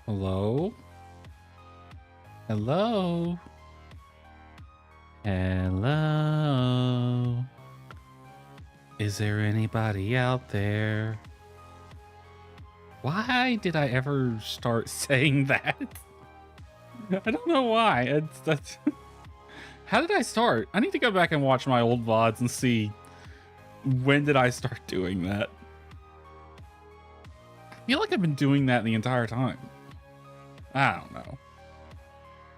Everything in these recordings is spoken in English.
Hello? Hello? Hello? Is there anybody out there? Why did I ever start saying that? I don't know why. That's How did I start? I need to go back and watch my old VODs and see when did I start doing that. I feel like I've been doing that the entire time. I don't know.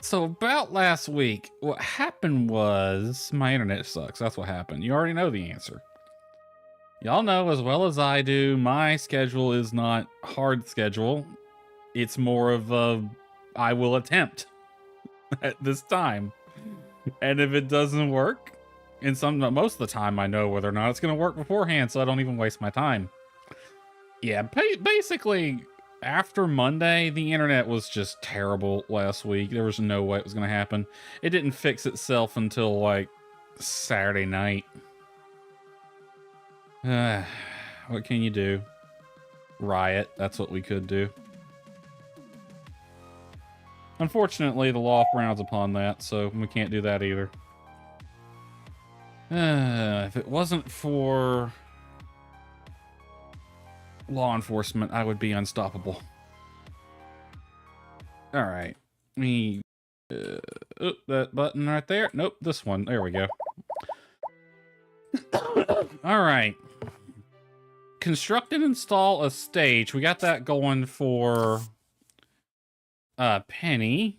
So about last week, what happened was my internet sucks. That's what happened. You already know the answer. Y'all know as well as I do, my schedule is not hard schedule. It's more of a, I will attempt at this time. And if it doesn't work, and most of the time I know whether or not it's going to work beforehand, so I don't even waste my time. Yeah, basically, after Monday, the internet was just terrible last week. There was no way it was going to happen. It didn't fix itself until, like, Saturday night. What can you do? Riot, that's what we could do. Unfortunately, the law frowns upon that, so we can't do that either. If it wasn't for law enforcement, I would be unstoppable. All right. That button right there. Nope, this one. There we go. All right. Construct and install a stage. We got that going for Penny.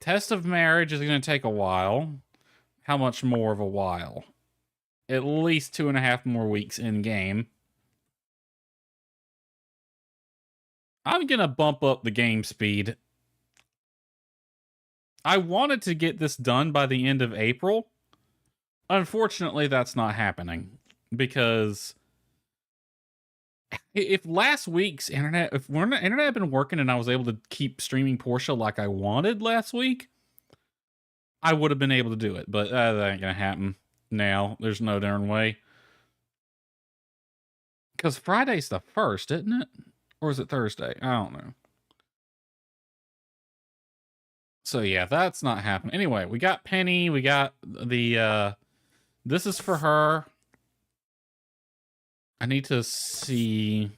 Test of marriage is going to take a while. How much more of a while? At least 2.5 more weeks in game. I'm going to bump up the game speed. I wanted to get this done by the end of April. Unfortunately, that's not happening because if last week's internet, if internet had been working and I was able to keep streaming Portia like I wanted last week, I would have been able to do it, but that ain't gonna happen now. There's no darn way. Because Friday's the 1st, isn't it? Or is it Thursday? I don't know. So yeah, that's not happening. Anyway, we got Penny. We got the, this is for her. I need to see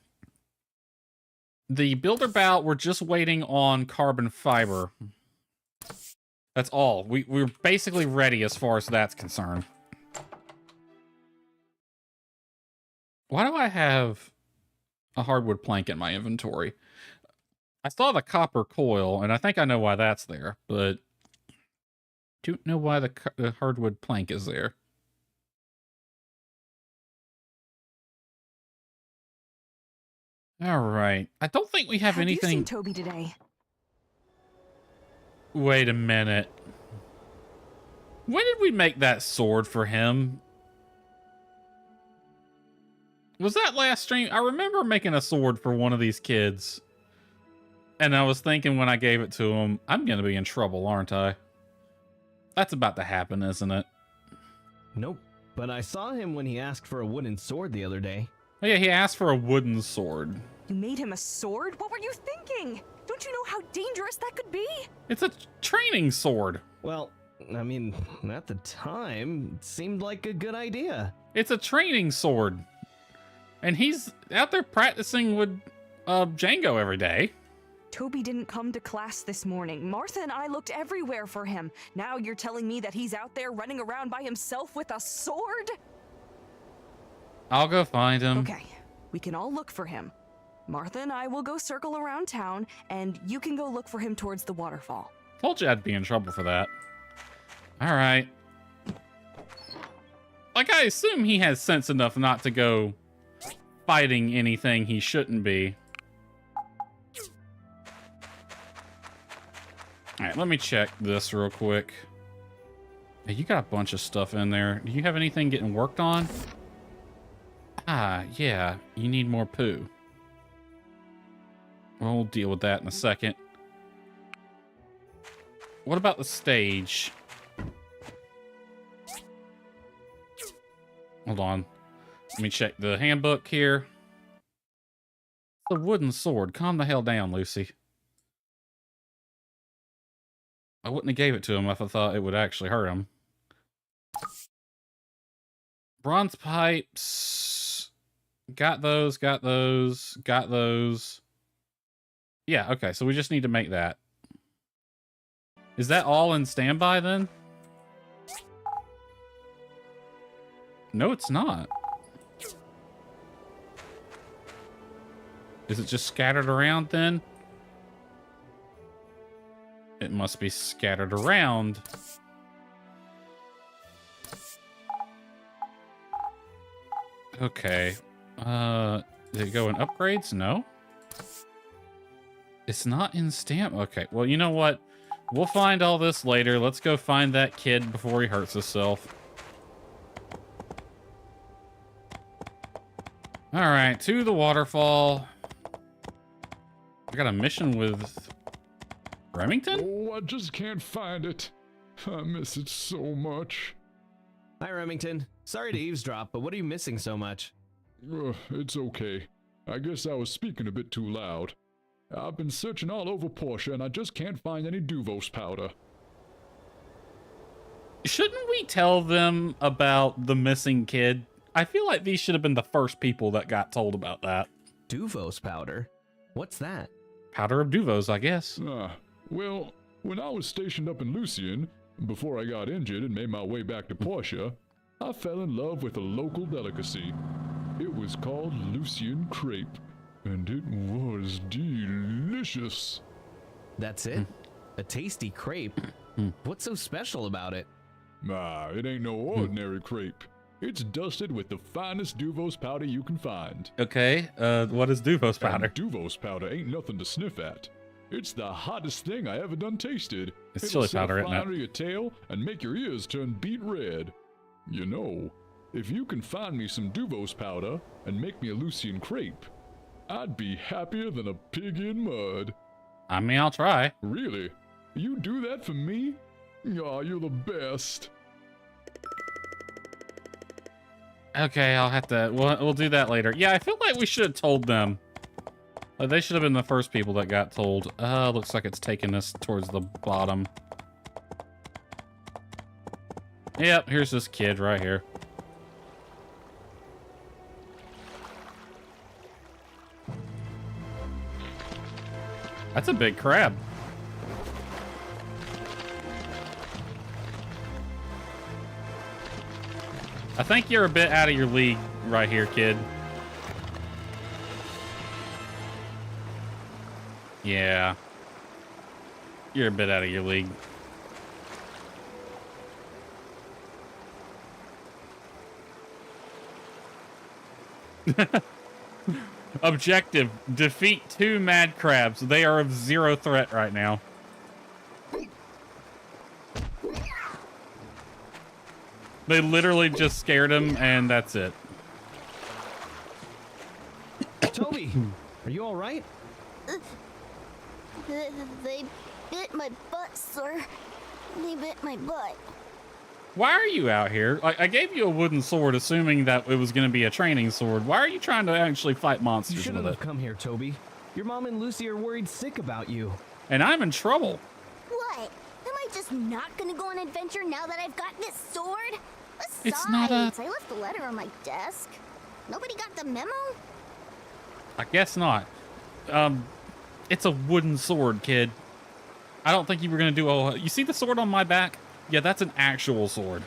the builder bout. We're just waiting on carbon fiber. That's all. We're basically ready as far as that's concerned. Why do I have a hardwood plank in my inventory? I saw the copper coil, and I think I know why that's there, but don't know why the hardwood plank is there. All right. I don't think we have anything. You seen Toby today? Wait a minute. When did we make that sword for him? Was that last stream? I remember making a sword for one of these kids. And I was thinking when I gave it to him, I'm going to be in trouble, aren't I? That's about to happen, isn't it? Nope. But I saw him when he asked for a wooden sword the other day. Oh yeah, he asked for a wooden sword. You made him a sword? What were you thinking? Don't you know how dangerous that could be? It's a training sword. Well, I mean, at the time, it seemed like a good idea. It's a training sword. And he's out there practicing with Django every day. Toby didn't come to class this morning. Martha and I looked everywhere for him. Now you're telling me that he's out there running around by himself with a sword? I'll go find him. Okay, we can all look for him. Martha and I will go circle around town, and you can go look for him towards the waterfall. Told you I'd be in trouble for that. All right. Like, I assume he has sense enough not to go fighting anything he shouldn't be. All right, let me check this real quick. Hey, you got a bunch of stuff in there. Do you have anything getting worked on? Ah, yeah, you need more poo. We'll deal with that in a second. What about the stage? Hold on. Let me check the handbook here. The wooden sword. Calm the hell down, Lucy. I wouldn't have gave it to him if I thought it would actually hurt him. Bronze pipes. Got those, got those, got those. Yeah, okay, so we just need to make that. Is that all in standby then? No, it's not. Is it just scattered around then? It must be scattered around. Okay. Did it go in upgrades? No. It's not in stamp. Okay, well, you know what? We'll find all this later. Let's go find that kid before he hurts himself. All right, to the waterfall. I got a mission with Remington? Oh, I just can't find it. I miss it so much. Hi, Remington. Sorry to eavesdrop, but what are you missing so much? It's okay. I guess I was speaking a bit too loud. I've been searching all over Portia and I just can't find any Duvos powder. Shouldn't we tell them about the missing kid? I feel like these should have been the first people that got told about that. Duvos powder? What's that? Powder of Duvos, I guess. Well, when I was stationed up in Lucian, before I got injured and made my way back to Portia, I fell in love with a local delicacy. It was called Lucian crepe, and it was delicious. That's it? A tasty crepe? What's so special about it? It ain't no ordinary crepe. It's dusted with the finest Duvos powder you can find. Okay, what is Duvos powder? And Duvos powder ain't nothing to sniff at. It's the hottest thing I ever done tasted. It's chili powder, isn't it? It'll set fire to your tail and make your ears turn beet red. You know, if you can find me some Duvos powder and make me a Lucian crepe, I'd be happier than a pig in mud. I mean, I'll try. Really? You do that for me? Aw, you're the best. Okay, I'll have to. We'll do that later. Yeah, I feel like we should have told them. Like, they should have been the first people that got told. Looks like it's taking us towards the bottom. Yep, here's this kid right here. That's a big crab. I think you're a bit out of your league right here, kid. Yeah. You're a bit out of your league. Objective: defeat 2 mad crabs. They are of 0 threat right now. They literally just scared him, and that's it. Toby, are you all right? They bit my butt, sir. They bit my butt. Why are you out here? Like, I gave you a wooden sword, assuming that it was going to be a training sword. Why are you trying to actually fight You monsters shouldn't with have it? come here, Toby. Your mom and Lucy are worried sick about you. And I'm in trouble. What? Am I just not gonna go on an adventure now that I've got this sword? Besides, It's not a- I left a letter on my desk. Nobody got the memo? I guess not. It's a wooden sword, kid. I don't think you were going to do a... You see the sword on my back? Yeah, that's an actual sword.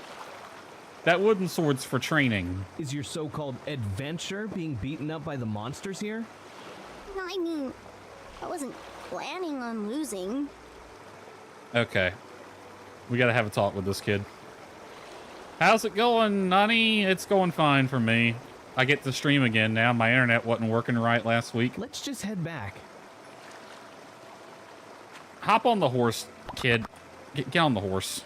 That wooden sword's for training. Is your so-called adventure being beaten up by the monsters here? I mean, I wasn't planning on losing. Okay. We got to have a talk with this kid. How's it going, Nani? It's going fine for me. I get to stream again now. My internet wasn't working right last week. Let's just head back. Hop on the horse, kid. Get on the horse.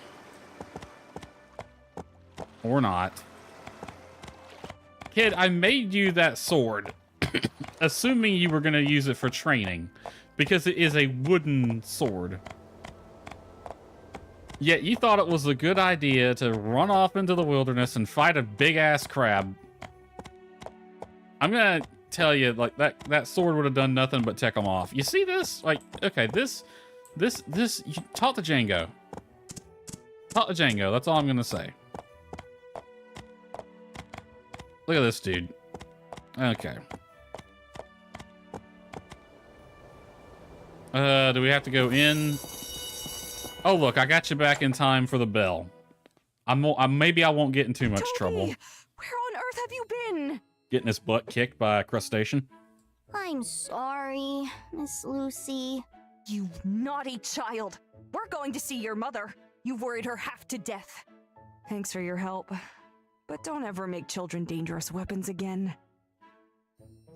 Or not. Kid, I made you that sword, assuming you were going to use it for training, because it is a wooden sword. Yet you thought it was a good idea to run off into the wilderness and fight a big-ass crab. I'm going to tell you, like, that sword would have done nothing but tick them off. You see this? Like, okay, this Talk to Django. Talk to Django. That's all I'm gonna say. Look at this dude. Okay. Do we have to go in? Oh, look, I got you back in time for the bell. Maybe I won't get in too much Tony, trouble. where on earth have you been? Getting his butt kicked by a crustacean. I'm sorry, Miss Lucy. You naughty child. We're going to see your mother. You've worried her half to death. Thanks for your help. But don't ever make children dangerous weapons again.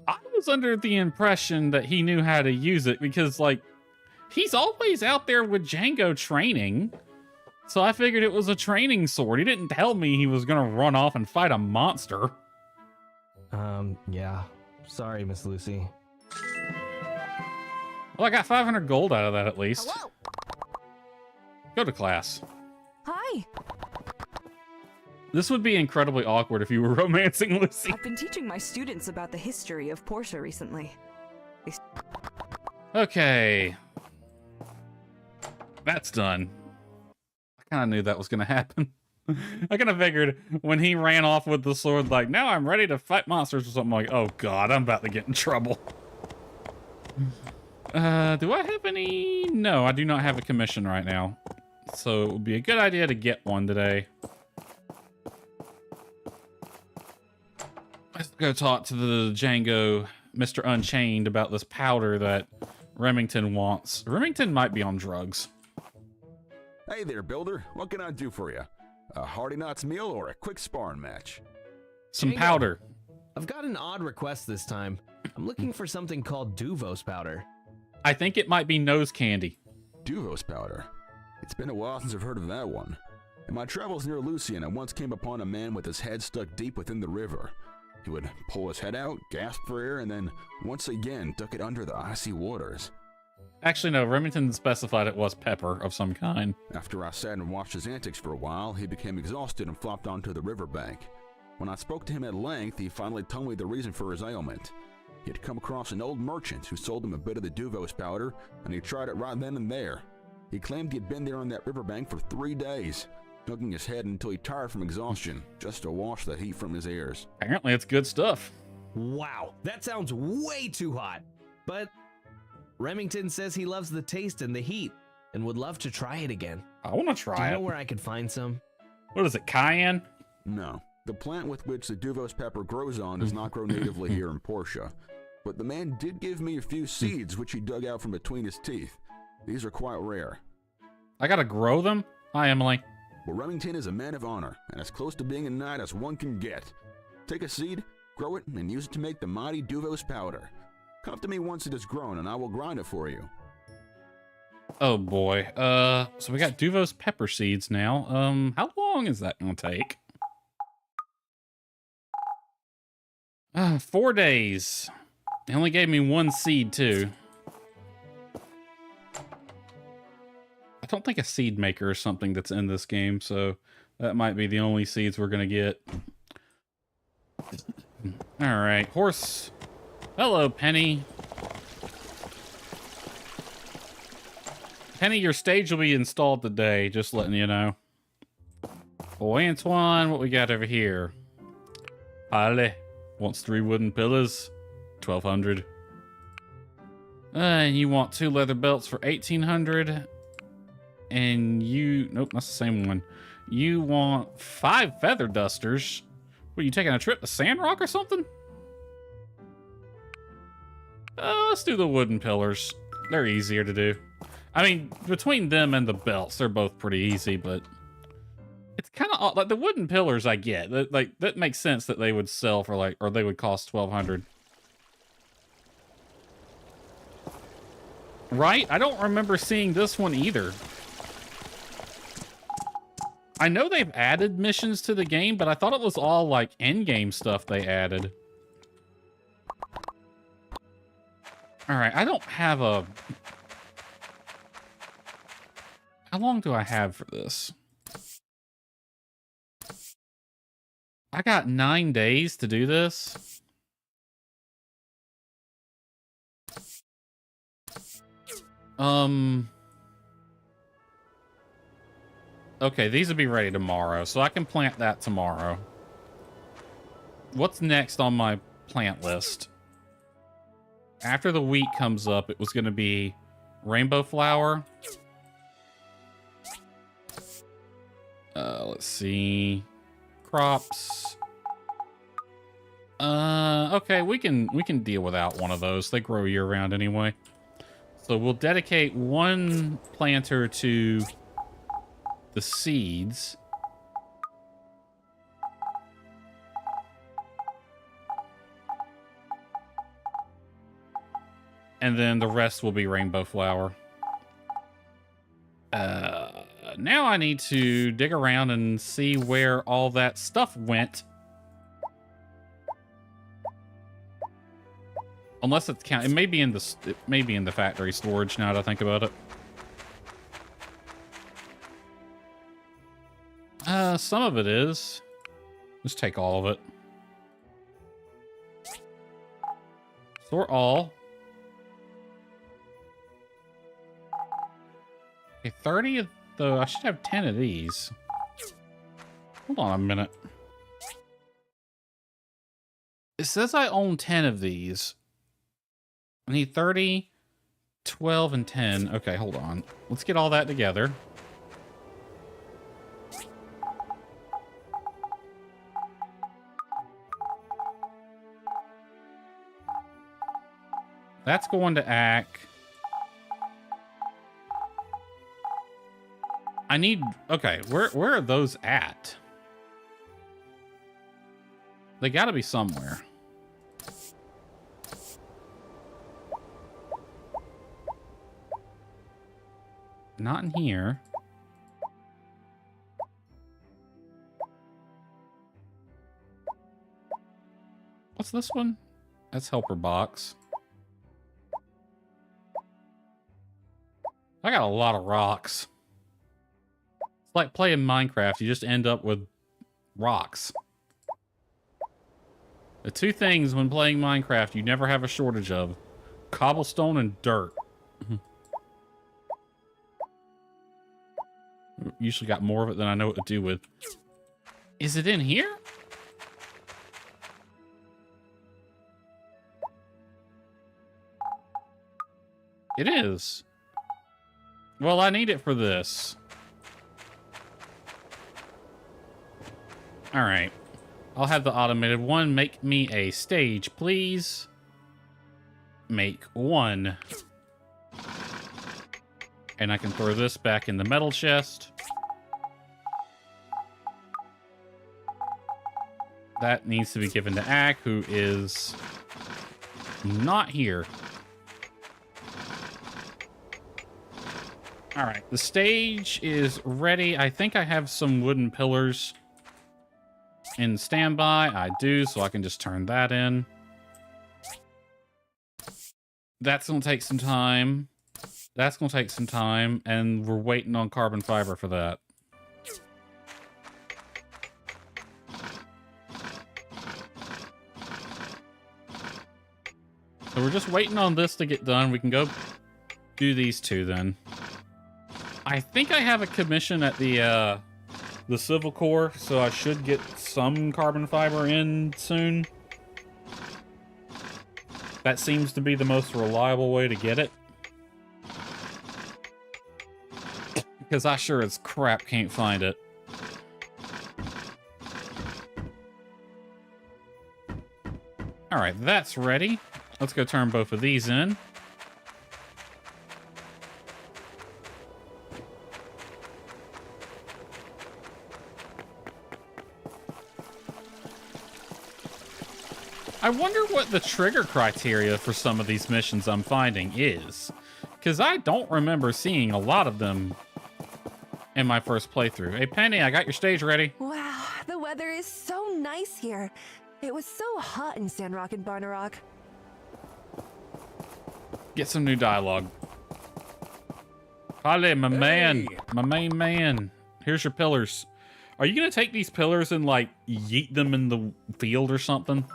I was under the impression that he knew how to use it because, like, he's always out there with Django training. So I figured it was a training sword. He didn't tell me he was gonna run off and fight a monster. Yeah. Sorry, Miss Lucy. Well, I got 500 gold out of that at least. Hello? Go to class. Hi. This would be incredibly awkward if you were romancing Lucy. I've been teaching my students about the history of Portia recently. Okay. That's done. I kind of knew that was going to happen. I kind of figured when he ran off with the sword, like, now I'm ready to fight monsters or something, like, oh god, I'm about to get in trouble. Do I have any? No, I do not have a commission right now. So it would be a good idea to get one today. Let's go talk to the Django, Mr. Unchained, about this powder that Remington wants. Remington might be on drugs. Hey there, builder. What can I do for you? A hearty knots meal or a quick sparring match? Some Django. powder. I've got an odd request this time. I'm looking for something called Duvos powder. I think it might be nose candy. Duvos powder. It's been a while since I've heard of that one. In my travels near Lucian, I once came upon a man with his head stuck deep within the river. He would pull his head out, gasp for air, and then once again duck it under the icy waters. Actually, no, Remington specified it was pepper of some kind. After I sat and watched his antics for a while, he became exhausted and flopped onto the riverbank. When I spoke to him at length, he finally told me the reason for his ailment. He had come across an old merchant who sold him a bit of the Duvos powder, and he tried it right then and there. He claimed he had been there on that riverbank for 3 days, dunking his head until he tired from exhaustion, just to wash the heat from his ears. Apparently it's good stuff. Wow, that sounds way too hot. But Remington says he loves the taste and the heat and would love to try it again. I want to Do try you know it. where I could find some? What is it, cayenne? No, the plant with which the Duvos pepper grows on does not grow natively here in Portia. But the man did give me a few seeds which he dug out from between his teeth. These are quite rare. I gotta grow them? Hi, Emily. But Remington is a man of honor, and as close to being a knight as one can get. Take a seed, grow it, and use it to make the mighty Duvos powder. Come to me once it is grown, and I will grind it for you. Oh boy. So we got Duvos pepper seeds now. How long is that gonna take? 4 days. They only gave me 1 seed too. I don't think a seed maker is something that's in this game, so that might be the only seeds we're gonna get. All right, horse. Hello, Penny. Penny, your stage will be installed today, just letting you know. Oh, Antoine, what we got over here? Ale wants 3 wooden pillars, 1,200. And you want 2 leather belts for 1,800. And you, nope, that's the same one. You want 5 feather dusters. What, are you taking a trip to Sandrock or something? Let's do the wooden pillars. They're easier to do. I mean, between them and the belts, they're both pretty easy, but it's kind of like the wooden pillars I get. That makes sense that they would sell for like, or they would cost 1,200. Right? I don't remember seeing this one either. I know they've added missions to the game, but I thought it was all like in-game stuff they added. All right, I don't have a... How long do I have for this? I got 9 days to do this. Okay, these will be ready tomorrow, so I can plant that tomorrow. What's next on my plant list? After the wheat comes up, it was going to be rainbow flower. Let's see. Crops. Okay, we can deal without one of those. They grow year round anyway. So we'll dedicate one planter to the seeds. And then the rest will be rainbow flower. Now I need to dig around and see where all that stuff went. Unless it's it may be in the factory storage now that I think about it. Some of it is. Just take all of it. Sort all. Okay, 30 of the... I should have 10 of these. Hold on a minute. It says I own 10 of these. I need 30, 12, and 10. Okay, hold on. Let's get all that together. That's going to act. I need... Okay, where are those at? They gotta be somewhere. Not in here. What's this one? That's helper box. I got a lot of rocks. It's like playing Minecraft. You just end up with rocks. The two things when playing Minecraft you never have a shortage of: cobblestone and dirt. Usually got more of it than I know what to do with. Is it in here? It is. Well, I need it for this. All right. I'll have the automated one. Make me a stage, please. Make one. And I can throw this back in the metal chest. That needs to be given to Ak, who is not here. All right, the stage is ready. I think I have some wooden pillars in standby. I do, so I can just turn that in. That's gonna take some time. That's gonna take some time, and we're waiting on carbon fiber for that. So we're just waiting on this to get done. We can go do these two then. I think I have a commission at the Civil Corps, so I should get some carbon fiber in soon. That seems to be the most reliable way to get it. Because I sure as crap can't find it. Alright, that's ready. Let's go turn both of these in. I wonder what the trigger criteria for some of these missions I'm finding is. Because I don't remember seeing a lot of them in my first playthrough. Hey, Penny, I got your stage ready. Wow, the weather is so nice here. It was so hot in Sandrock and Barnarock. Get some new dialogue. Holly, my man. My main man. Here's your pillars. Are you going to take these pillars and, like, yeet them in the field or something?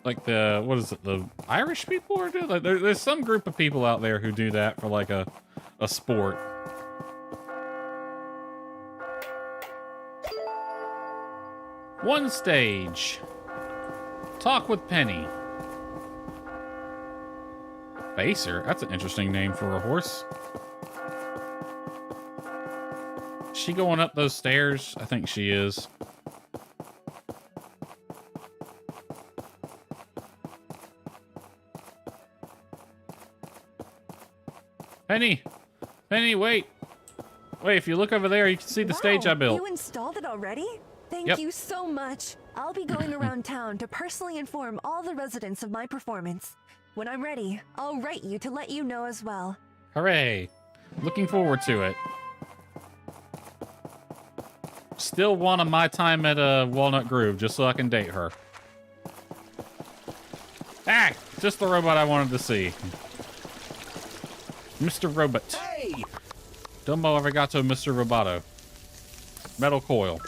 Like the, what is it, the Irish people are doing? Like, there's some group of people out there who do that for, like, a sport. One stage. Talk with Penny. Facer? That's an interesting name for a horse. Is she going up those stairs? I think she is. Penny! Penny, wait! Wait, if you look over there, you can see the stage I built. You installed it already? Thank Yep. you so much. I'll be going around town to personally inform all the residents of my performance. When I'm ready, I'll write you to let you know as well. Hooray! Looking forward to it. Still one of my time at Walnut Grove, just so I can date her. Ah! Just the robot I wanted to see. Mr. Robot. Hey! Dumbo Arigato, Mr. Roboto. Metal coil.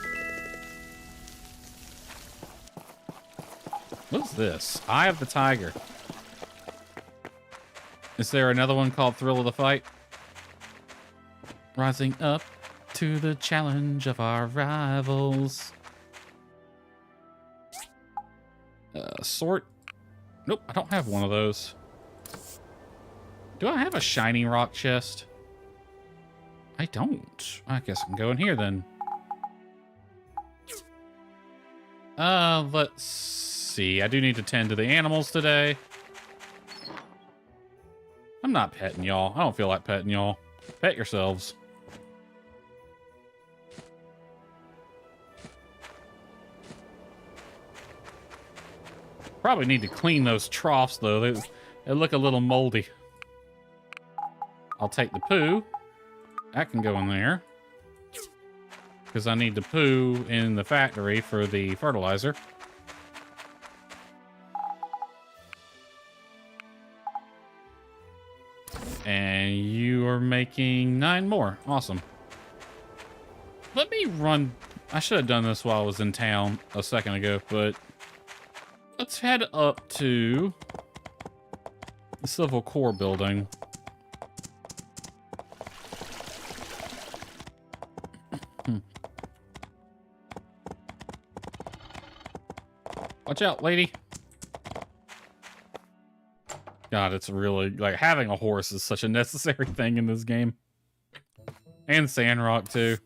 What's this? Eye of the Tiger. Is there another one called Thrill of the Fight? Rising up to the challenge of our rivals. Sort. Nope, I don't have one of those. Do I have a shiny rock chest? I don't. I guess I can go in here then. Let's see. I do need to tend to the animals today. I'm not petting y'all. I don't feel like petting y'all. Pet yourselves. Probably need to clean those troughs, though. They look a little moldy. I'll take the poo. That can go in there. Because I need the poo in the factory for the fertilizer. And you are making 9 more. Awesome. Let me run. I should have done this while I was in town a second ago, but let's head up to the Civil Core building. Watch out, lady. God, it's really, like, having a horse is such a necessary thing in this game. And Sandrock, too.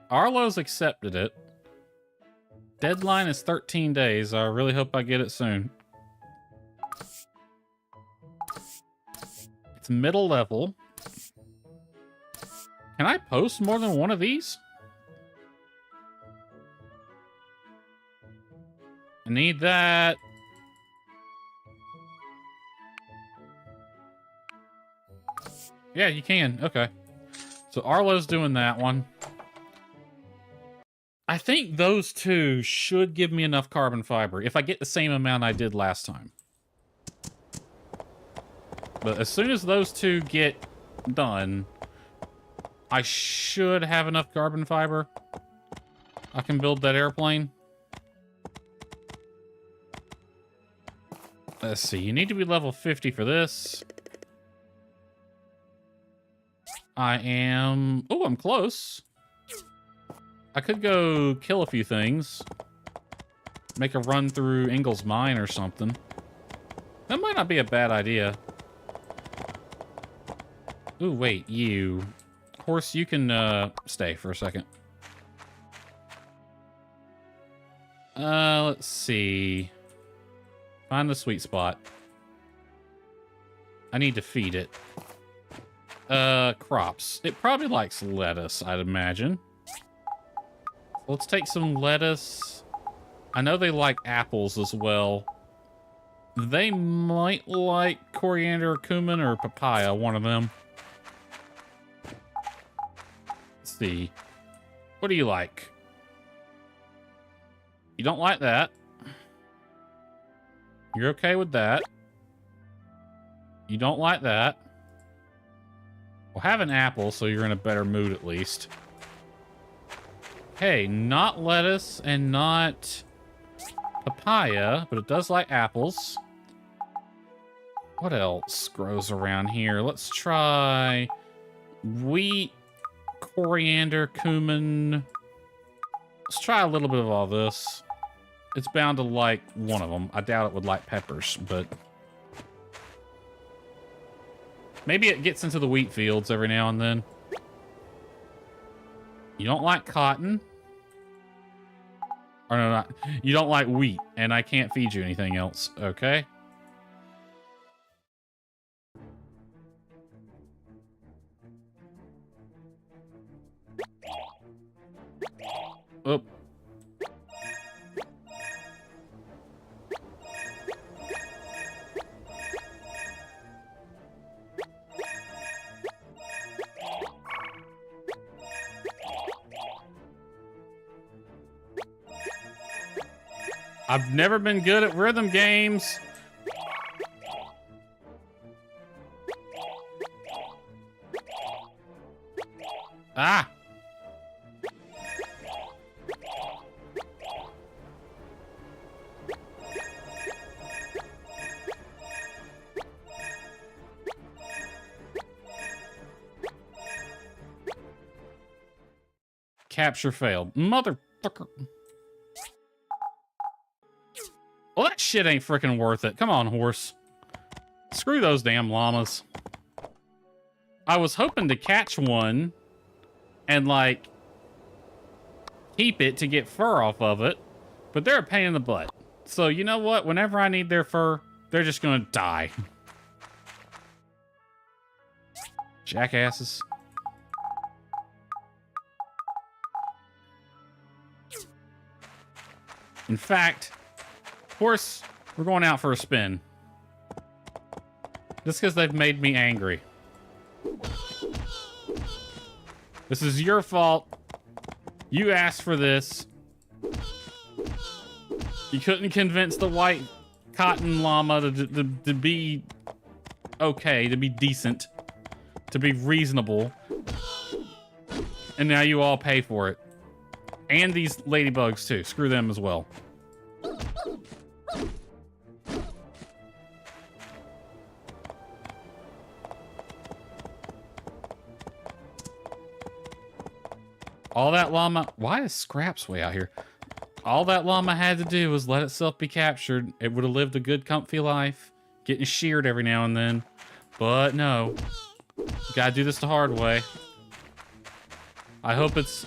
Arlo's accepted it. Deadline is 13 days. I really hope I get it soon. It's middle level. Can I post more than one of these? I need that. Yeah, you can. Okay. So Arlo's doing that one. I think those two should give me enough carbon fiber if I get the same amount I did last time. But as soon as those two get done, I should have enough carbon fiber. I can build that airplane. Let's see, you need to be level 50 for this. I am... Oh, I'm close. I could go kill a few things. Make a run through Ingalls Mine or something. That might not be a bad idea. Ooh, wait, you. Horse, you can stay for a second. Let's see. Find the sweet spot. I need to feed it. Crops. It probably likes lettuce, I'd imagine. Let's take some lettuce. I know they like apples as well. They might like coriander or cumin or papaya, one of them. Let's see. What do you like? You don't like that. You're okay with that. You don't like that. We'll have an apple, so you're in a better mood at least. Hey, not lettuce and not papaya, but it does like apples. What else grows around here? Let's try wheat, coriander, cumin. Let's try a little bit of all this. It's bound to like one of them. I doubt it would like peppers, but maybe it gets into the wheat fields every now and then. You don't like cotton? Or no, not. You don't like wheat, and I can't feed you anything else, okay? Oh. I've never been good at rhythm games. Ah! Capture failed. Motherfucker. Well, that shit ain't freaking worth it. Come on, horse. Screw those damn llamas. I was hoping to catch one and, like, keep it to get fur off of it, but they're a pain in the butt. So, you know what? Whenever I need their fur, they're just gonna die. Jackasses. In fact, horse, we're going out for a spin. Just because they've made me angry. This is your fault. You asked for this. You couldn't convince the white cotton llama to be okay, to be decent, to be reasonable. And now you all pay for it. And these ladybugs too. Screw them as well. All that llama... Why is Scraps way out here? All that llama had to do was let itself be captured. It would have lived a good, comfy life. Getting sheared every now and then. But no. Gotta do this the hard way. I hope it's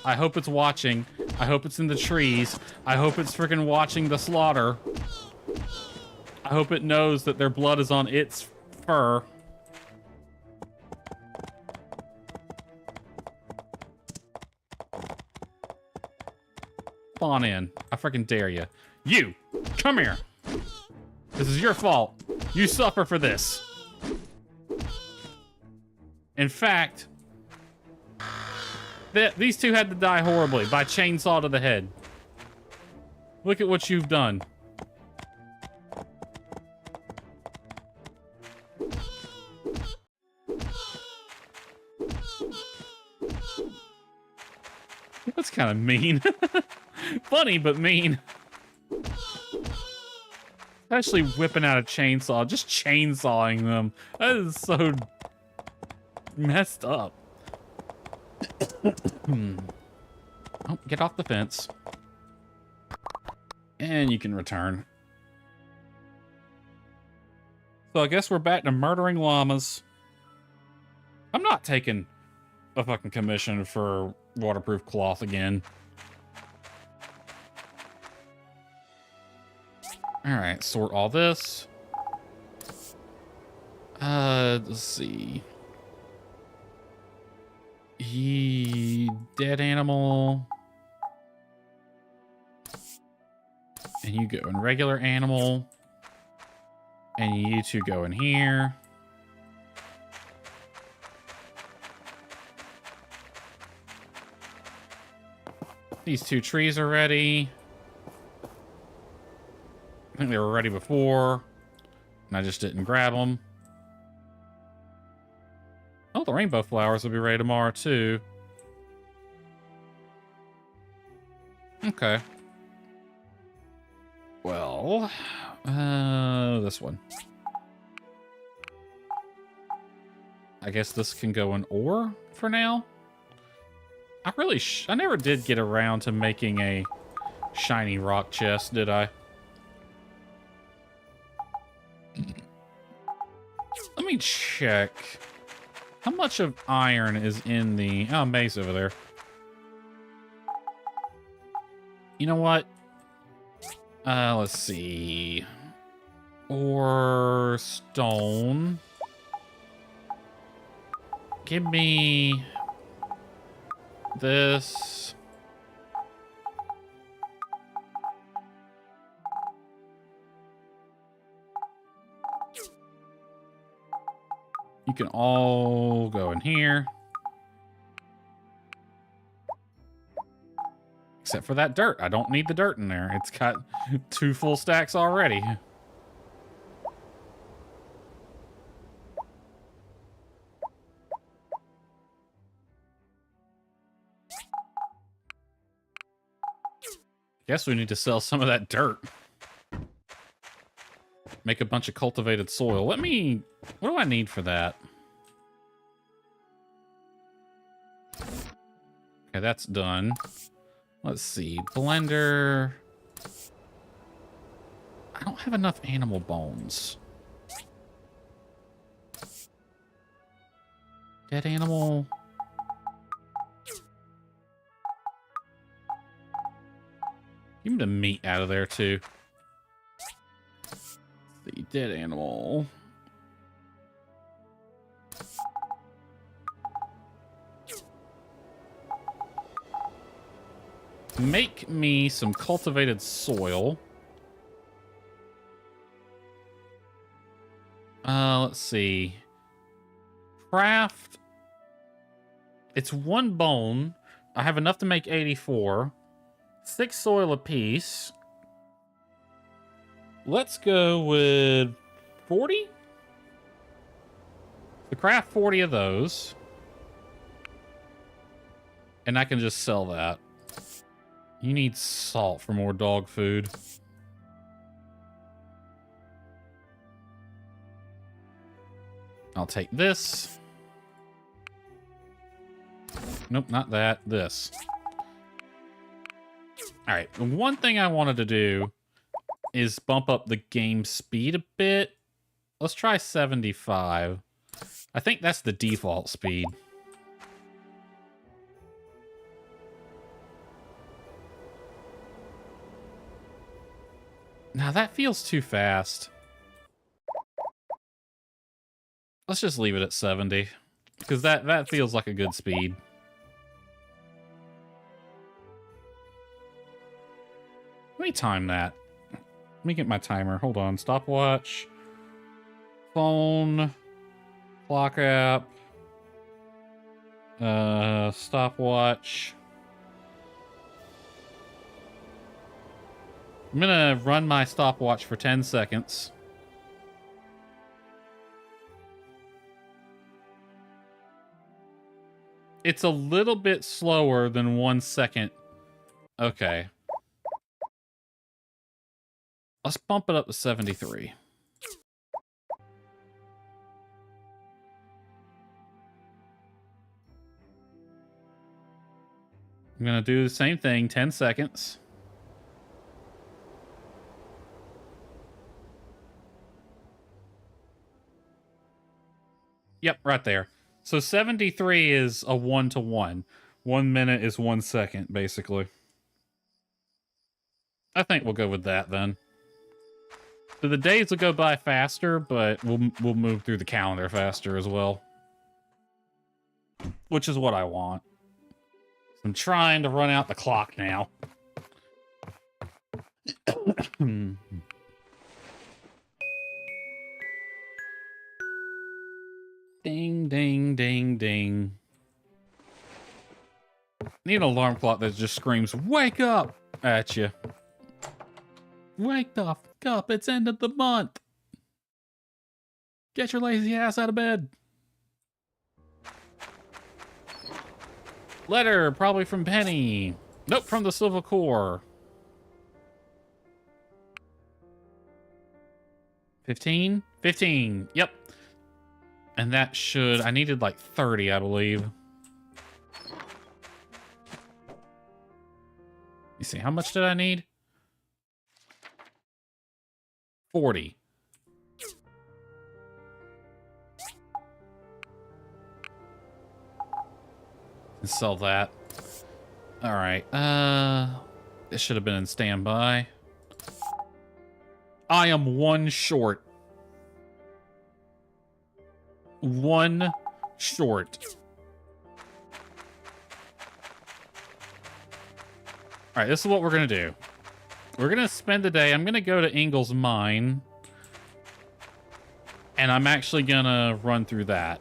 watching. I hope it's in the trees. I hope it's freaking watching the slaughter. I hope it knows that their blood is on its fur. Spawn in. I freaking dare you. You! Come here! This is your fault. You suffer for this. In fact, these two had to die horribly by chainsaw to the head. Look at what you've done. That's kind of mean. Funny, but mean. Especially whipping out a chainsaw, just chainsawing them. That is so messed up. Oh, get off the fence. And you can return. So I guess we're back to murdering llamas. I'm not taking a fucking commission for waterproof cloth again. Alright, sort all this. Let's see. Dead animal. And you go in regular animal. And you two go in here. These two trees are ready. I think they were ready before, and I just didn't grab them. Oh, the rainbow flowers will be ready tomorrow, too. Okay. Well, this one. I guess this can go in ore for now. I never did get around to making a shiny rock chest, did I? Let me check. How much of iron is in the... Oh, mace over there. You know what? Let's see. Or stone. Give me this. You can all go in here. Except for that dirt. I don't need the dirt in there. It's got 2 full stacks already. Guess we need to sell some of that dirt. Make a bunch of cultivated soil. What do I need for that? Okay, that's done. Let's see. Blender. I don't have enough animal bones. Dead animal. Give me the meat out of there, too. The dead animal. Make me some cultivated soil. Let's see. Craft. It's 1 bone. I have enough to make 84. 6 soil apiece. Let's go with 40? So craft 40 of those. And I can just sell that. You need salt for more dog food. I'll take this. Nope, not that. This. Alright, the one thing I wanted to do is bump up the game speed a bit. Let's try 75. I think that's the default speed. Now that feels too fast. Let's just leave it at 70. Because that feels like a good speed. Let me time that. Let me get my timer. Hold on. Stopwatch. Phone. Clock app. Stopwatch. I'm gonna run my stopwatch for 10 seconds. It's a little bit slower than 1 second. Okay. Let's bump it up to 73. I'm gonna do the same thing, 10 seconds. Yep, right there. So 73 is a 1-to-1. 1 minute is 1 second, basically. I think we'll go with that then. So the days will go by faster, but we'll move through the calendar faster as well. Which is what I want. I'm trying to run out the clock now. Ding, ding, ding, ding. Need an alarm clock that just screams, "Wake up!" at you. Wake the fuck up, it's end of the month. Get your lazy ass out of bed. Letter, probably from Penny. Nope, from the Civil Corps. 15? 15, yep. And that should... I needed like 30, I believe. You see, how much did I need? 40. And sell that. All right. It should have been in standby. I am one short. One short. All right, this is what we're going to do. We're going to spend the day. I'm going to go to Ingle's mine. And I'm actually going to run through that.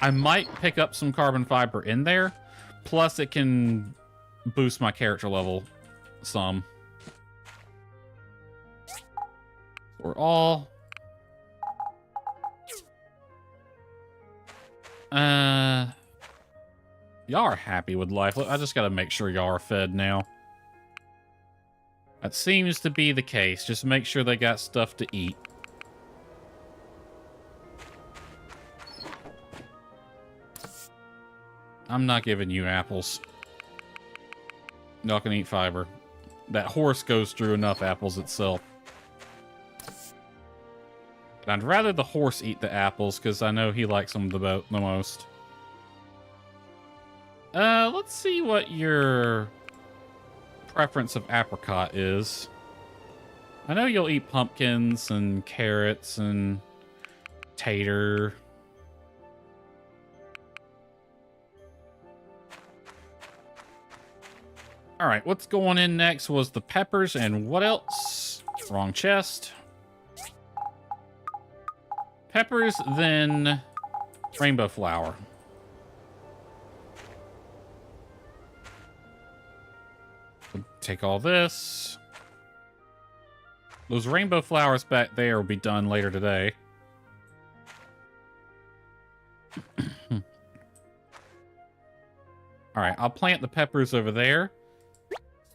I might pick up some carbon fiber in there. Plus, it can boost my character level some. We're all... Y'all are happy with life. I just gotta make sure y'all are fed now. That seems to be the case. Just make sure they got stuff to eat. I'm not giving you apples. Y'all can eat fiber. That horse goes through enough apples itself. But I'd rather the horse eat the apples, because I know he likes them the most. Let's see what your preference of apricot is. I know you'll eat pumpkins and carrots and tater. All right, what's going in next was the peppers and what else? Wrong chest. Peppers, then rainbow flower. Take all this. Those rainbow flowers back there will be done later today. All right, I'll plant the peppers over there.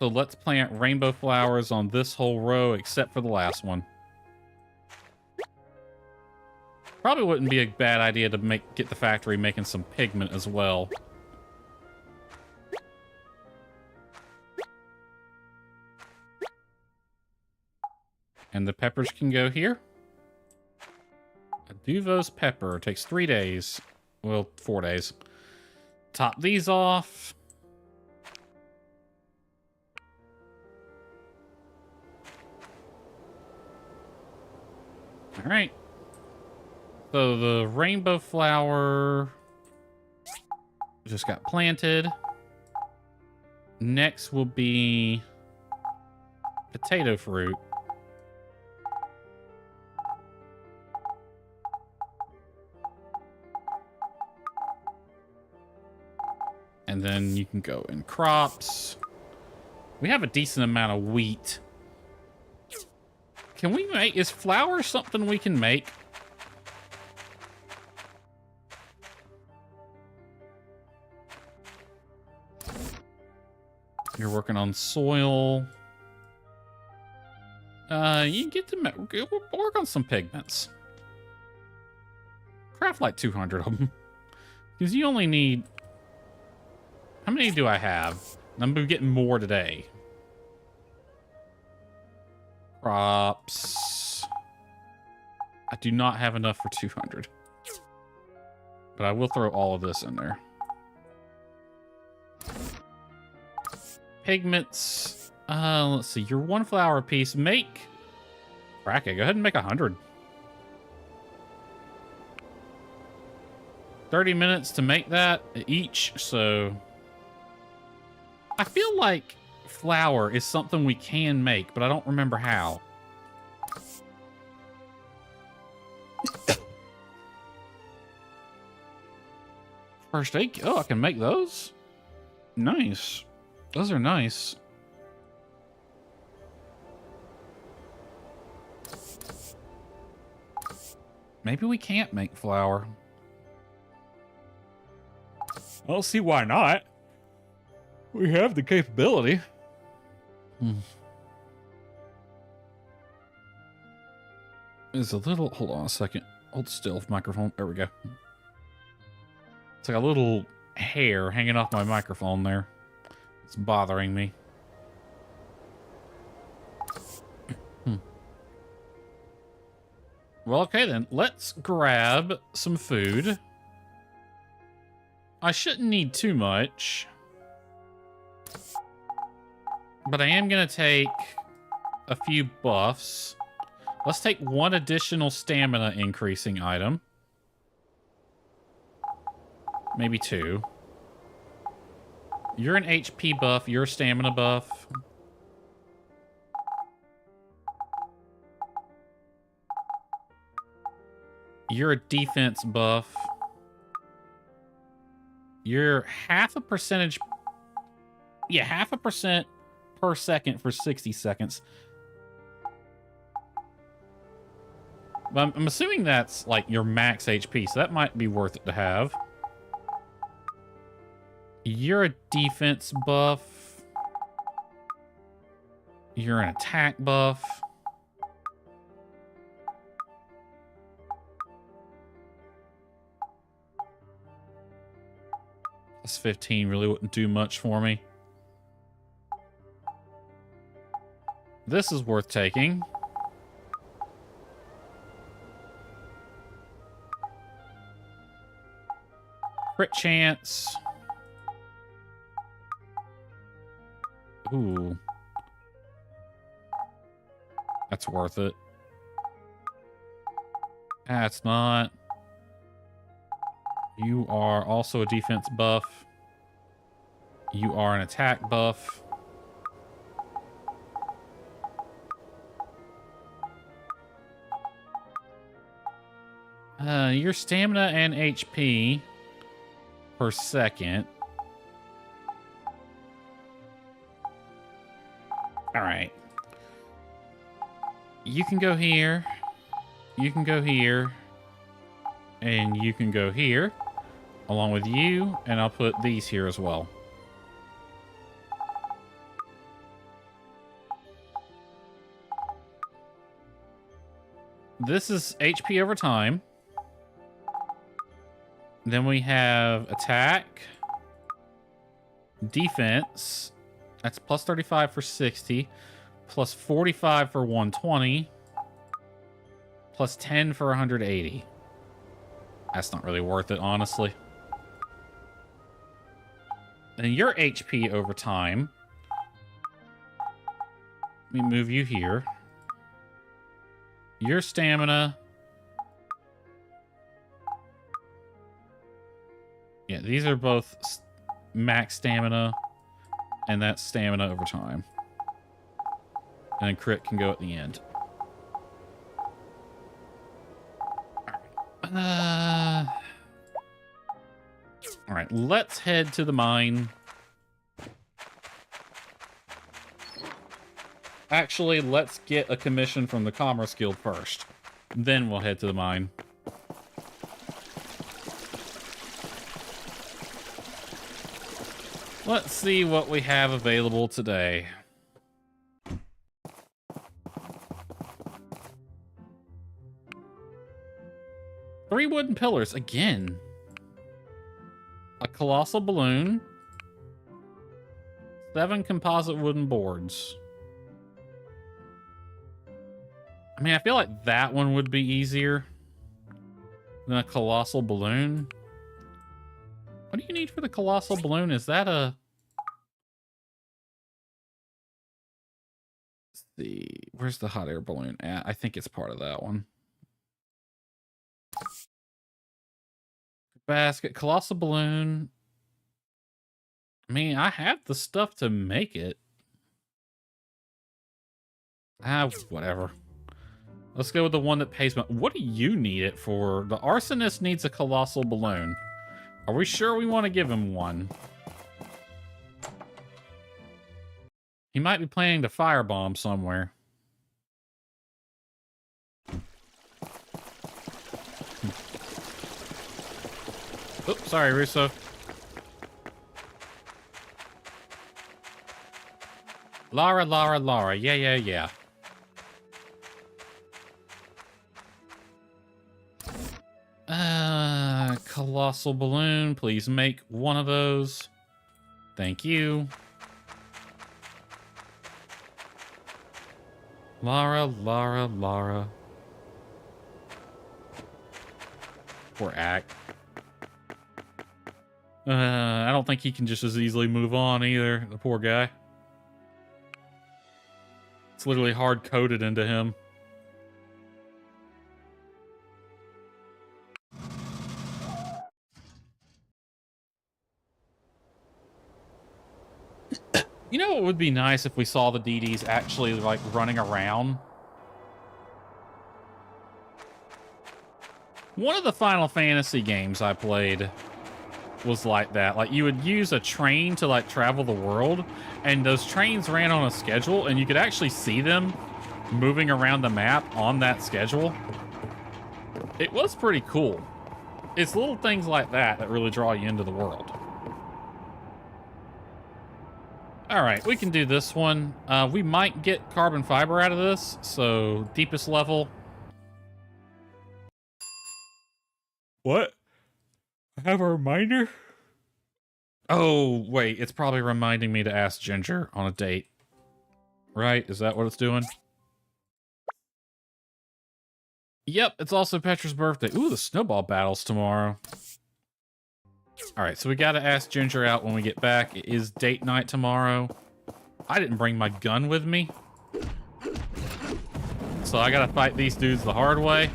So let's plant rainbow flowers on this whole row except for the last one. Probably wouldn't be a bad idea to get the factory making some pigment as well. And the peppers can go here. A Duvo's pepper takes 3 days. Well, 4 days. Top these off. All right. So the rainbow flower just got planted. Next will be potato fruit. And then you can go in crops. We have a decent amount of wheat. Can we make... Is flour something we can make? You're working on soil. You get to work on some pigments. Craft like 200 of them. Because you only need... How many do I have? I'm getting more today. Crops. I do not have enough for 200. But I will throw all of this in there. Pigments. Let's see. Your one flower piece. Make... Bracket, go ahead and make 100. 30 minutes to make that each, so... I feel like flour is something we can make, but I don't remember how. First aid. Oh, I can make those? Nice. Those are nice. Maybe we can't make flour. I don't see why not. We have the capability. There's a little... Hold on a second. Hold still, microphone. There we go. It's like a little hair hanging off my microphone there. It's bothering me. Well, okay then. Let's grab some food. I shouldn't need too much. But I am going to take a few buffs. Let's take one additional stamina increasing item. Maybe two. You're an HP buff. You're a stamina buff. You're a defense buff. You're half a percentage. Yeah, 0.5% per second for 60 seconds. But I'm assuming that's like your max HP, so that might be worth it to have. You're a defense buff. You're an attack buff. This 15 really wouldn't do much for me. This is worth taking. Crit chance. Ooh. That's worth it. That's not. You are also a defense buff. You are an attack buff. Your stamina and HP per second. All right. You can go here. You can go here. And you can go here. Along with you. And I'll put these here as well. This is HP over time. Then we have attack. Defense. That's plus 35 for 60. Plus 45 for 120. Plus 10 for 180. That's not really worth it, honestly. And your HP over time. Let me move you here. Your stamina. Yeah, these are both max stamina. And that's stamina over time. And then crit can go at the end. Alright, let's head to the mine. Actually, let's get a commission from the Commerce Guild first. Then we'll head to the mine. Let's see what we have available today. Three wooden pillars again. A colossal balloon. 7 composite wooden boards. I mean, I feel like that one would be easier than a colossal balloon. What do you need for the colossal balloon? Is that a... Let's see. Where's the hot air balloon at? I think it's part of that one. Basket, colossal balloon. I mean, I have the stuff to make it. Whatever. Let's go with the one that pays more. What do you need it for? The arsonist needs a colossal balloon. Are we sure we want to give him one? He might be planning to firebomb somewhere. Oops, sorry, Russo. Lara. Yeah. Colossal balloon. Please make one of those. Thank you. Lara. Poor Ack. I don't think he can just as easily move on either, the poor guy. It's literally hard-coded into him. You know, it would be nice if we saw the DDs actually, like, running around. One of the Final Fantasy games I played was like that. Like, you would use a train to, like, travel the world, and those trains ran on a schedule, and you could actually see them moving around the map on that schedule. It was pretty cool. It's little things like that that really draw you into the world. All right, we can do this one. We might get carbon fiber out of this, so deepest level. What? I have a reminder? Oh, wait, it's probably reminding me to ask Ginger on a date. Right? Is that what it's doing? Yep, it's also Petra's birthday. Ooh, the snowball battle's tomorrow. All right, so we got to ask Ginger out when we get back. It is date night tomorrow. I didn't bring my gun with me, so I got to fight these dudes the hard way.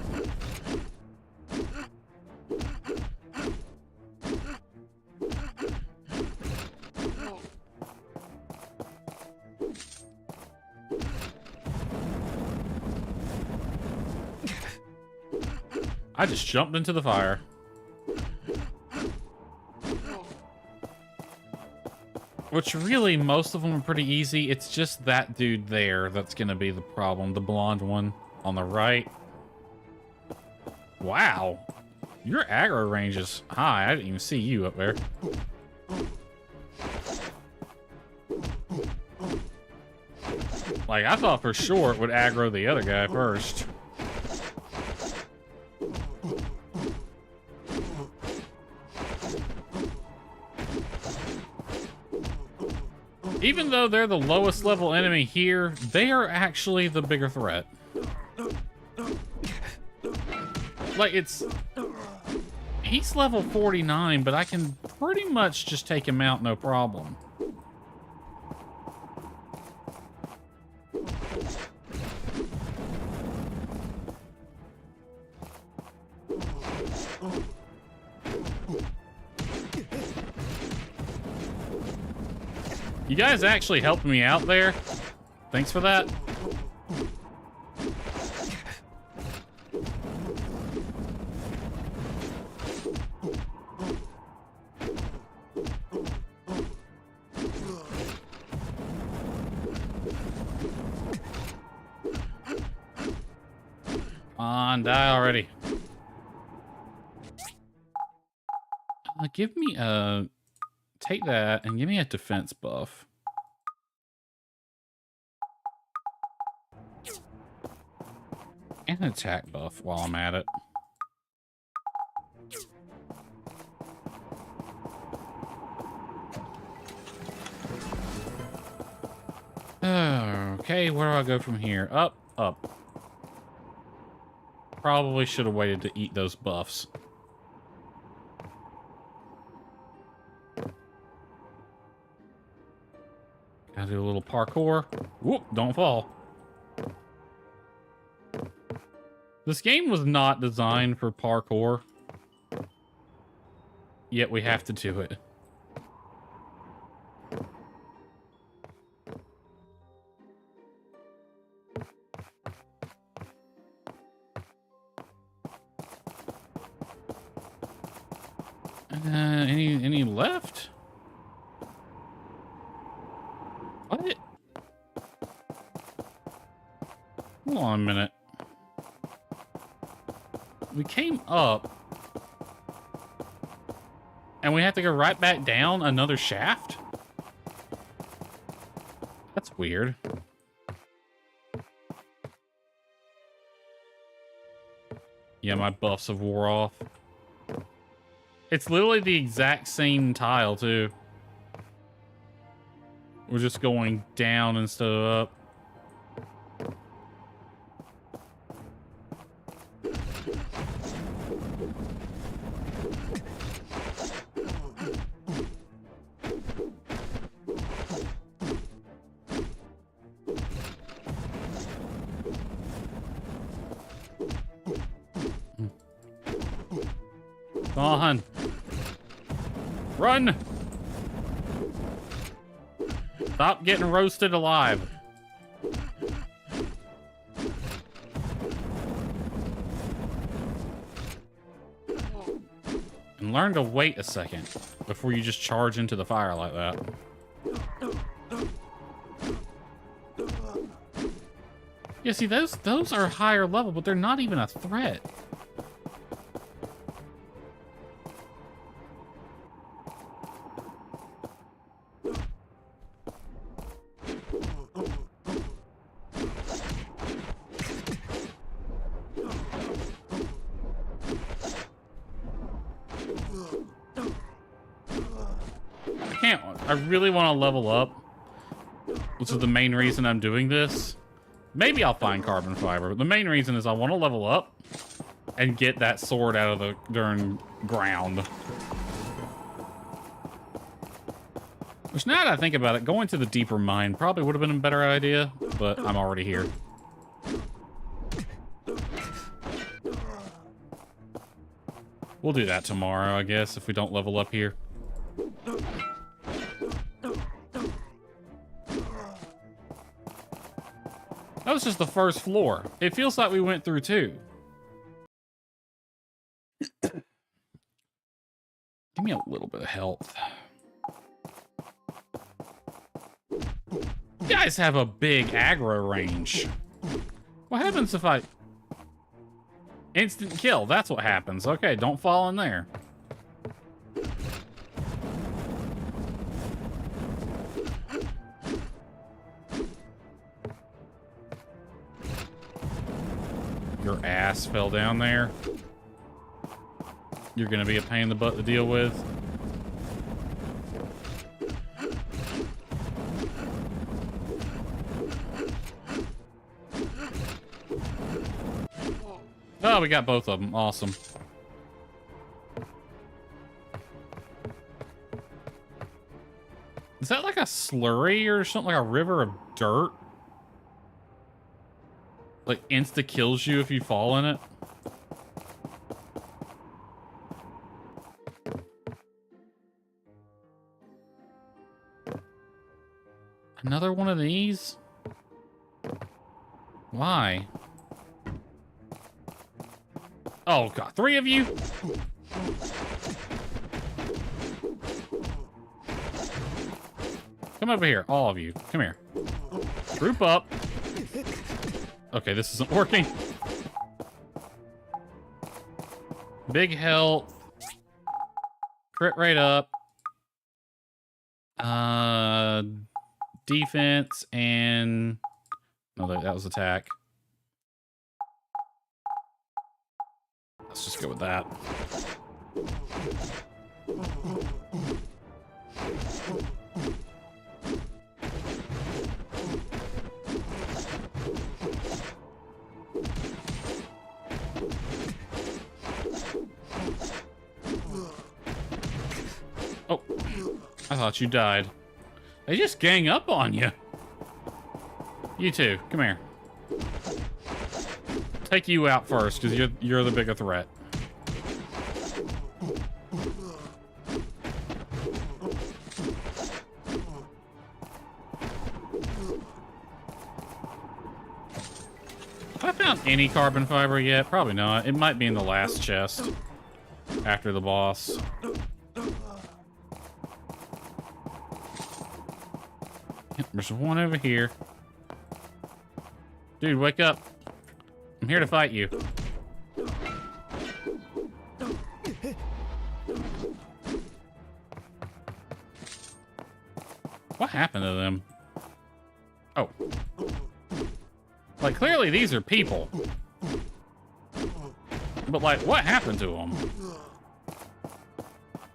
I just jumped into the fire. Which really, most of them are pretty easy. It's just that dude there that's going to be the problem. The blonde one on the right. Wow. Your aggro range is high. I didn't even see you up there. Like, I thought for sure it would aggro the other guy first. Even though they're the lowest level enemy here, they are actually the bigger threat. Like, he's level 49, but I can pretty much just take him out no problem. You guys actually helped me out there. Thanks for that. On, die already. Give me a... Take that and give me a defense buff. And an attack buff while I'm at it. Okay, where do I go from here? Up, up. Probably should have waited to eat those buffs. Gotta do a little parkour. Whoop, don't fall. This game was not designed for parkour. Yet we have to do it. Any left? What? Hold on a minute. We came up. And we have to go right back down another shaft? That's weird. Yeah, my buffs have wore off. It's literally the exact same tile, too. We're just going down instead of up. Come on. Run! Stop getting roasted alive. And learn to wait a second before you just charge into the fire like that. Yeah, see, those are higher level, but they're not even a threat. I really want to level up, which is the main reason I'm doing this. Maybe I'll find carbon fiber, but the main reason is I want to level up and get that sword out of the darn ground. Which, now that I think about it, going to the deeper mine probably would have been a better idea, but I'm already here. We'll do that tomorrow, I guess, if we don't level up here. That was just the first floor. It feels like we went through two. Give me a little bit of health. You guys have a big aggro range. What happens if I... Instant kill, that's what happens. Okay, don't fall in there. Your ass fell down there. You're gonna be a pain in the butt to deal with. Oh, we got both of them. Awesome. Is that like a slurry or something, like a river of dirt? Like, insta kills you if you fall in it? Another one of these? Why? Oh god, 3 of you? Come over here, all of you. Come here. Group up. Okay, this isn't working. Big health. Crit rate up. Defense and... No, that was attack. Let's just go with that. Oh, I thought you died. They just gang up on you. You two, come here. Take you out first, because you're the bigger threat. Have I found any carbon fiber yet? Probably not. It might be in the last chest after the boss. Yep, there's one over here. Dude, wake up. I'm here to fight you. What happened to them? Oh. Like, clearly these are people. But, like, what happened to them?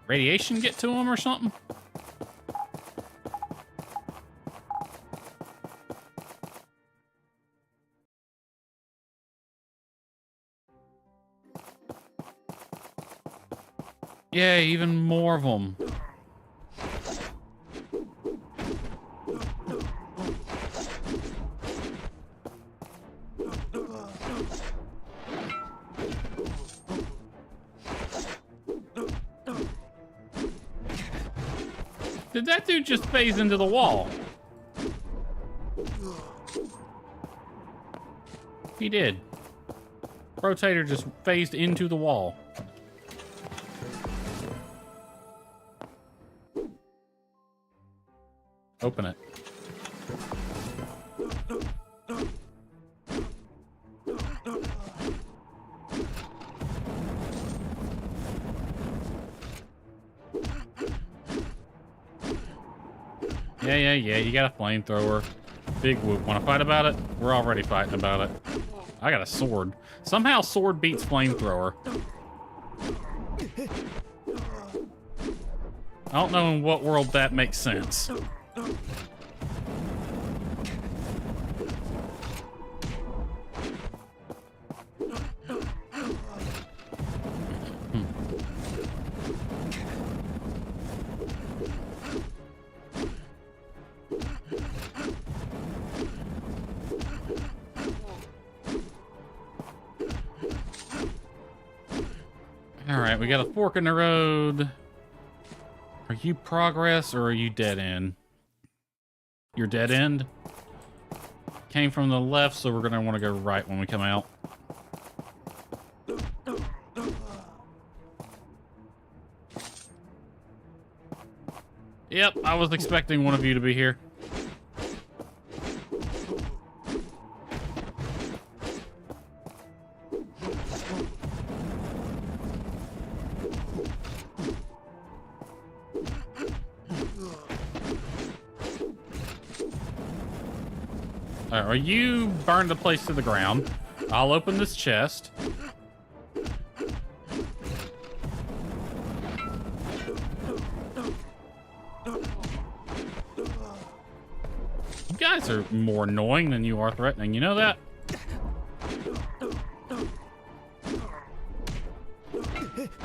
Radiation get to them or something? Yeah, even more of them. Did that dude just phase into the wall? He did. Rotator just phased into the wall. Open it. Yeah, you got a flamethrower. Big whoop. Want to fight about it? We're already fighting about it. I got a sword. Somehow sword beats flamethrower. I don't know in what world that makes sense. Alright, we got a fork in the road. Are you progress or are you dead end? You're dead end? Came from the left, so we're gonna want to go right when we come out. Yep, I was expecting one of you to be here. Or you burn the place to the ground. I'll open this chest. You guys are more annoying than you are threatening. You know that?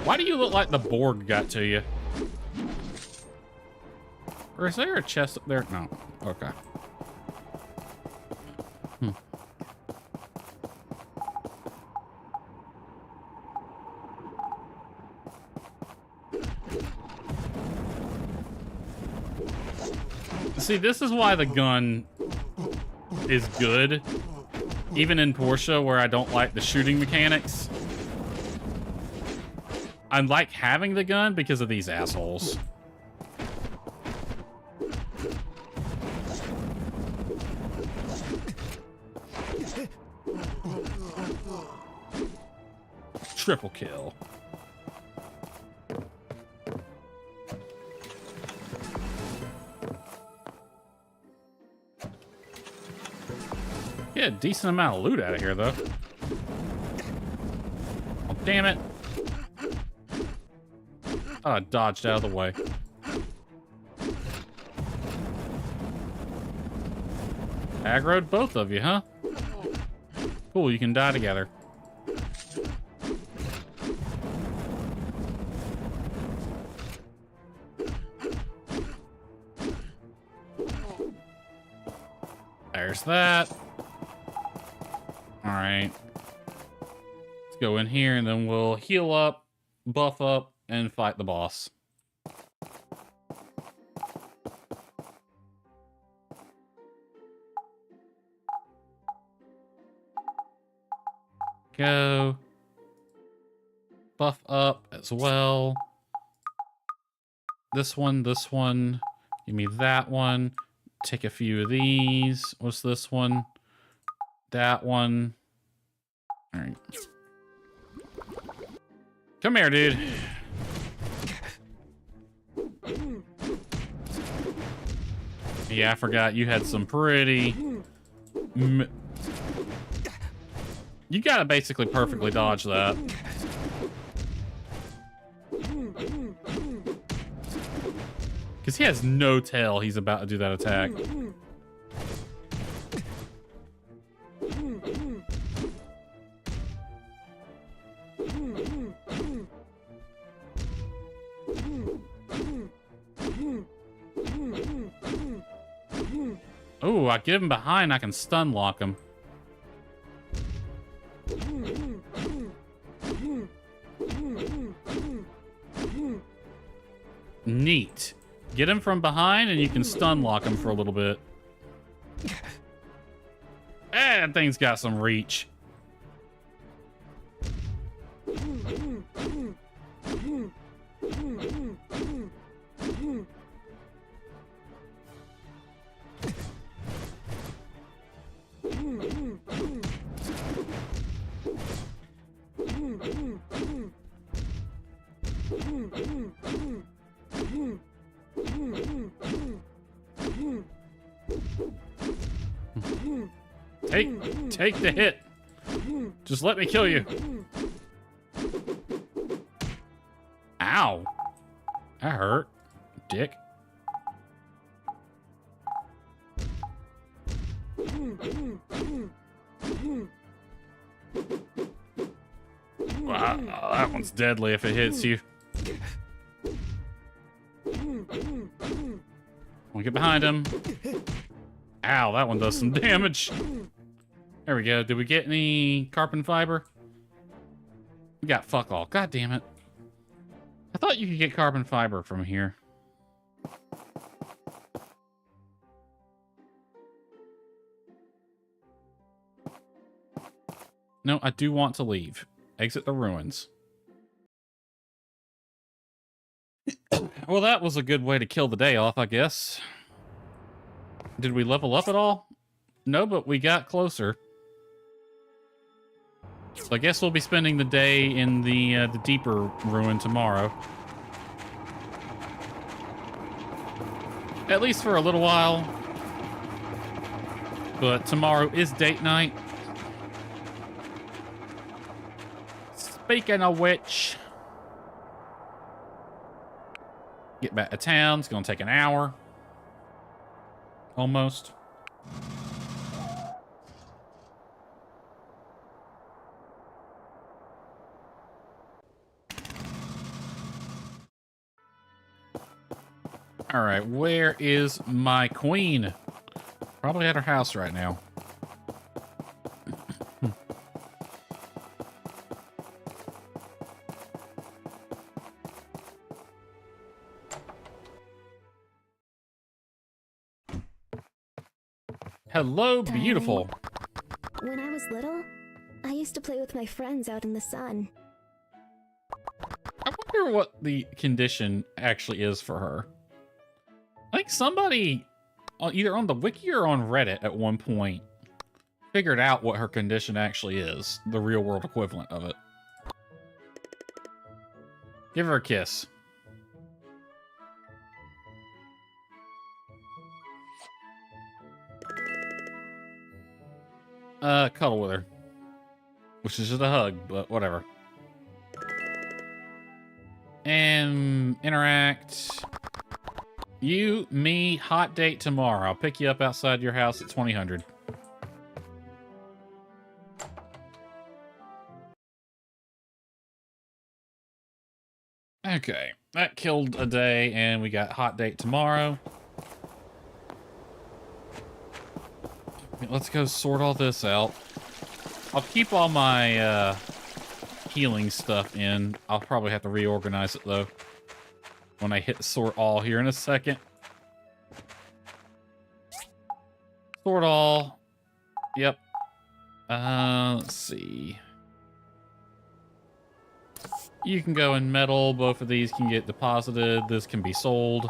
Why do you look like the Borg got to you? Or is there a chest up there? No. Okay. See, this is why the gun is good, even in Porsche, where I don't like the shooting mechanics. I like having the gun because of these assholes. Triple kill. Yeah, decent amount of loot out of here, though. Oh, damn it. Oh, I dodged out of the way. Aggroed both of you, huh? Cool, you can die together. There's that. All right. Let's go in here and then we'll heal up, buff up, and fight the boss. Go. Buff up as well. This one, this one. Give me that one. Take a few of these. What's this one? That one. All right. Come here, dude. Yeah, I forgot you had some pretty... You gotta basically perfectly dodge that. Because he has no tell he's about to do that attack. Oh, I get him behind, I can stun lock him. Neat. Get him from behind and you can stun lock him for a little bit. That thing's got some reach. Take the hit. Just let me kill you. Ow. That hurt, dick. Wow, that one's deadly if it hits you. We'll get behind him. Ow, that one does some damage. There we go. Did we get any carbon fiber? We got fuck all. God damn it. I thought you could get carbon fiber from here. No, I do want to leave. Exit the ruins. Well, that was a good way to kill the day off, I guess. Did we level up at all? No, but we got closer. So I guess we'll be spending the day in the deeper ruin tomorrow. At least for a little while. But tomorrow is date night. Speaking of which, get back to town. It's going to take an hour. Almost. All right, where is my queen? Probably at her house right now. Hello, beautiful. When I was little, I used to play with my friends out in the sun. I wonder what the condition actually is for her. I think somebody, either on the wiki or on Reddit at one point, figured out what her condition actually is. The real world equivalent of it. Give her a kiss. Cuddle with her. Which is just a hug, but whatever. And interact. You, me, hot date tomorrow. I'll pick you up outside your house at 2000. Okay, that killed a day, and we got hot date tomorrow. Let's go sort all this out. I'll keep all my healing stuff in. I'll probably have to reorganize it, though, when I hit sort all here in a second. Sort all. Yep. Let's see. You can go in metal. Both of these can get deposited. This can be sold.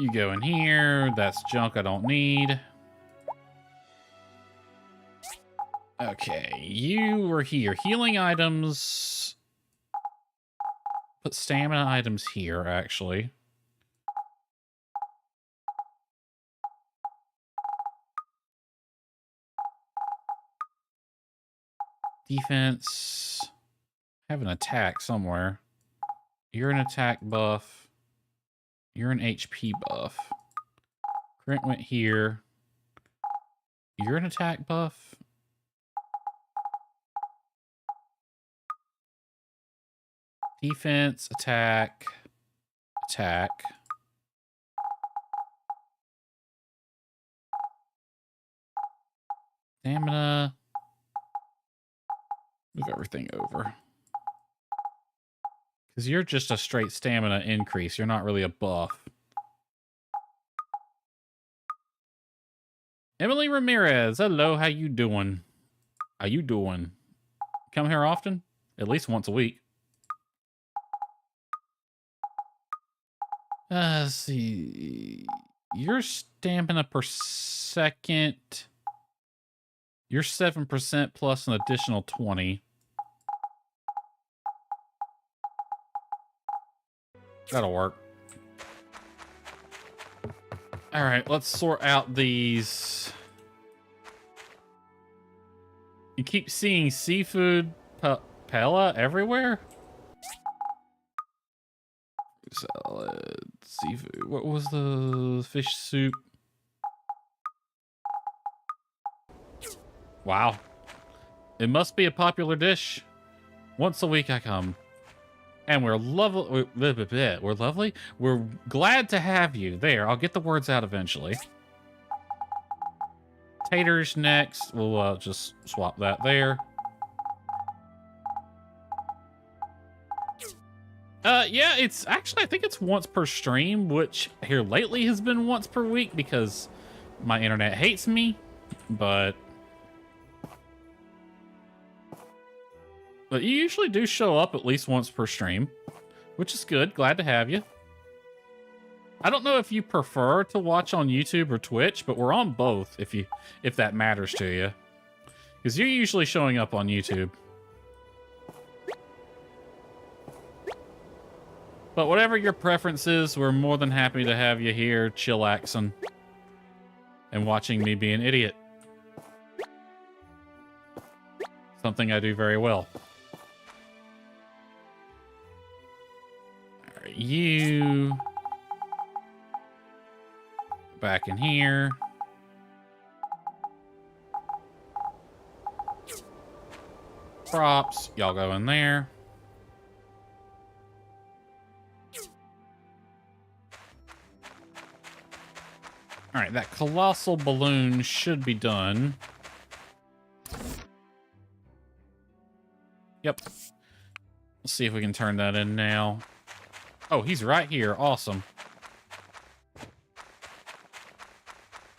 You go in here. That's junk I don't need. Okay, you were here. Healing items. Put stamina items here, actually. Defense. Have an attack somewhere. You're an attack buff. You're an HP buff. Grant went here. You're an attack buff. Defense, attack, attack. Stamina. Move everything over. Because you're just a straight stamina increase. You're not really a buff. Emily Ramirez, hello, how you doing? How you doing? Come here often? At least once a week. Let's see. Your stamina per second. You're 7% plus an additional 20. That'll work. All right, let's sort out these. You keep seeing seafood pella everywhere? Salad, seafood. What was the fish soup? Wow. It must be a popular dish. Once a week I come. And we're lovely. We're lovely. We're glad to have you. There, I'll get the words out eventually. Taters next. We'll just swap that there. Yeah, it's actually, I think it's once per stream, which here lately has been once per week because my internet hates me, but you usually do show up at least once per stream, which is good. Glad to have you. I don't know if you prefer to watch on YouTube or Twitch, but we're on both if that matters to you. Because you're usually showing up on YouTube. But whatever your preference is, we're more than happy to have you here chillaxing and watching me be an idiot. Something I do very well. All right, you back in here. Props, y'all go in there. All right, that colossal balloon should be done. Yep. Let's see if we can turn that in now. Oh, he's right here. Awesome.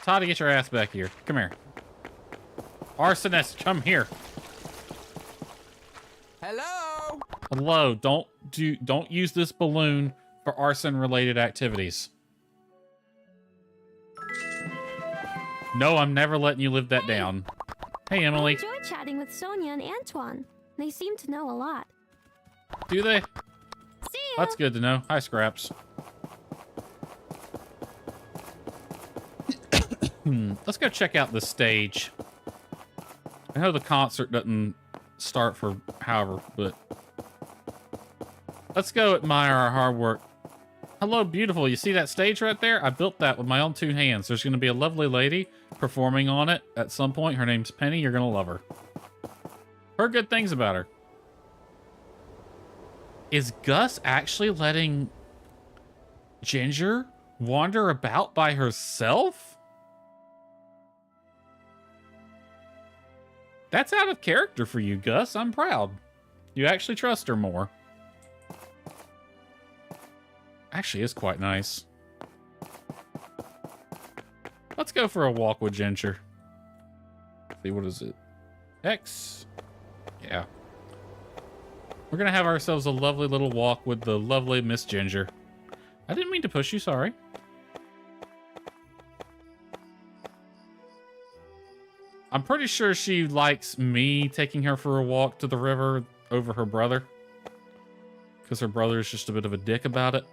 Toddy, get your ass back here. Come here. Arsonist, come here. Hello? Hello. Don't use this balloon for arson-related activities. No, I'm never letting you live that down. Hey, Emily. I enjoyed chatting with Sonia and Antoine. They seem to know a lot. Do they? See ya! That's good to know. Hi, Scraps. Let's go check out the stage. I know the concert doesn't start for however, but let's go admire our hard work. Hello, beautiful. You see that stage right there? I built that with my own two hands. There's going to be a lovely lady performing on it at some point. Her name's Penny. You're going to love her. Heard good things about her. Is Gus actually letting Ginger wander about by herself? That's out of character for you, Gus. I'm proud. You actually trust her more. Actually, is quite nice. Let's go for a walk with Ginger. See, what is it? X. Yeah. We're gonna have ourselves a lovely little walk with the lovely Miss Ginger. I didn't mean to push you, sorry. I'm pretty sure she likes me taking her for a walk to the river over her brother. Because her brother is just a bit of a dick about it.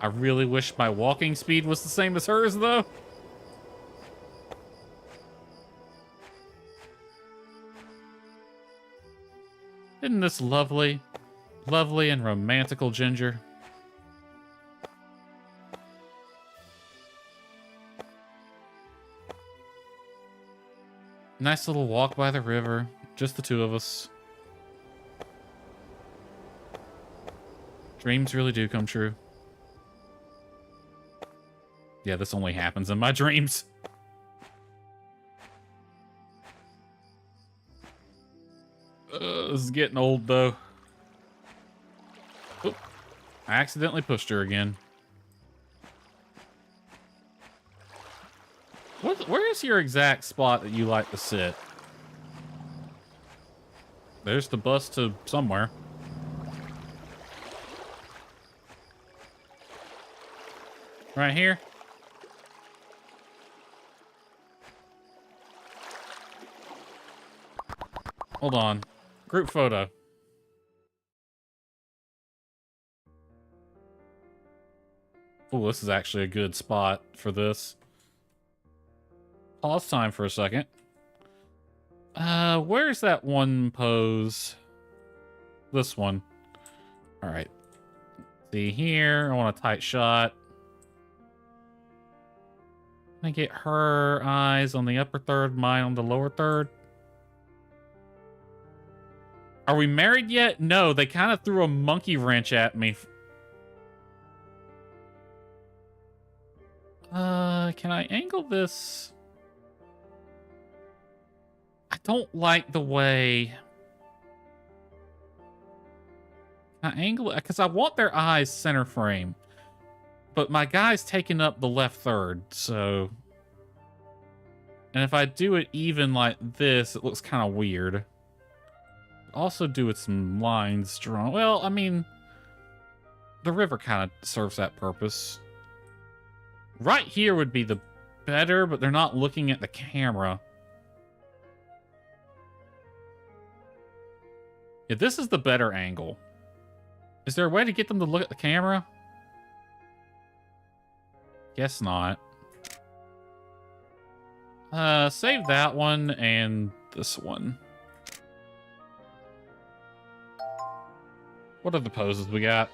I really wish my walking speed was the same as hers, though. Isn't this lovely? Lovely and romantical Ginger. Nice little walk by the river. Just the two of us. Dreams really do come true. Yeah, this only happens in my dreams. getting old, though. Oop. I accidentally pushed her again. Where is your exact spot that you like to sit? There's the bus to somewhere. Right here? Hold on. Group photo. Oh, this is actually a good spot for this. Pause time for a second. Where's that one pose? This one. All right. See here. I want a tight shot. I get her eyes on the upper third, mine on the lower third. Are we married yet? No, they kind of threw a monkey wrench at me. Can I angle this? I don't like the way... Can I angle it? Because I want their eyes center frame. But my guy's taking up the left third, so... And if I do it even like this, it looks kind of weird. Also do with some lines drawn. Well, I mean... The river kind of serves that purpose. Right here would be the better, but they're not looking at the camera. Yeah, this is the better angle. Is there a way to get them to look at the camera? Guess not. Save that one and this one. What are the poses we got?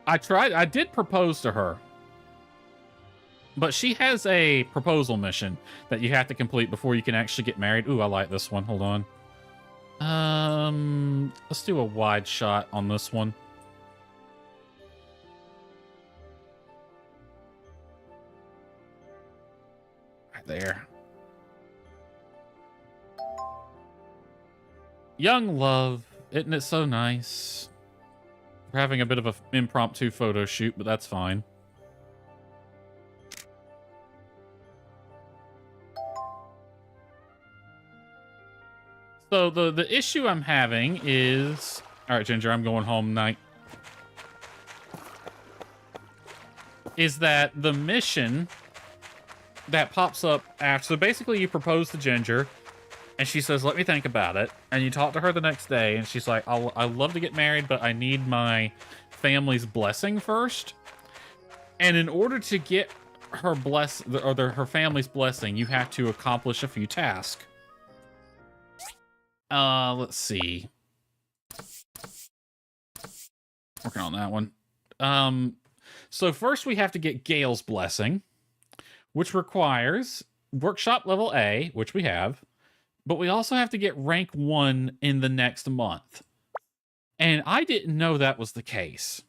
I did propose to her. But she has a proposal mission that you have to complete before you can actually get married. Ooh, I like this one. Hold on. Let's do a wide shot on this one. Right there. Young love. Isn't it so nice? We're having a bit of an impromptu photo shoot, but that's fine. So the issue I'm having is... All right, Ginger, I'm going home night. Is that the mission that pops up after... So basically you propose to Ginger, and she says, let me think about it. And you talk to her the next day, and she's like, I'd love to get married, but I need my family's blessing first. And in order to get her her family's blessing, you have to accomplish a few tasks. Let's see. Working on that one. So first we have to get Gale's blessing, which requires workshop level A, which we have, but we also have to get rank 1 in the next month. And I didn't know that was the case.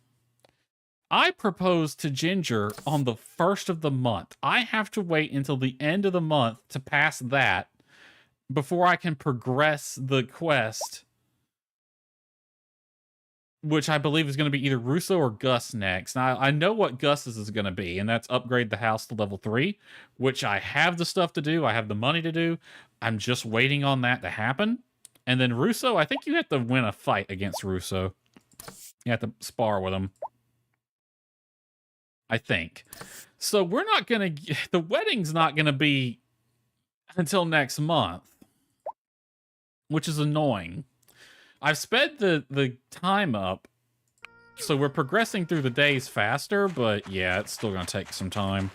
I proposed to Ginger on the 1st of the month. I have to wait until the end of the month to pass that before I can progress the quest, which I believe is going to be either Russo or Gus next. Now, I know what Gus's is going to be, and that's upgrade the house to level 3, which I have the stuff to do. I have the money to do. I'm just waiting on that to happen. And then Russo, I think you have to win a fight against Russo. You have to spar with him. I think. So we're not going to... The wedding's not going to be until next month, which is annoying. I've sped the time up, so we're progressing through the days faster, but yeah, it's still going to take some time.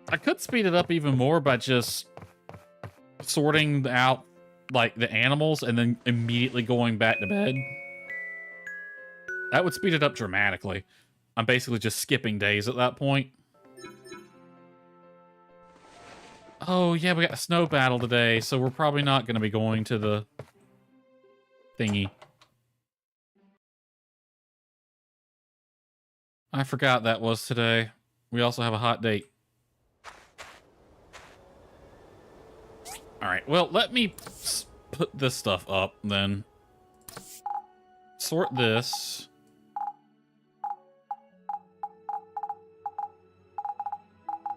I could speed it up even more by just sorting out, like, the animals and then immediately going back to bed. That would speed it up dramatically. I'm basically just skipping days at that point. Oh, yeah, we got a snow battle today, so we're probably not going to be going to the thingy. I forgot that was today. We also have a hot date. All right, well, let me put this stuff up then. Sort this.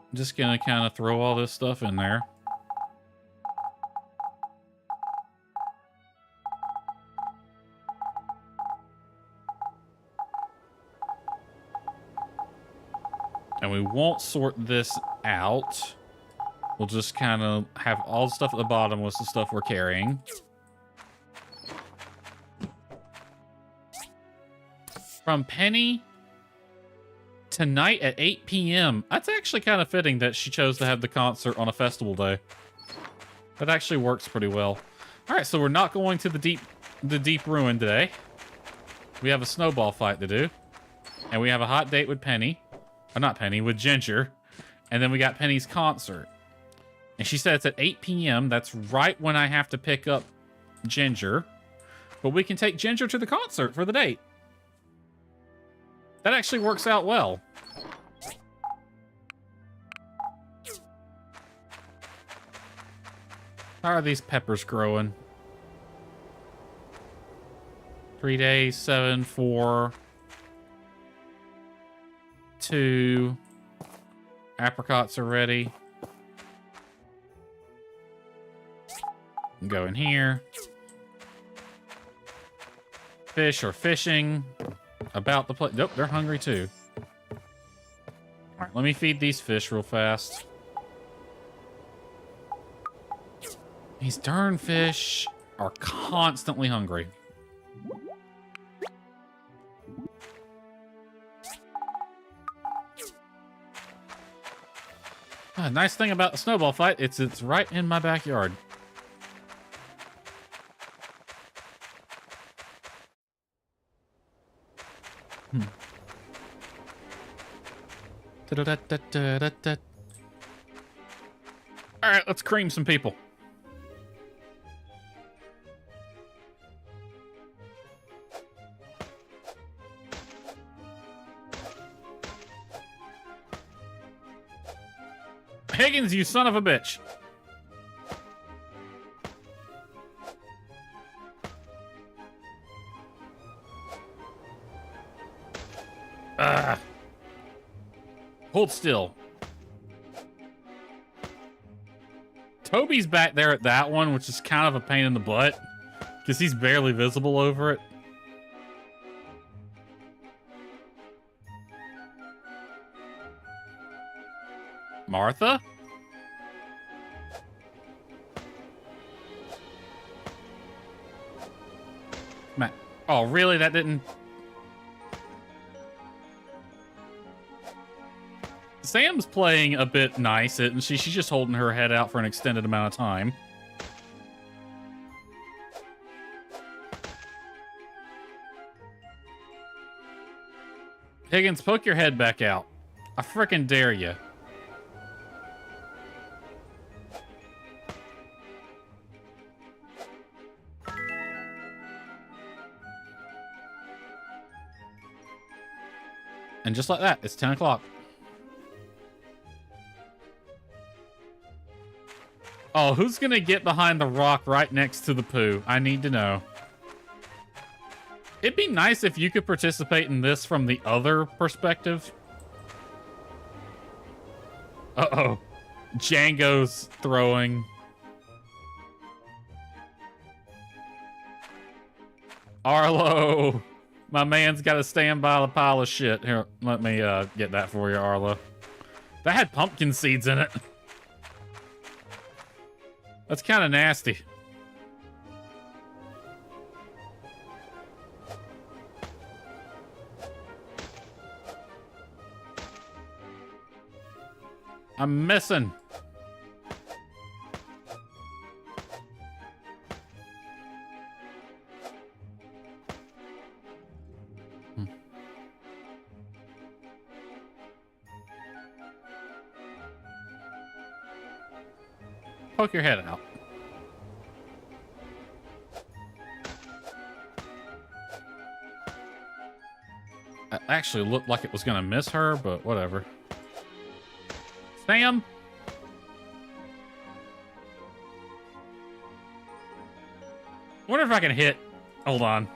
I'm just gonna kind of throw all this stuff in there. And we won't sort this out. We'll just kind of have all the stuff at the bottom with the stuff we're carrying. From Penny, tonight at 8 p.m. That's actually kind of fitting that she chose to have the concert on a festival day. That actually works pretty well. All right, so we're not going to the deep ruin today. We have a snowball fight to do. And we have a hot date with Penny. Or not Penny, with Ginger. And then we got Penny's concert. And she said it's at 8 p.m. That's right when I have to pick up Ginger. But we can take Ginger to the concert for the date. That actually works out well. How are these peppers growing? 3 days, 7, 4, 2. Apricots are ready. Go in here. Fish are fishing. About the plate. Nope, they're hungry too. All right, let me feed these fish real fast. These darn fish are constantly hungry. Nice thing about the snowball fight, it's right in my backyard. All right, let's cream some people. Higgins, you son of a bitch. Hold still. Toby's back there at that one, which is kind of a pain in the butt because he's barely visible over it. Martha? Matt. Oh, really? That didn't... Sam's playing a bit nice, isn't she? She's just holding her head out for an extended amount of time. Higgins, poke your head back out. I frickin' dare you. And just like that, it's 10 o'clock. Oh, who's gonna get behind the rock right next to the poo? I need to know. It'd be nice if you could participate in this from the other perspective. Uh-oh. Django's throwing. Arlo. My man's got to stand by the pile of shit. Here, let me get that for you, Arlo. That had pumpkin seeds in it. That's kind of nasty. I'm missing. Poke your head out. actually looked like it was gonna miss her, but whatever. Sam? Wonder if I can hit. Hold on.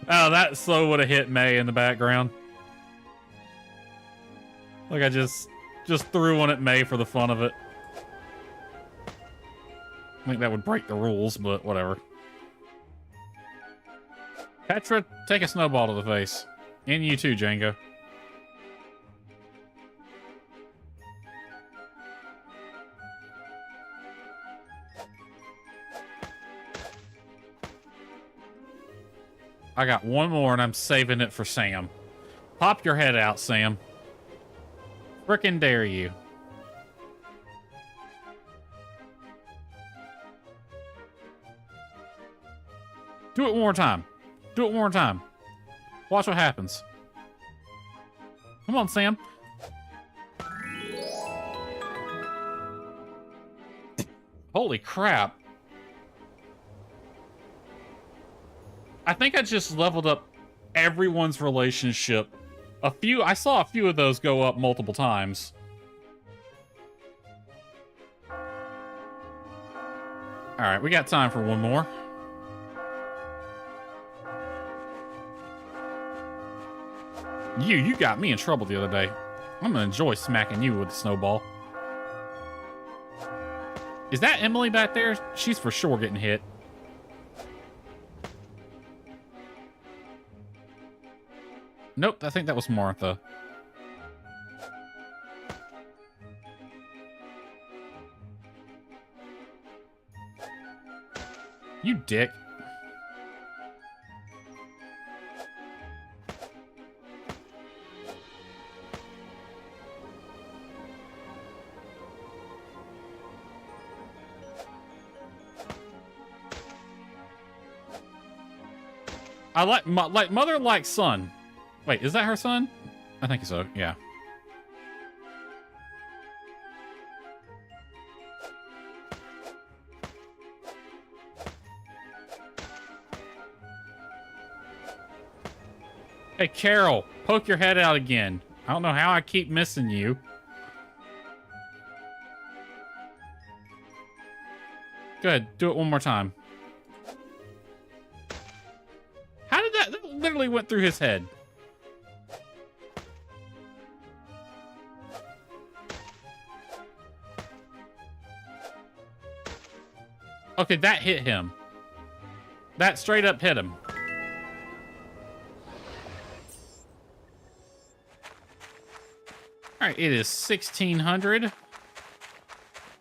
Oh, that slow would have hit May in the background. Like I just threw one at May for the fun of it. I think that would break the rules, but whatever. Petra, take a snowball to the face. And you too, Django. I got one more and I'm saving it for Sam. Pop your head out, Sam. Frickin' dare you. Do it one more time. Do it one more time. Watch what happens. Come on, Sam. Holy crap. I think I just leveled up everyone's relationship. I saw a few of those go up multiple times. All right, we got time for one more. You got me in trouble the other day. I'm gonna enjoy smacking you with a snowball. Is that Emily back there? She's for sure getting hit. Nope, I think that was Martha. You dick. I like mother like son. Wait, is that her son? I think so, yeah. Hey, Carol, poke your head out again. I don't know how I keep missing you. Good, do it one more time. How did that literally went through his head? Okay, that hit him. That straight up hit him. All right, it is 1600. Get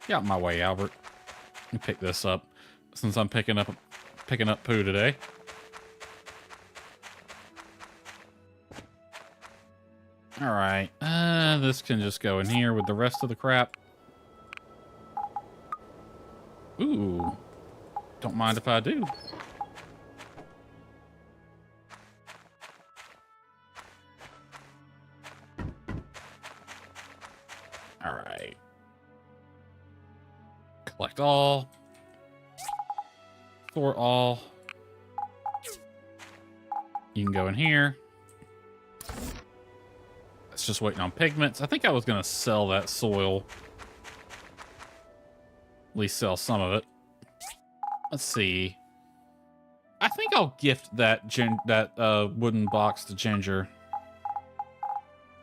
out my way, Albert. Let me pick this up since I'm picking up poo today. All right, this can just go in here with the rest of the crap. Ooh, don't mind if I do. All right. Collect all. Sort all. You can go in here. It's just waiting on pigments. I think I was going to sell that soil. At least sell some of it. Let's see. I think I'll gift that wooden box to Ginger.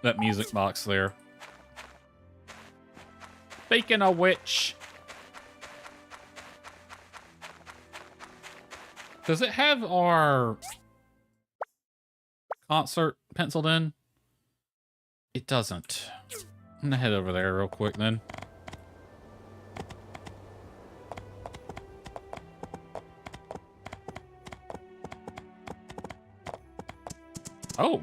That music box there. Speaking of which, does it have our concert penciled in? It doesn't. I'm gonna head over there real quick then. Oh,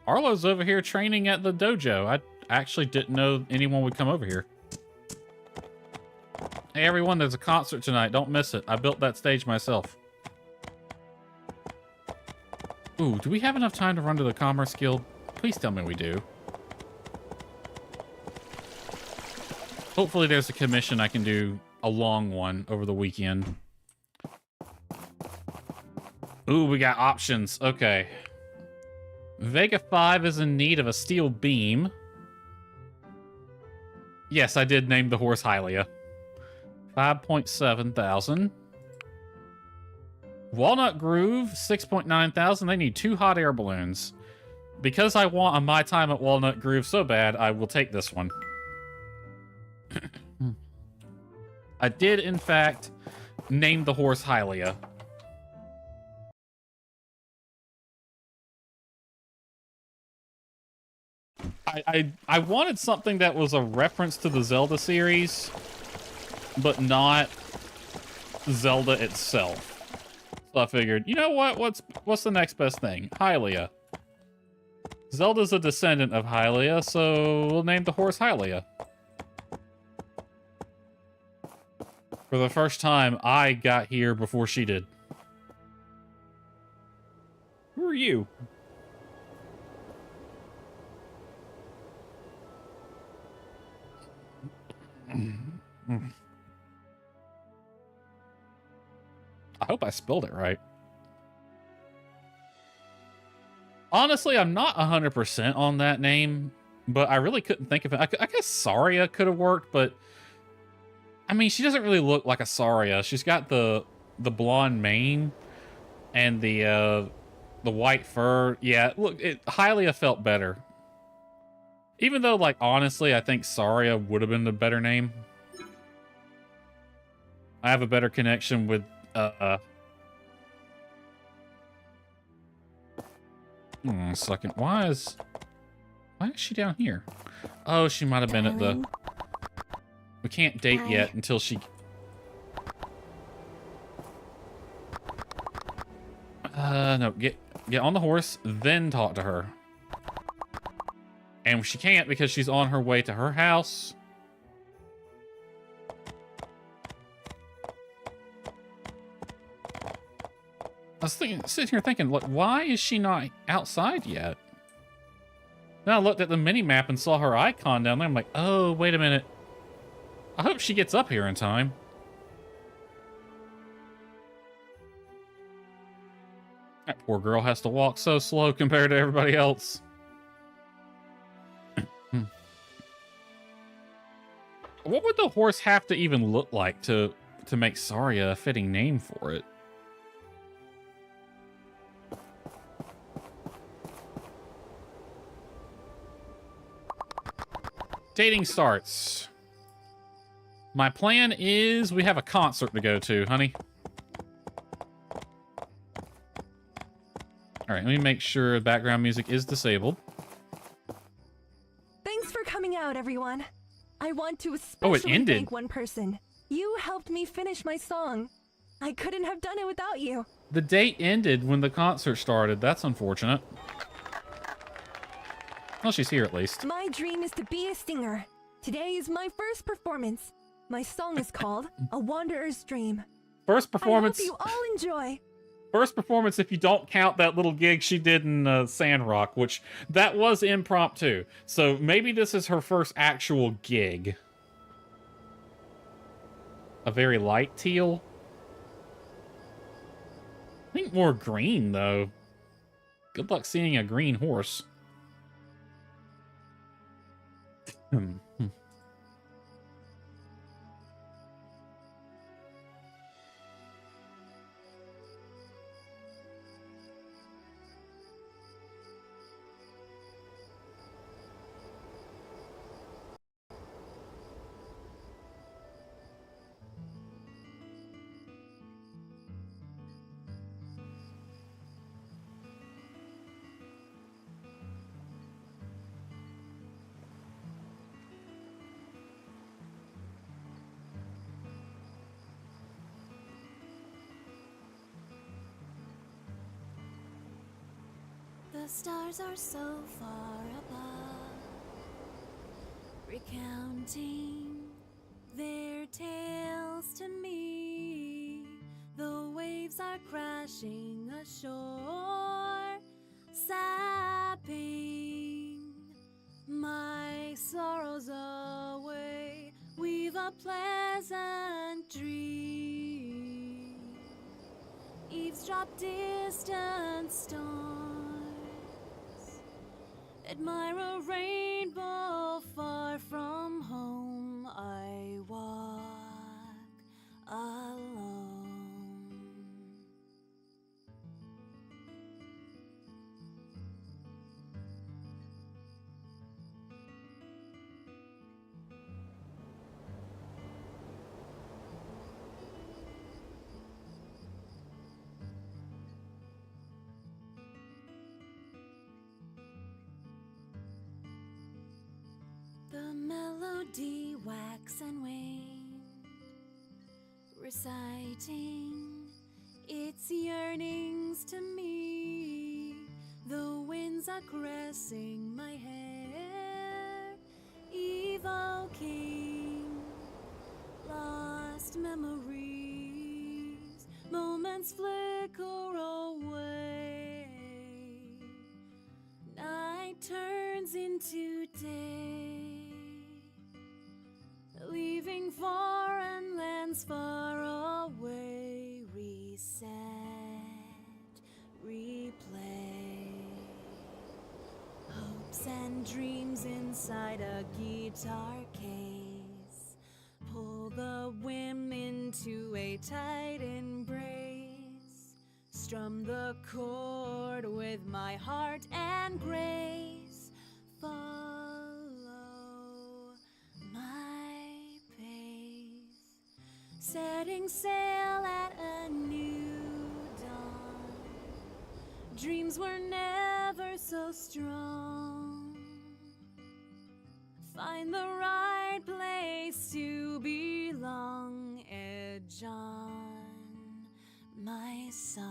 Arlo's over here training at the dojo. I actually didn't know anyone would come over here. Hey everyone, there's a concert tonight. Don't miss it. I built that stage myself. Ooh, do we have enough time to run to the Commerce Guild? Please tell me we do. Hopefully there's a commission I can do, a long one, over the weekend. Ooh, we got options. Okay. Vega 5 is in need of a steel beam. Yes, I did name the horse Hylia. 5.7 thousand. Walnut Grove, 6.9 thousand. They need 2 hot air balloons. Because I want a My Time at Walnut Grove so bad, I will take this one. I did, in fact, name the horse Hylia. I wanted something that was a reference to the Zelda series, but not Zelda itself. So I figured, you know what? What's the next best thing? Hylia. Zelda's a descendant of Hylia, so we'll name the horse Hylia. For the first time, I got here before she did. Who are you? I hope I spelled it right. Honestly, I'm not 100% on that name, but I really couldn't think of it. I guess Saria could have worked, but I mean, she doesn't really look like a Saria. She's got the blonde mane and the white fur. Yeah, look, Hylia felt better. Even though, like, honestly, I think Saria would have been the better name. I have a better connection with, a second. Why is she down here? Oh, she might have been at the... We can't date yet until she... No, get on the horse, then talk to her. And she can't because she's on her way to her house. I was sitting here thinking, like, why is she not outside yet? Then I looked at the mini-map and saw her icon down there. I'm like, oh, wait a minute. I hope she gets up here in time. That poor girl has to walk so slow compared to everybody else. What would the horse have to even look like to make Saria a fitting name for it? Dating starts. My plan is we have a concert to go to, honey. All right, let me make sure background music is disabled. Thanks for coming out, everyone. I want to especially thank one person. You helped me finish my song. I couldn't have done it without you. The date ended when the concert started. That's unfortunate. Well, she's here at least. My dream is to be a singer. Today is my first performance. My song is called A Wanderer's Dream. First performance. I hope you all enjoy. First performance if you don't count that little gig she did in Sandrock, which that was impromptu. So maybe this is her first actual gig. A very light teal. I think more green, though. Good luck seeing a green horse. The stars are so far above, recounting their tales to me. The waves are crashing ashore, sapping my sorrows away. We've a pleasant dream. Eavesdrop distant storms. Admire a rainbow far from home. I walk alone. The melody wax and wane, reciting its yearnings to me. The winds are caressing my hair, evoking lost memories. Moments flicker away, night turns into day, leaving foreign lands far away. Reset, replay, hopes and dreams inside a guitar case. Pull the whim into a tight embrace. Strum the chord with my heart and grace. Follow my pace, setting sail at a new dawn. Dreams were never so strong. Find the right place to belong. Edge on my song.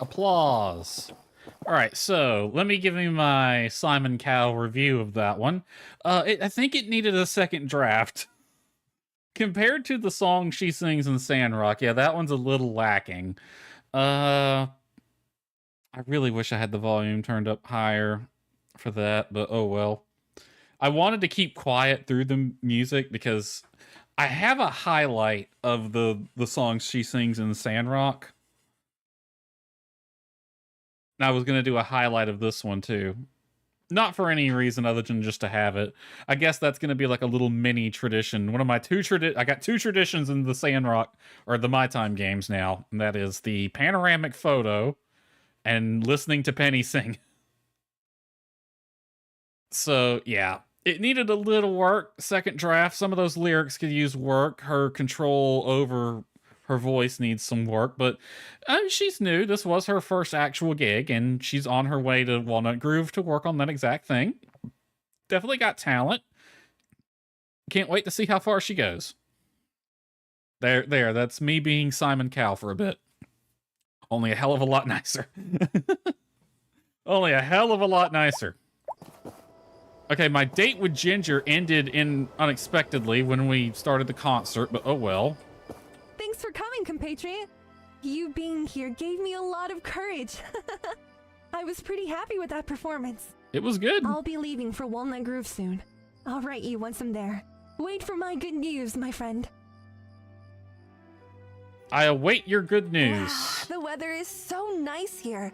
Applause. All right, so let me give you my Simon Cowell review of that one. I think it needed a second draft. Compared to the song she sings in Sandrock, yeah, that one's a little lacking. I really wish I had the volume turned up higher for that, but oh well. I wanted to keep quiet through the music because I have a highlight of the songs she sings in Sandrock. And I was going to do a highlight of this one too. Not for any reason other than just to have it. I guess that's going to be like a little mini tradition. One of my I got two traditions in the Sandrock, or the My Time games now. And that is the panoramic photo and listening to Penny sing. So, yeah. It needed a little work. Second draft. Some of those lyrics could use work. Her control over her voice needs some work, but she's new. This was her first actual gig, and she's on her way to Walnut Groove to work on that exact thing. Definitely got talent. Can't wait to see how far she goes. There. That's me being Simon Cowell for a bit. Only a hell of a lot nicer. Only a hell of a lot nicer. Okay, my date with Ginger ended unexpectedly when we started the concert, but oh well. Thanks for coming, compatriot. You being here gave me a lot of courage. I was pretty happy with that performance. It was good. I'll be leaving for Walnut Groove soon. I'll write you once I'm there. Wait for my good news, my friend. I await your good news. Wow, the weather is so nice here.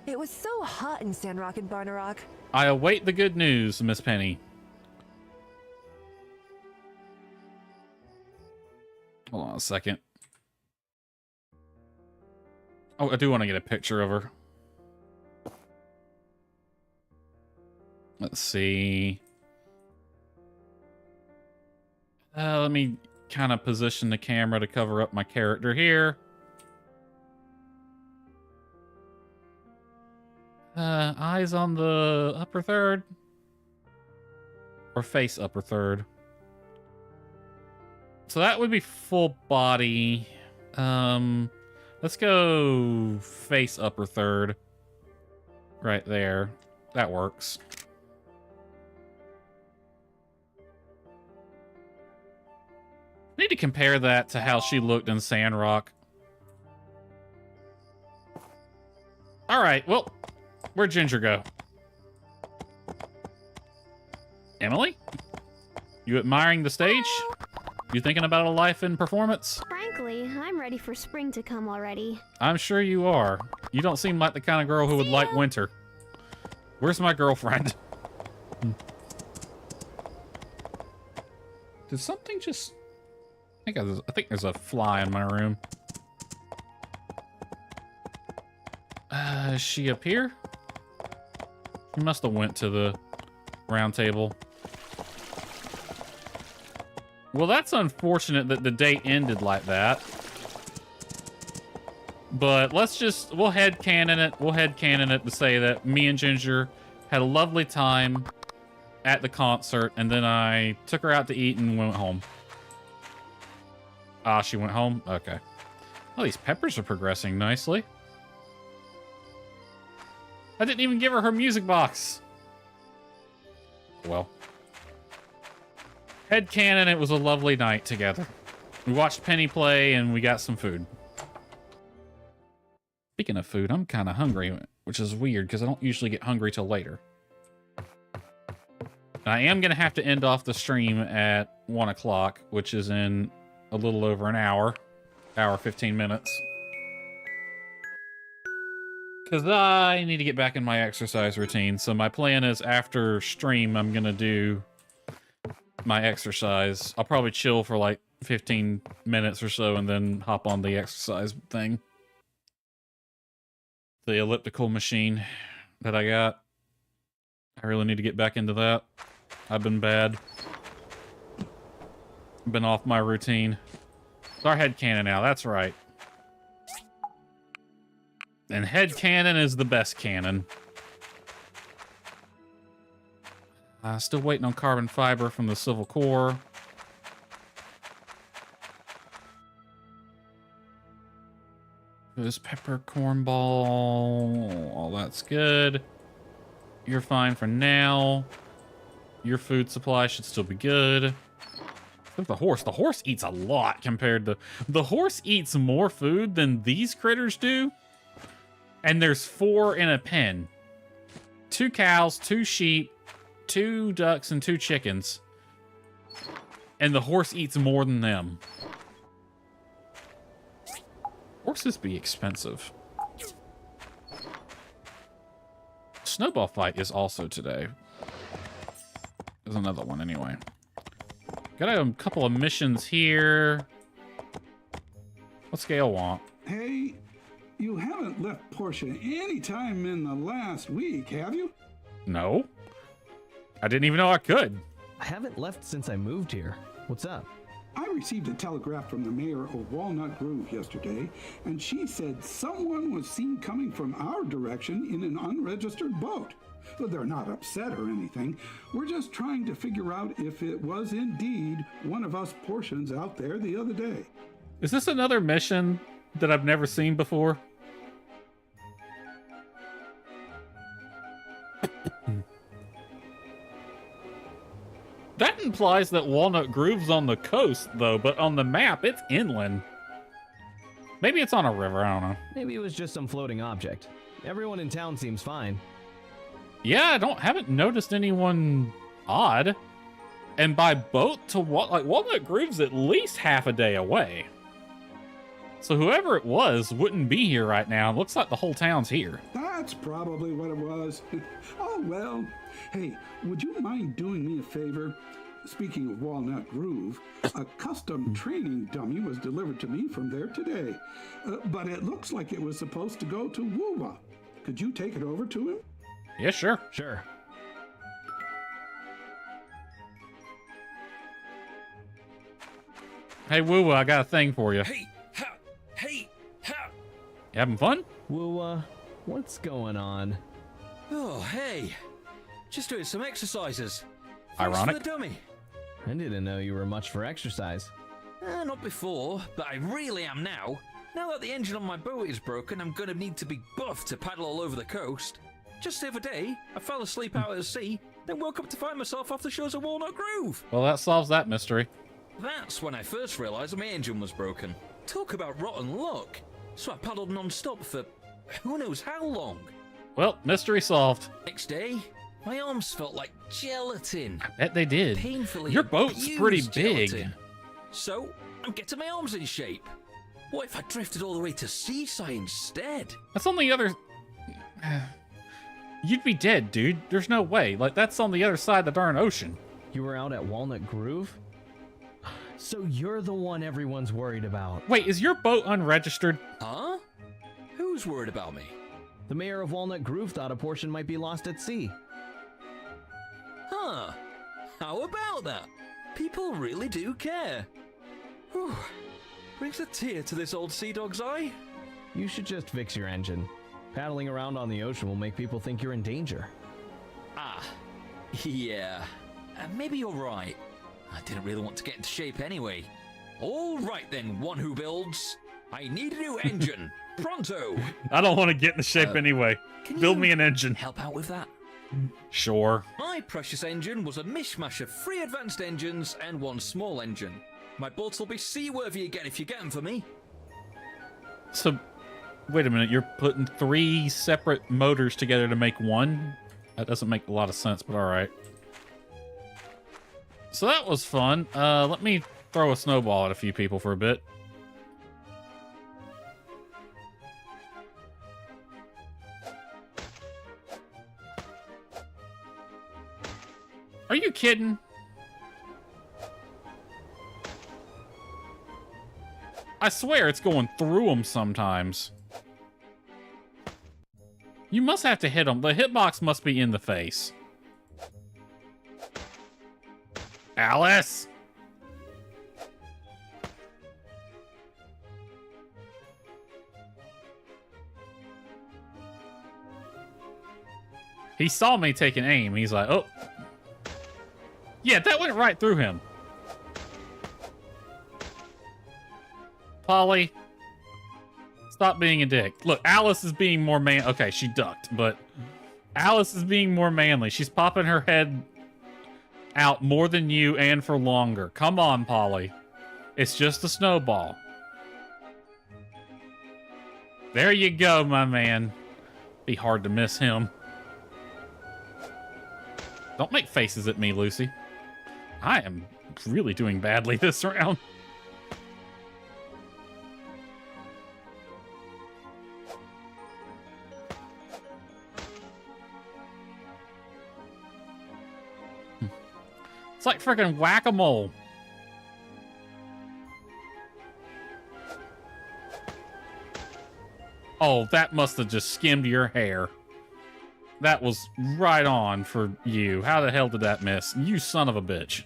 It was so hot in Sandrock and Barnarock. I await the good news, Miss Penny. Hold on a second. Oh, I do want to get a picture of her. Let's see. Let me kind of position the camera to cover up my character here. Eyes on the upper third. Or face upper third. So that would be full body. Let's go face upper third. right there. That works. Need to compare that to how she looked in Sandrock. All right, well, where'd Ginger go? Emily? You admiring the stage? You thinking about a life in performance? Frankly, I'm ready for spring to come already. I'm sure you are. You don't seem like the kind of girl who would like winter. Where's my girlfriend? Did something just... I think there's a fly in my room. Is she up here? She must have went to the round table. Well, that's unfortunate that the date ended like that. But we'll headcanon it. We'll headcanon it to say that me and Ginger had a lovely time at the concert, and then I took her out to eat and went home. Ah, she went home? Okay. Oh, these peppers are progressing nicely. I didn't even give her her music box. Well. Headcanon, it was a lovely night together. We watched Penny play and we got some food. Speaking of food, I'm kind of hungry, which is weird because I don't usually get hungry till later. I am going to have to end off the stream at 1 o'clock, which is in a little over an hour. 15 minutes. Because I need to get back in my exercise routine. So my plan is after stream, I'm going to do my exercise. I'll probably chill for like 15 minutes or so and then hop on the exercise thing. The elliptical machine that I got. I really need to get back into that. I've been bad. Been off my routine. It's our headcanon now, that's right. And headcanon is the best canon. Still waiting on carbon fiber from the Civil Core. This peppercorn ball. All that's good. You're fine for now. Your food supply should still be good. The horse eats a lot compared to... The horse eats more food than these critters do. And there's 4 in a pen. 2 cows, 2 sheep, 2 ducks, and 2 chickens. And the horse eats more than them. Horses be expensive. Snowball fight is also today. There's another one anyway. Got a couple of missions here. What's Gale want? Hey, you haven't left Portia any time in the last week, have you? No. I didn't even know I could. I haven't left since I moved here. What's up? I received a telegraph from the mayor of Walnut Grove yesterday, and she said someone was seen coming from our direction in an unregistered boat. Well, they're not upset or anything. We're just trying to figure out if it was indeed one of us Portians out there the other day. Is this another mission that I've never seen before? That implies that Walnut Grove's on the coast, though, but on the map, it's inland. Maybe it's on a river, I don't know. Maybe it was just some floating object. Everyone in town seems fine. Yeah, haven't noticed anyone odd. And by boat to Walnut Grove's at least half a day away. So whoever it was wouldn't be here right now. It looks like the whole town's here. That's probably what it was. Oh, well. Hey, would you mind doing me a favor? Speaking of Walnut Grove, a custom training dummy was delivered to me from there today. But it looks like it was supposed to go to Woowa. Could you take it over to him? Yeah, sure. Sure. Hey, Woo, I got a thing for you. Hey, ha, hey, ha. You having fun? Well, what's going on? Oh, hey. Just doing some exercises. Ironic. For the dummy. I didn't know you were much for exercise. Not before, but I really am now. Now that the engine on my boat is broken, I'm gonna need to be buffed to paddle all over the coast. Just the other day, I fell asleep out at sea, then woke up to find myself off the shores of Walnut Grove. Well, that solves that mystery. That's when I first realised my engine was broken. Talk about rotten luck. So I paddled non-stop for who knows how long. Well, mystery solved. Next day, my arms felt like gelatin. I bet they did. Painfully Your boat's abused pretty big. gelatin. So, I'm getting my arms in shape. What if I drifted all the way to Seaside instead? That's on the other... You'd be dead, dude. There's no way. Like, that's on the other side of the darn ocean. You were out at Walnut Grove? So you're the one everyone's worried about. Wait, is your boat unregistered? Huh? Who's worried about me? The mayor of Walnut Grove thought a portion might be lost at sea. Huh. How about that? People really do care. Whew. Brings a tear to this old sea dog's eye. You should just fix your engine. Paddling around on the ocean will make people think you're in danger. Ah, yeah. Maybe you're right. I didn't really want to get into shape anyway. All right then, one who builds. I need a new engine. Pronto. I don't want to get into shape anyway. Build me an engine. Help out with that? Sure. My precious engine was a mishmash of 3 advanced engines and 1 small engine. My boats will be seaworthy again if you get them for me. So, wait a minute. You're putting 3 separate motors together to make one? That doesn't make a lot of sense, but all right. So that was fun. Let me throw a snowball at a few people for a bit. Are you kidding? I swear it's going through them sometimes. You must have to hit them. The hitbox must be in the face. Alice! He saw me take an aim. He's like, oh. Yeah, that went right through him. Polly, stop being a dick. Look, Alice is being more okay, she ducked, but Alice is being more manly. She's popping her head out more than you and for longer. Come on, Polly. It's just a snowball. There you go, my man. Be hard to miss him. Don't make faces at me, Lucy. I am really doing badly this round. It's like freaking whack-a-mole. Oh, that must have just skimmed your hair. That was right on for you. How the hell did that miss? You son of a bitch.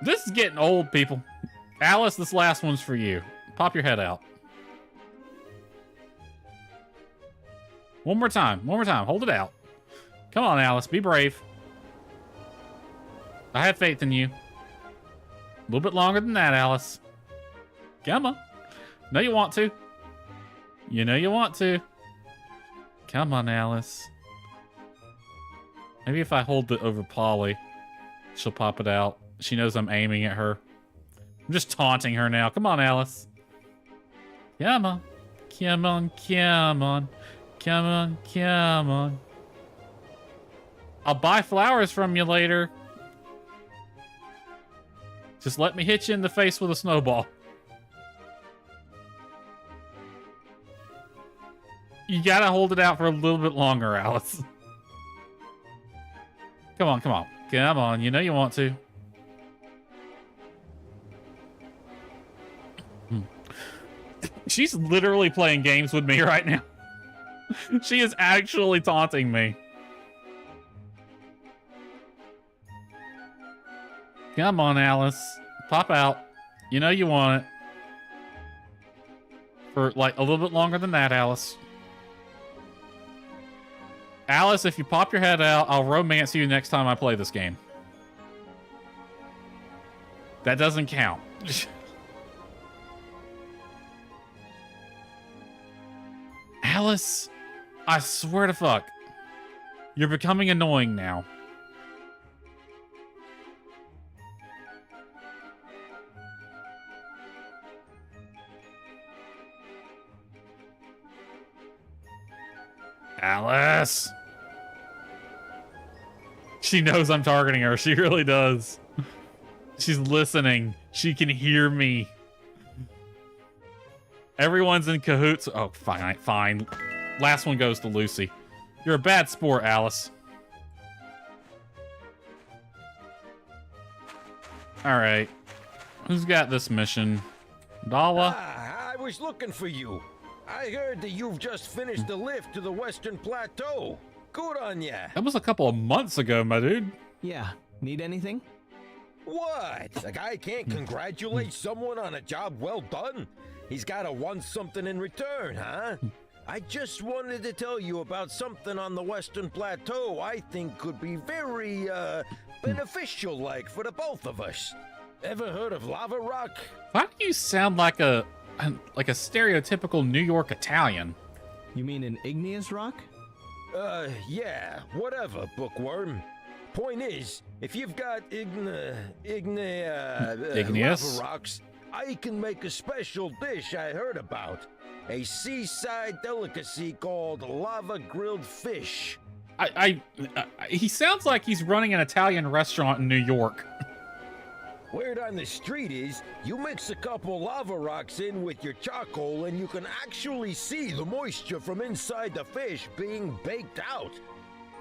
This is getting old, people. Alice, this last one's for you. Pop your head out. One more time. One more time. Hold it out. Come on, Alice. Be brave. I have faith in you. A little bit longer than that, Alice. Come on. Know you want to. You know you want to. Come on, Alice. Maybe if I hold it over Polly, she'll pop it out. She knows I'm aiming at her. I'm just taunting her now. Come on, Alice. Come on. Come on, come on. Come on, come on. I'll buy flowers from you later. Just let me hit you in the face with a snowball. You gotta hold it out for a little bit longer, Alice. Come on, come on. Come on, you know you want to. She's literally playing games with me right now. She is actually taunting me. Come on, Alice. Pop out. You know you want it. For like a little bit longer than that, Alice. Alice, if you pop your head out, I'll romance you next time I play this game. That doesn't count. Alice, I swear to fuck. You're becoming annoying now. Alice! She knows I'm targeting her. She really does. She's listening. She can hear me. Everyone's in cahoots. Oh, fine, fine. Last one goes to Lucy. You're a bad sport, Alice. All right. Who's got this mission? Dala? I was looking for you. I heard that you've just finished the lift to the Western Plateau. Good on ya. That was a couple of months ago, my dude. Yeah. Need anything? What? A guy can't congratulate someone on a job well done? He's gotta want something in return, huh? I just wanted to tell you about something on the Western Plateau I think could be very, beneficial, like, for the both of us. Ever heard of lava rock? Why do you sound like a stereotypical New York Italian? You mean an igneous rock? Yeah, whatever, bookworm. Point is, if you've got igneous lava rocks, I can make a special dish I heard about. A seaside delicacy called lava grilled fish. He sounds like he's running an Italian restaurant in New York. Word on the street is, you mix a couple lava rocks in with your charcoal and you can actually see the moisture from inside the fish being baked out.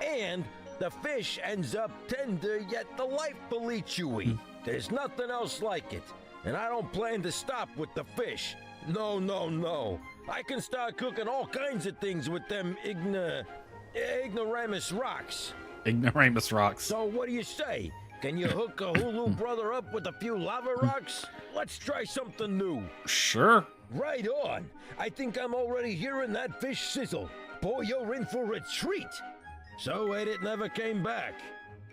And the fish ends up tender yet delightfully chewy. There's nothing else like it. And I don't plan to stop with the fish. No, no, no. I can start cooking all kinds of things with them ignoramus rocks. Ignoramus rocks. So what do you say? Can you hook a Hulu brother up with a few lava rocks? Let's try something new. Sure. Right on. I think I'm already hearing that fish sizzle. Boy, you're in for a treat. So Edit never came back.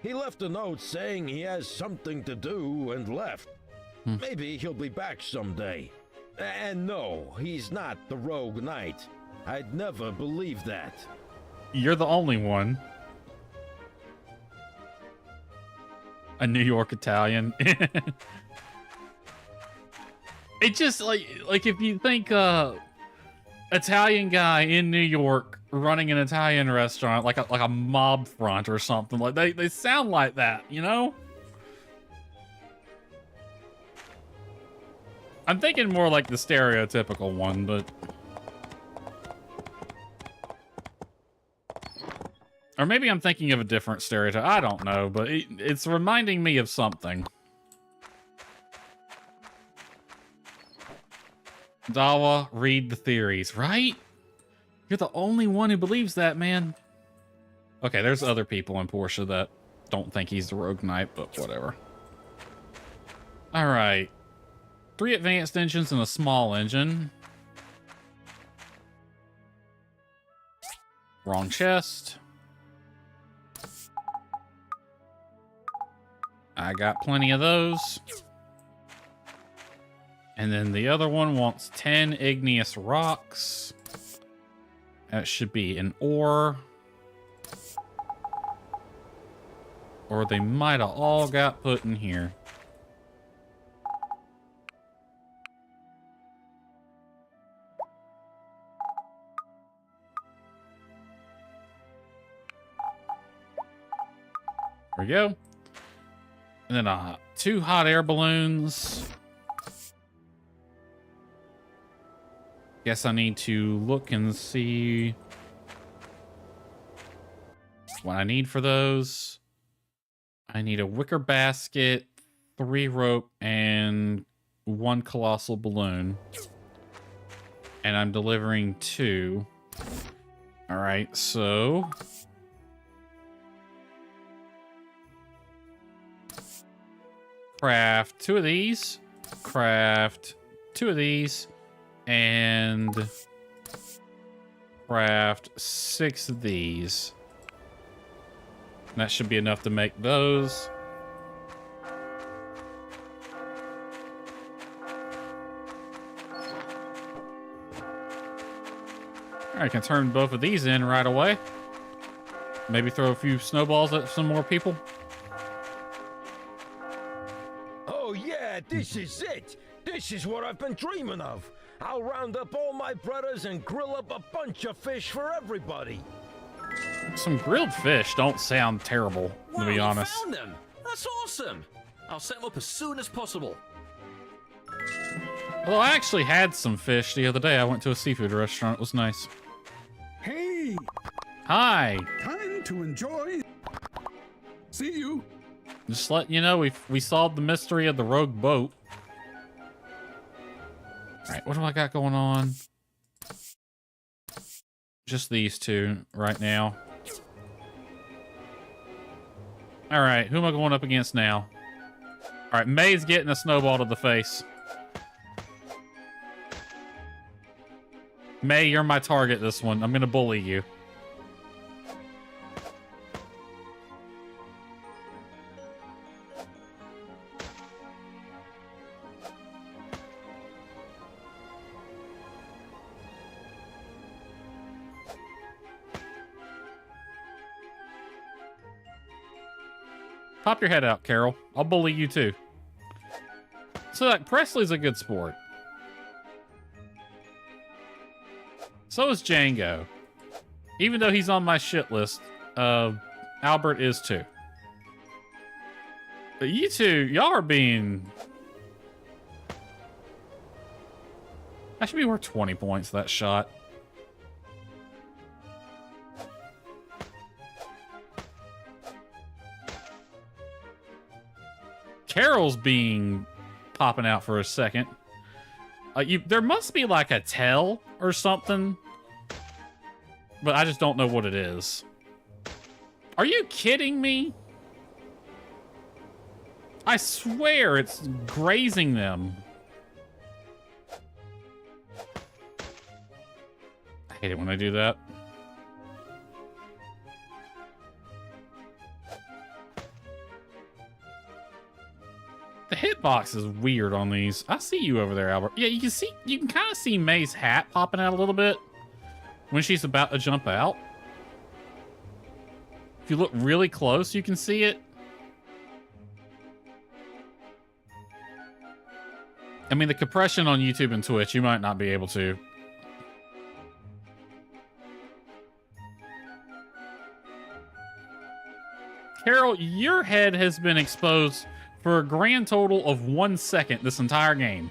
He left a note saying he has something to do and left. Maybe he'll be back someday. And no, he's not the rogue knight. I'd never believe that. You're the only one. A New York Italian. It just like if you think Italian guy in New York running an Italian restaurant, like a mob front or something, like they sound like that, you know? I'm thinking more like the stereotypical one, but or maybe I'm thinking of a different stereotype. I don't know, but it's reminding me of something. Dawa, read the theories, right? You're the only one who believes that, man. Okay, there's other people in Portia that don't think he's the rogue knight, but whatever. All right. 3 advanced engines and a small engine. Wrong chest. I got plenty of those. And then the other one wants 10 igneous rocks. That should be an ore. Or they might have all got put in here. There we go. And then 2 hot air balloons. Guess I need to look and see what I need for those. I need a wicker basket, 3 rope, and 1 colossal balloon. And I'm delivering 2. All right, so craft 2 of these, craft 2 of these, and craft 6 of these. That should be enough to make those. All I can turn both of these in right away. Maybe throw a few snowballs at some more people. Oh yeah, this is it. This is what I've been dreaming of. I'll round up all my brothers and grill up a bunch of fish for everybody. Some grilled fish don't sound terrible, to be honest. You found them. That's awesome. I'll set them up as soon as possible. Well, I actually had some fish the other day. I went to a seafood restaurant. It was nice. Hey, Hi. time to enjoy. See you. Just letting you know, we solved the mystery of the rogue boat. All right, what do I got going on? Just these two right now. All right, who am I going up against now? All right, May's getting a snowball to the face. May, you're my target this one. I'm gonna bully you. Pop your head out, Carol. I'll bully you too. So, like, Presley's a good sport. So is Django. Even though he's on my shit list, Albert is too. But you two, y'all are being... I should be worth 20 points, that shot. Carol's being popping out for a second. There must be like a tell or something, but I just don't know what it is. Are you kidding me? I swear it's grazing them. I hate it when they do that. The hitbox is weird on these. I see you over there, Albert. Yeah, you can kind of see May's hat popping out a little bit when she's about to jump out. If you look really close, you can see it. I mean, the compression on YouTube and Twitch, you might not be able to. Carol, your head has been exposed for a grand total of 1 second this entire game.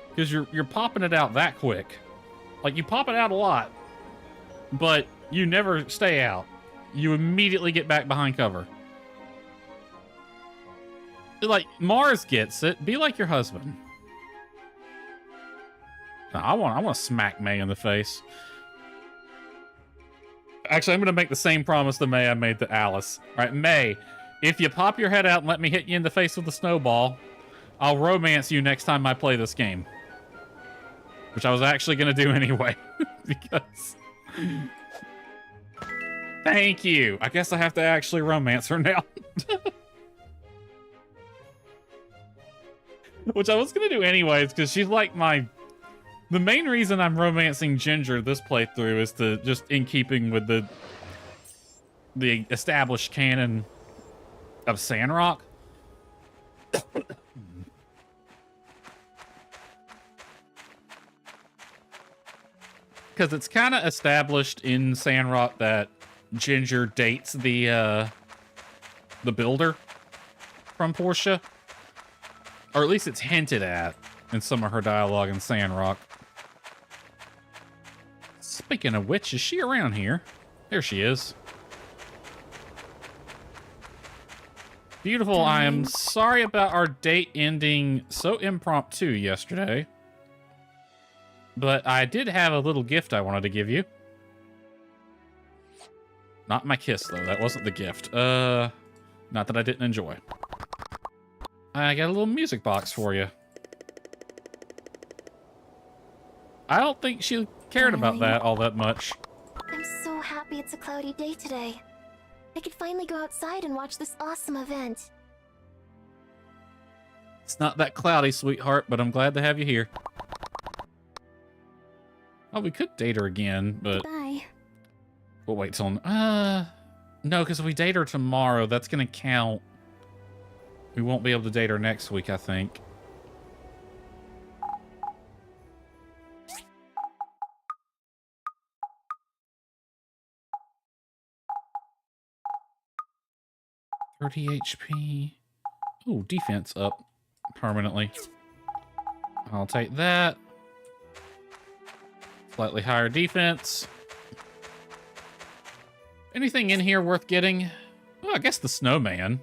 Because you're popping it out that quick. Like, you pop it out a lot, but you never stay out. You immediately get back behind cover. Like, Mars gets it. Be like your husband. No, I want to smack May in the face. Actually, I'm going to make the same promise to May I made to Alice. All right, May, if you pop your head out and let me hit you in the face with a snowball, I'll romance you next time I play this game. Which I was actually going to do anyway. Because... Thank you. I guess I have to actually romance her now. Which I was going to do anyways, because she's like my... The main reason I'm romancing Ginger this playthrough is to just in keeping with the established canon of Sandrock. Because it's kind of established in Sandrock that Ginger dates the builder from Portia. Or at least it's hinted at in some of her dialogue in Sandrock. Speaking of which, is she around here? There she is. Beautiful, I am sorry about our date ending so impromptu yesterday. But I did have a little gift I wanted to give you. Not my kiss, though. That wasn't the gift. Not that I didn't enjoy. I got a little music box for you. I don't think she cared about that all that much. I'm so happy it's a cloudy day today. I could finally go outside and watch this awesome event. It's not that cloudy, sweetheart, but I'm glad to have you here. Oh, we could date her again, but Bye. we'll wait till... no, because if we date her tomorrow, that's going to count. We won't be able to date her next week, I think. $30 HP. Oh, defense up permanently. I'll take that. Slightly higher defense. Anything in here worth getting? Well, I guess the snowman.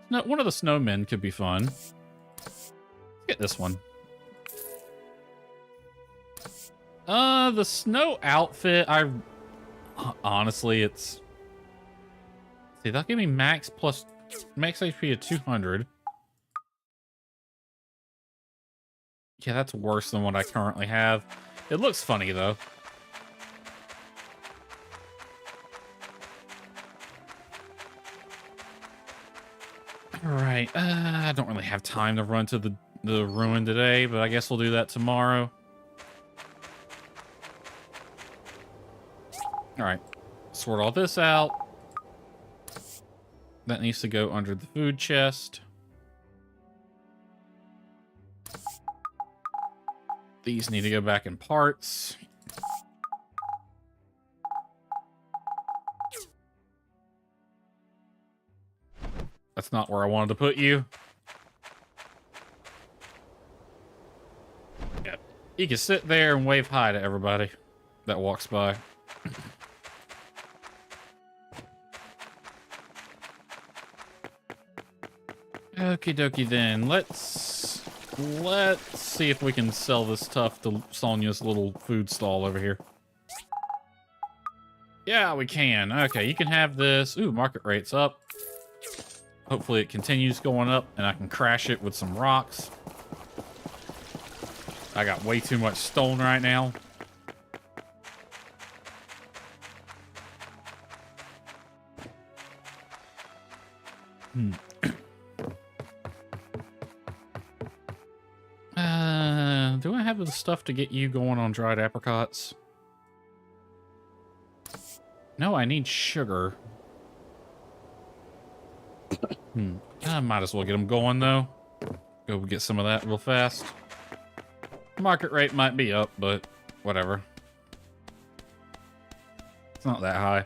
No, one of the snowmen could be fun. Let's get this one. The snow outfit, honestly, it's... See, that'll give me max HP of 200. Yeah, that's worse than what I currently have. It looks funny, though. Alright, I don't really have time to run to the ruin today, but I guess we'll do that tomorrow. Alright, sort all this out. That needs to go under the food chest. These need to go back in parts. That's not where I wanted to put you. Yeah, you can sit there and wave hi to everybody that walks by. Okie dokie then. Let's see if we can sell this stuff to Sonia's little food stall over here. Yeah, we can. Okay, you can have this. Ooh, market rate's up. Hopefully it continues going up and I can crash it with some rocks. I got way too much stone right now. Do I have the stuff to get you going on dried apricots? No, I need sugar. I might as well get them going, though. Go get some of that real fast. Market rate might be up, but whatever. It's not that high.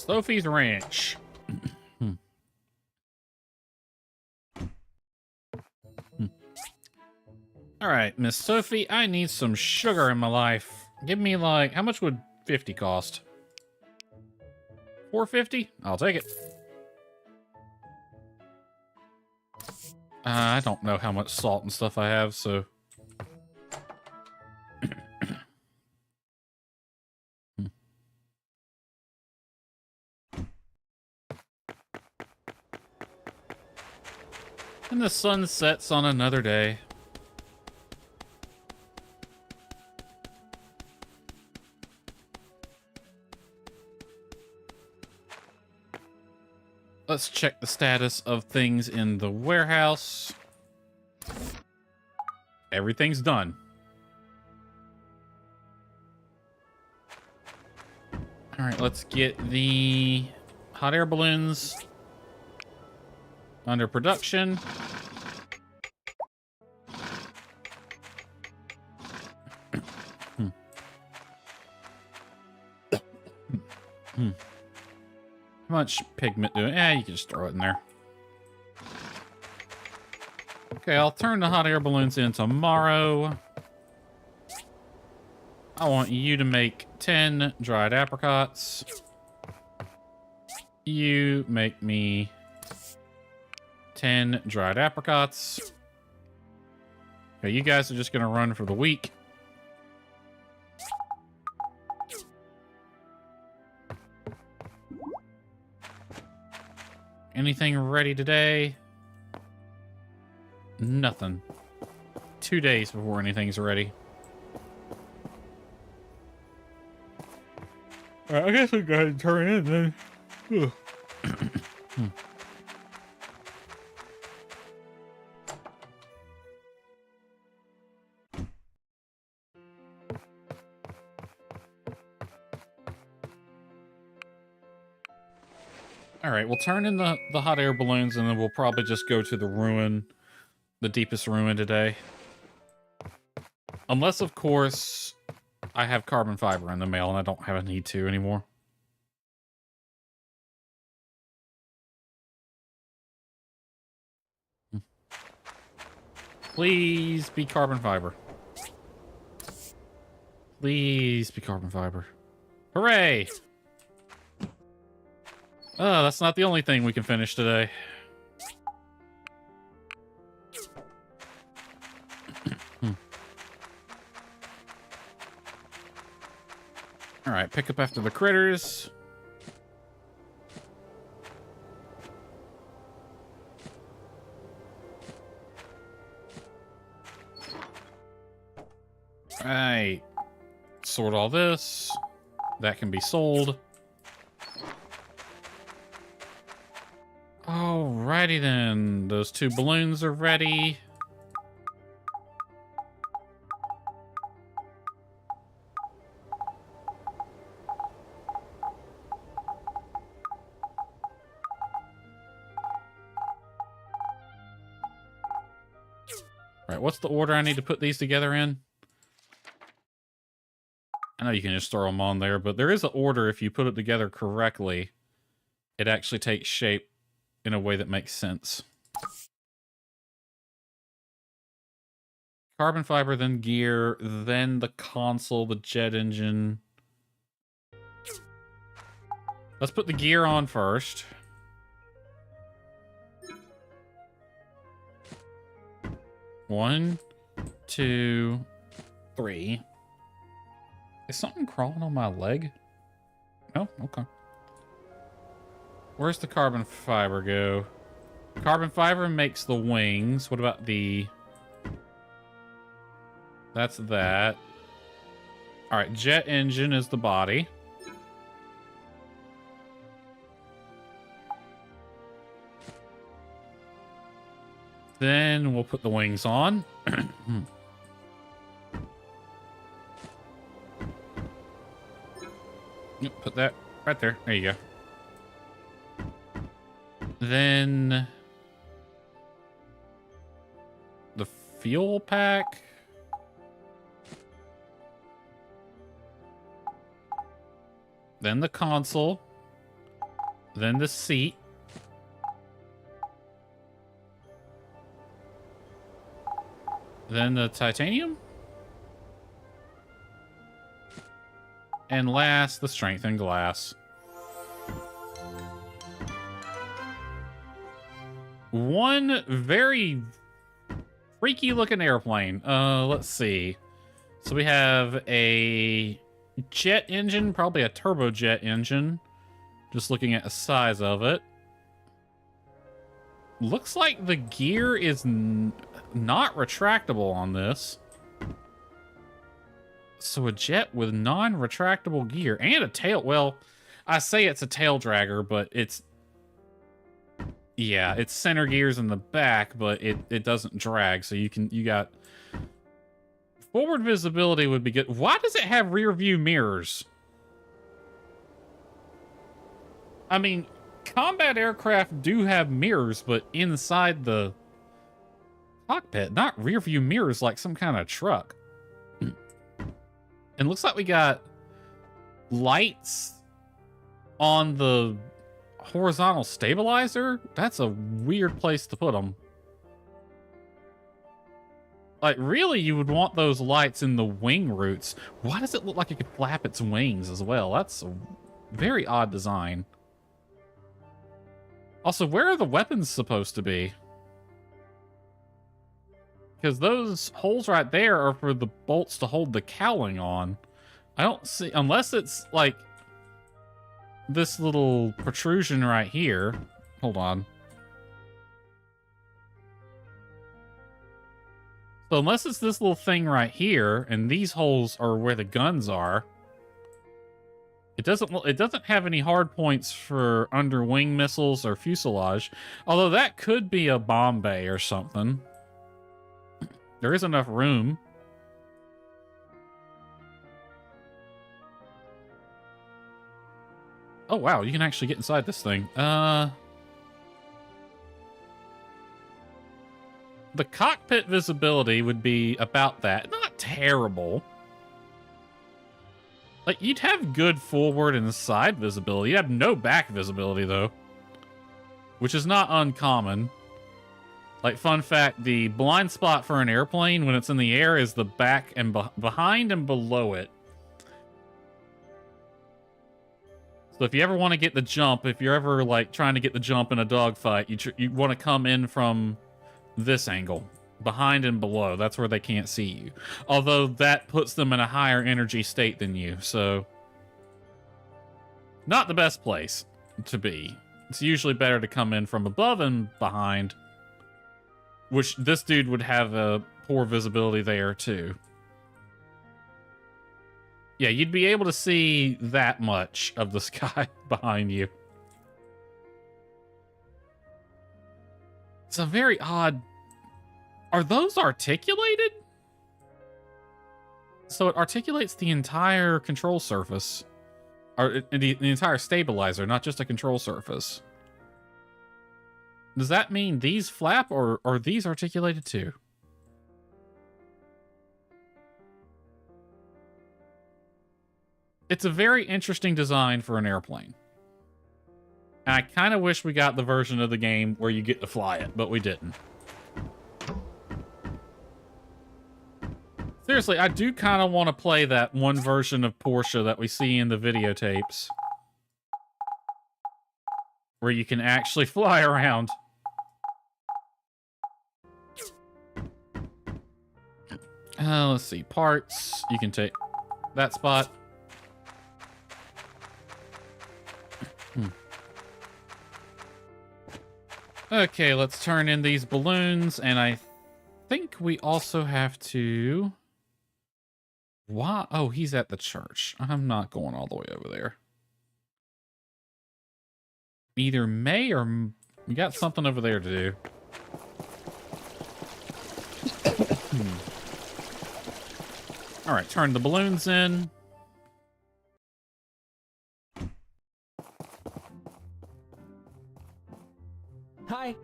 Lofi's Ranch. All right, Miss Sophie, I need some sugar in my life. Give me like, how much would 50 cost? 450? I'll take it. I don't know how much salt and stuff I have, so. And the sun sets on another day. Let's check the status of things in the warehouse. Everything's done. All right, let's get the hot air balloons under production. How much pigment do you can just throw it in there. Okay, I'll turn the hot air balloons in tomorrow. I want you to make 10 dried apricots. You make me 10 dried apricots. Okay, you guys are just gonna run for the week. Anything ready today? Nothing. 2 days before anything's ready. All right, I guess we go ahead and turn in then. Ugh. All right, we'll turn in the hot air balloons, and then we'll probably just go to the ruin, the deepest ruin today. Unless, of course, I have carbon fiber in the mail and I don't have a need to anymore. Please be carbon fiber. Please be carbon fiber. Hooray! Oh, that's not the only thing we can finish today. All right, pick up after the critters. All right, sort all this. That can be sold. Alrighty then, those 2 balloons are ready. Right, what's the order I need to put these together in? I know you can just throw them on there, but there is an order. If you put it together correctly, it actually takes shape in a way that makes sense. Carbon fiber, then gear, then the console, the jet engine. Let's put the gear on first. One, 2, 3. Is something crawling on my leg? No? Okay. Where's the carbon fiber go? Carbon fiber makes the wings. What about the... That's that. Alright, jet engine is the body. Then we'll put the wings on. Yep, put that right there. There you go. Then the fuel pack. Then the console. Then the seat. Then the titanium. And last, the strengthened glass. One very freaky looking airplane. Let's see. So we have a jet engine, probably a turbojet engine. Just looking at the size of it. Looks like the gear is not retractable on this. So a jet with non-retractable gear and a tail. Well, I say it's a tail dragger, but it's... Yeah, it's center gears in the back, but it doesn't drag. So you got... Forward visibility would be good. Why does it have rear view mirrors? I mean, combat aircraft do have mirrors, but inside the cockpit, not rear view mirrors like some kind of truck. And looks like we got lights on the horizontal stabilizer. That's a weird place to put them. Like, really, you would want those lights in the wing roots. Why does it look like it could flap its wings as well? That's a very odd design. Also, where are the weapons supposed to be? Because those holes right there are for the bolts to hold the cowling on. I don't see... Unless it's, like, this little protrusion right here. Hold on. So unless it's this little thing right here, and these holes are where the guns are, It doesn't have any hard points for under wing missiles or fuselage, although that could be a bomb bay or something. There is enough room. Oh wow, you can actually get inside this thing. The cockpit visibility would be about that. Not terrible. Like, you'd have good forward and side visibility. You'd have no back visibility, though, which is not uncommon. Like, fun fact, the blind spot for an airplane when it's in the air is the back and behind and below it. So if you ever want to get the jump, if you're ever, like, trying to get the jump in a dogfight, you want to come in from this angle. Behind and below. That's where they can't see you. Although that puts them in a higher energy state than you, so... Not the best place to be. It's usually better to come in from above and behind. Which this dude would have a poor visibility there, too. Yeah, you'd be able to see that much of the sky behind you. It's a very odd... Are those articulated? So it articulates the entire control surface. Or the entire stabilizer, not just a control surface. Does that mean these flap, or are these articulated too? It's a very interesting design for an airplane. And I kind of wish we got the version of the game where you get to fly it, but we didn't. Seriously, I do kind of want to play that one version of Porsche that we see in the videotapes. Where you can actually fly around. Let's see. Parts. You can take that spot. Okay, let's turn in these balloons, and I think we also have to... Why? Oh, he's at the church. I'm not going all the way over there. Either May or... We got something over there to do. Alright, turn the balloons in. Hi.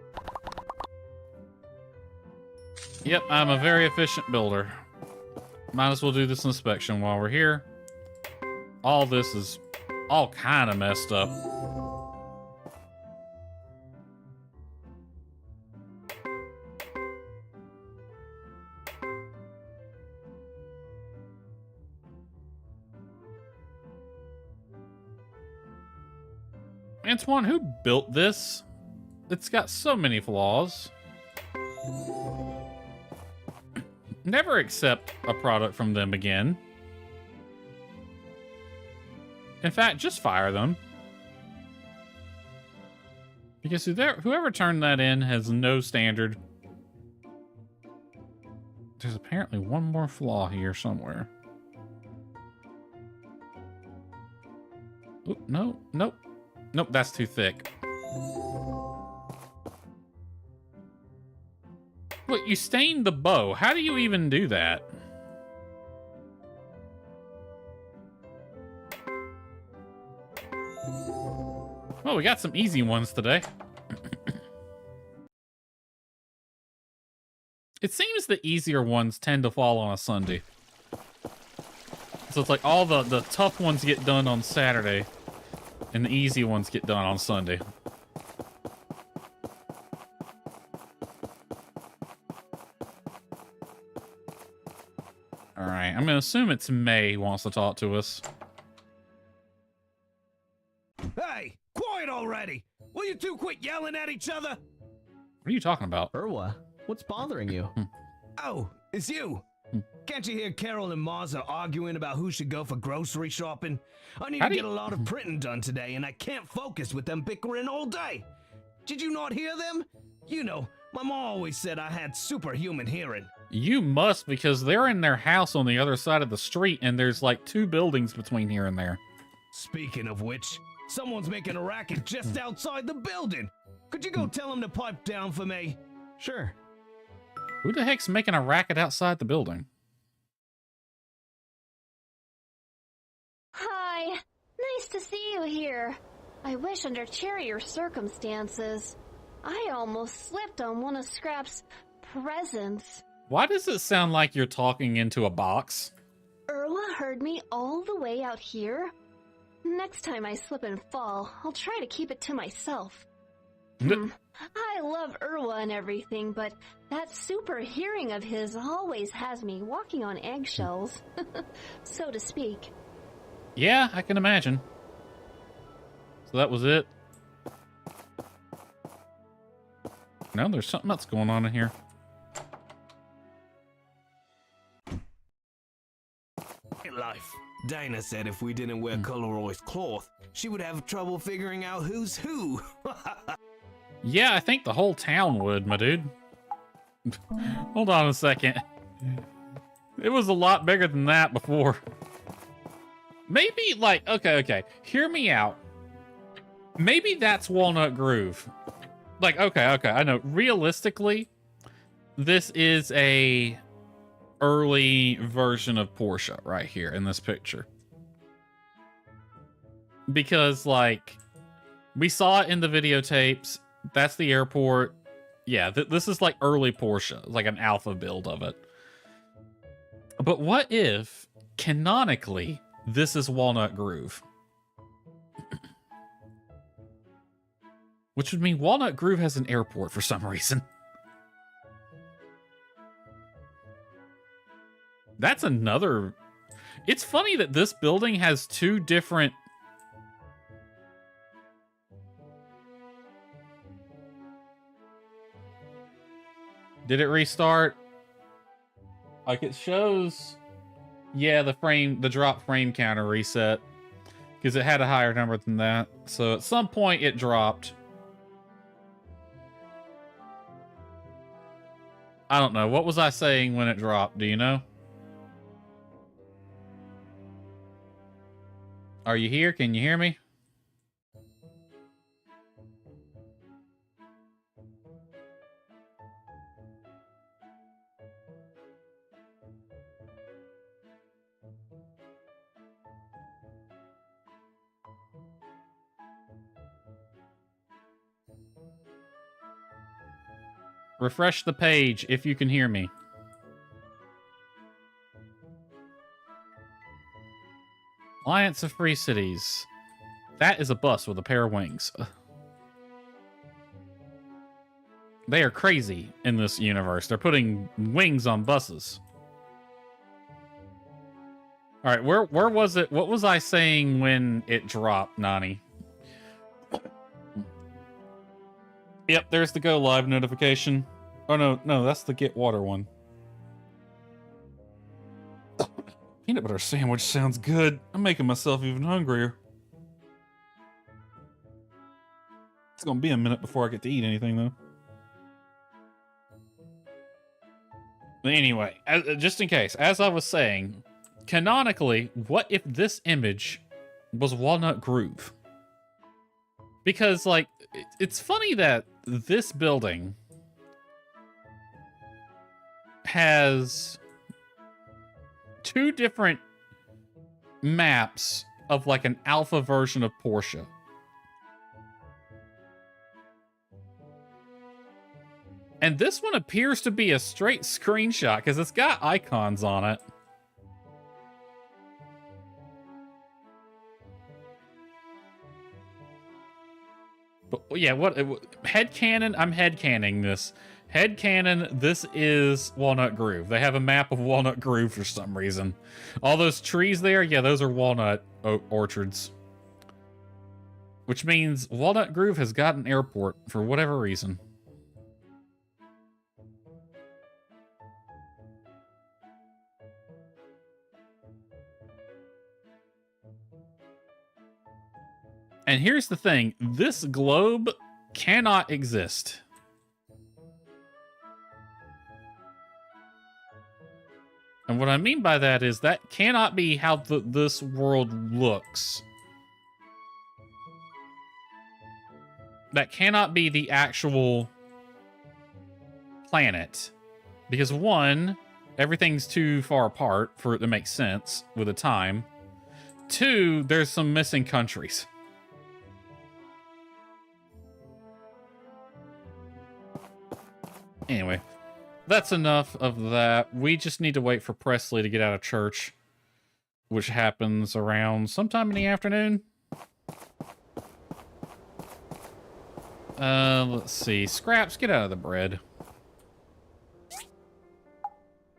Yep, I'm a very efficient builder. Might as well do this inspection while we're here. All this is all kind of messed up. Antoine, who built this? It's got so many flaws. Never accept a product from them again. In fact, just fire them. Because whoever turned that in has no standard. There's apparently one more flaw here somewhere. Oop, no, nope. Nope, that's too thick. Look, you stained the bow. How do you even do that? Well, we got some easy ones today. It seems the easier ones tend to fall on a Sunday. So it's like all the tough ones get done on Saturday, and the easy ones get done on Sunday. Alright, I'm gonna assume it's May wants to talk to us. Hey, quiet already! Will you two quit yelling at each other? What are you talking about? Irwa, what's bothering you? Oh, it's you. Can't you hear Carol and Marza arguing about who should go for grocery shopping? I need to get a lot of printing done today, and I can't focus with them bickering all day. Did you not hear them? You know, my mom always said I had superhuman hearing. You must, because they're in their house on the other side of the street, and there's like 2 buildings between here and there. Speaking of which, someone's making a racket just outside the building. Could you go tell him to pipe down for me? Sure. Who the heck's making a racket outside the building? Hi. Nice to see you here. I wish under cheerier circumstances. I almost slipped on one of Scrap's presents. Why does it sound like you're talking into a box? Erla heard me all the way out here. Next time I slip and fall, I'll try to keep it to myself. I love Erla and everything, but that super hearing of his always has me walking on eggshells, so to speak. Yeah, I can imagine. So that was it. No, there's something else going on in here. Life. Dana said if we didn't wear Coloroy's cloth, she would have trouble figuring out who's who. Yeah, I think the whole town would, my dude. Hold on a second. It was a lot bigger than that before. Maybe, like, okay. Hear me out. Maybe that's Walnut Grove. Like, okay, I know. Realistically, this is a early version of Portia right here in this picture. Because, like, we saw it in the videotapes. That's the airport. Yeah, this is like early Portia, like an alpha build of it. But what if, canonically, this is Walnut Grove? Which would mean Walnut Grove has an airport for some reason. That's another... It's funny that this building has two different... Did it restart? Like it shows... Yeah, the drop frame counter reset. Because it had a higher number than that. So at some point it dropped. I don't know. What was I saying when it dropped? Do you know? Are you here? Can you hear me? Refresh the page if you can hear me. Alliance of Free Cities. That is a bus with a pair of wings. They are crazy in this universe. They're putting wings on buses. All right, where was it? What was I saying when it dropped, Nani? Yep, there's the go live notification. Oh, no, that's the get water one. Peanut butter sandwich sounds good. I'm making myself even hungrier. It's gonna be a minute before I get to eat anything, though. But anyway, just in case, as I was saying, canonically, what if this image was Walnut Grove? Because, like, it's funny that this building has two different maps of like an alpha version of Portia. And this one appears to be a straight screenshot because it's got icons on it. But yeah, what headcanon? I'm headcanning this. Headcanon, this is Walnut Grove. They have a map of Walnut Grove for some reason. All those trees there, yeah, those are walnut orchards. Which means Walnut Grove has got an airport for whatever reason. And here's the thing, this globe cannot exist. And what I mean by that is that cannot be how this world looks That cannot be the actual planet. Because one, everything's too far apart for it to make sense with the time. Two, there's some missing countries. Anyway, that's enough of that. We just need to wait for Presley to get out of church, which happens around sometime in the afternoon. Let's see. Scraps, get out of the bread.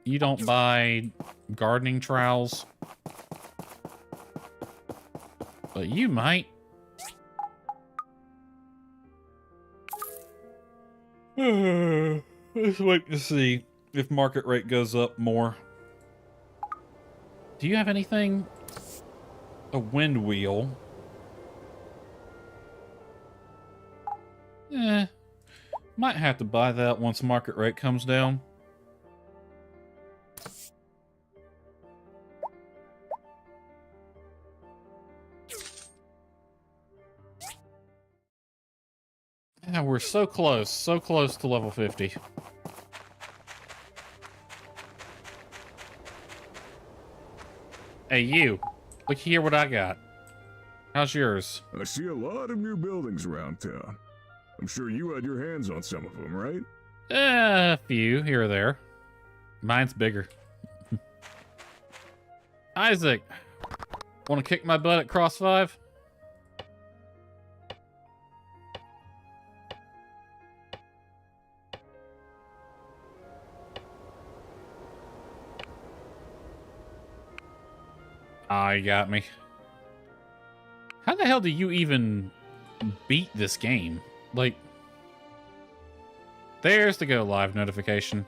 You don't buy gardening trowels, but you might. Let's wait to see if market rate goes up more. Do you have anything? A wind wheel. Might have to buy that once market rate comes down. Yeah, we're so close to level 50. Hey, you. Look here what I got. How's yours? I see a lot of new buildings around town. I'm sure you had your hands on some of them, right? A few here or there. Mine's bigger. Isaac, want to kick my butt at Cross 5? Ah, you got me. How the hell do you even beat this game? Like, there's the go live notification.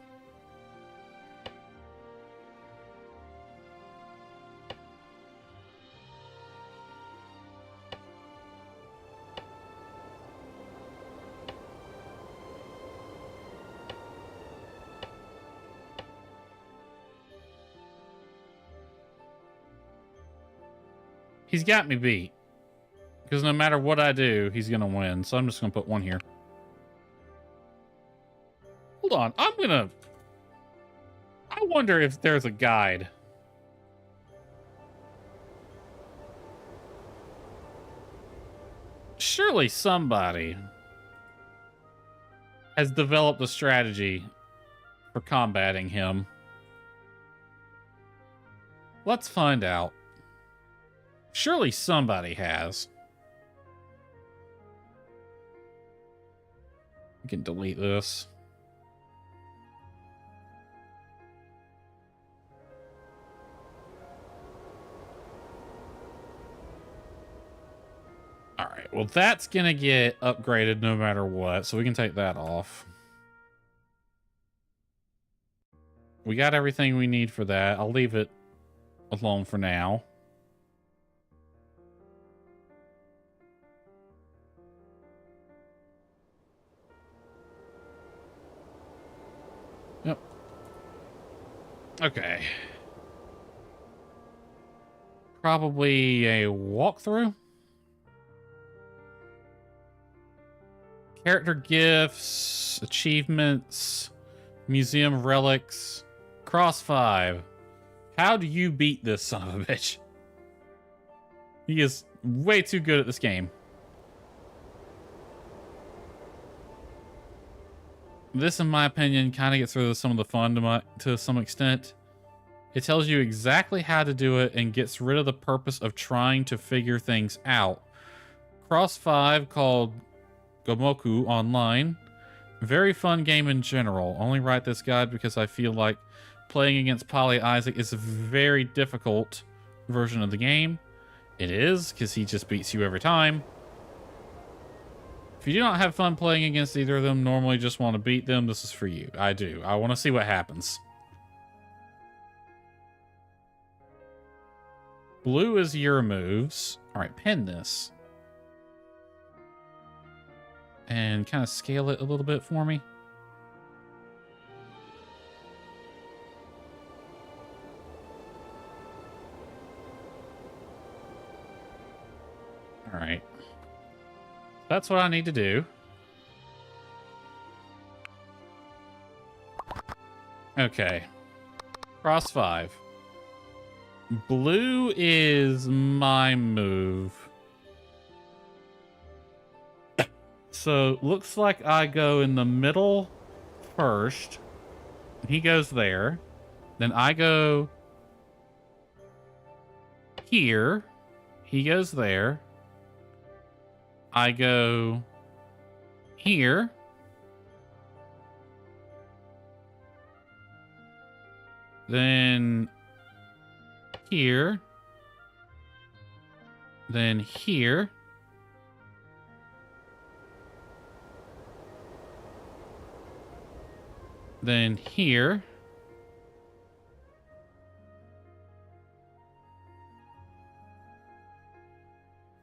He's got me beat. Because no matter what I do, he's going to win. So I'm just going to put one here. Hold on. I wonder if there's a guide. Surely somebody has developed a strategy for combating him. Let's find out. Surely somebody has. We can delete this. All right, well, that's gonna get upgraded no matter what, so we can take that off. We got everything we need for that. I'll leave it alone for now. Yep. Okay. Probably a walkthrough. Character gifts, achievements, museum relics, Cross 5. How do you beat this son of a bitch? He is way too good at this game. This, in my opinion, kind of gets rid of some of the fun to some extent. It tells you exactly how to do it and gets rid of the purpose of trying to figure things out. Cross 5, called Gomoku Online. Very fun game in general. Only write this guide because I feel like playing against Polly Isaac is a very difficult version of the game. It is, because he just beats you every time. If you do not have fun playing against either of them, normally just want to beat them, this is for you. I do. I want to see what happens. Blue is your moves. All right, pin this. And kind of scale it a little bit for me. All right. That's what I need to do. Okay. Cross 5. Blue is my move. So, looks like I go in the middle first. He goes there. Then I go here. He goes there. I go here. Then here. Then here. Then here.